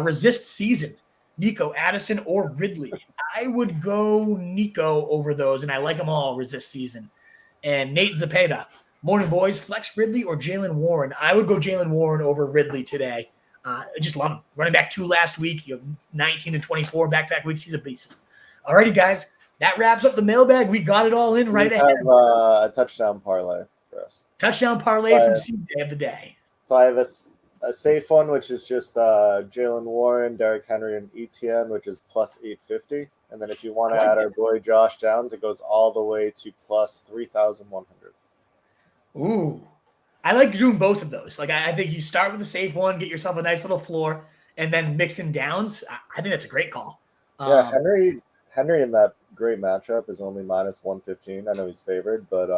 Resist season. Nico, Addison, or Ridley. I would go Nico over those, and I like them all resist season. And Nate Zepeda. Morning, boys. Flex Ridley or Jalen Warren? I would go Jalen Warren over Ridley today. I just love him. Running back 2 last week. 19 and 24 back-to-back weeks. He's a beast. All righty, guys. That wraps up the mailbag. We got it all in right ahead. We have a touchdown parlay for us. Touchdown parlay from CJ of the day. So I have a safe one, which is just Jalen Warren, Derrick Henry, and ETN, which is plus 850. And then if you want to add our boy Josh Downs, it goes all the way to plus 3,100. Ooh, I like doing both of those. Like I think you start with a safe one, get yourself a nice little floor, and then mix in Downs. I think that's a great call. Yeah, Henry in that great matchup is only minus 115. I know he's favored, but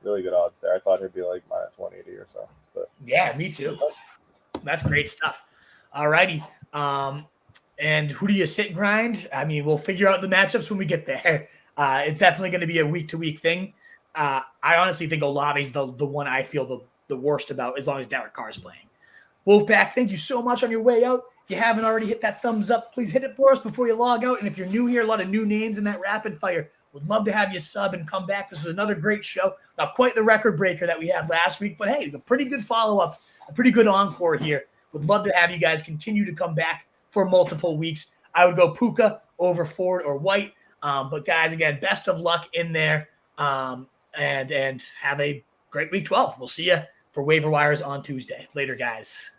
really good odds there. I thought he'd be like minus 180 or so. But yeah, me too. That's great stuff. All righty. And who do you sit grind? I mean, we'll figure out the matchups when we get there. It's definitely going to be a week-to-week thing. I honestly think Olave's the one I feel the worst about as long as Derek Carr is playing. Wolfpack, thank you so much on your way out. If you haven't already hit that thumbs up, please hit it for us before you log out. And if you're new here, a lot of new names in that rapid fire. Would love to have you sub and come back. This was another great show. Not quite the record breaker that we had last week, but hey, a pretty good follow-up, a pretty good encore here. Would love to have you guys continue to come back for multiple weeks. I would go Puka over Ford or White. But guys, again, best of luck in there. And have a great week 12. We'll see you for waiver wires on Tuesday. Later, guys.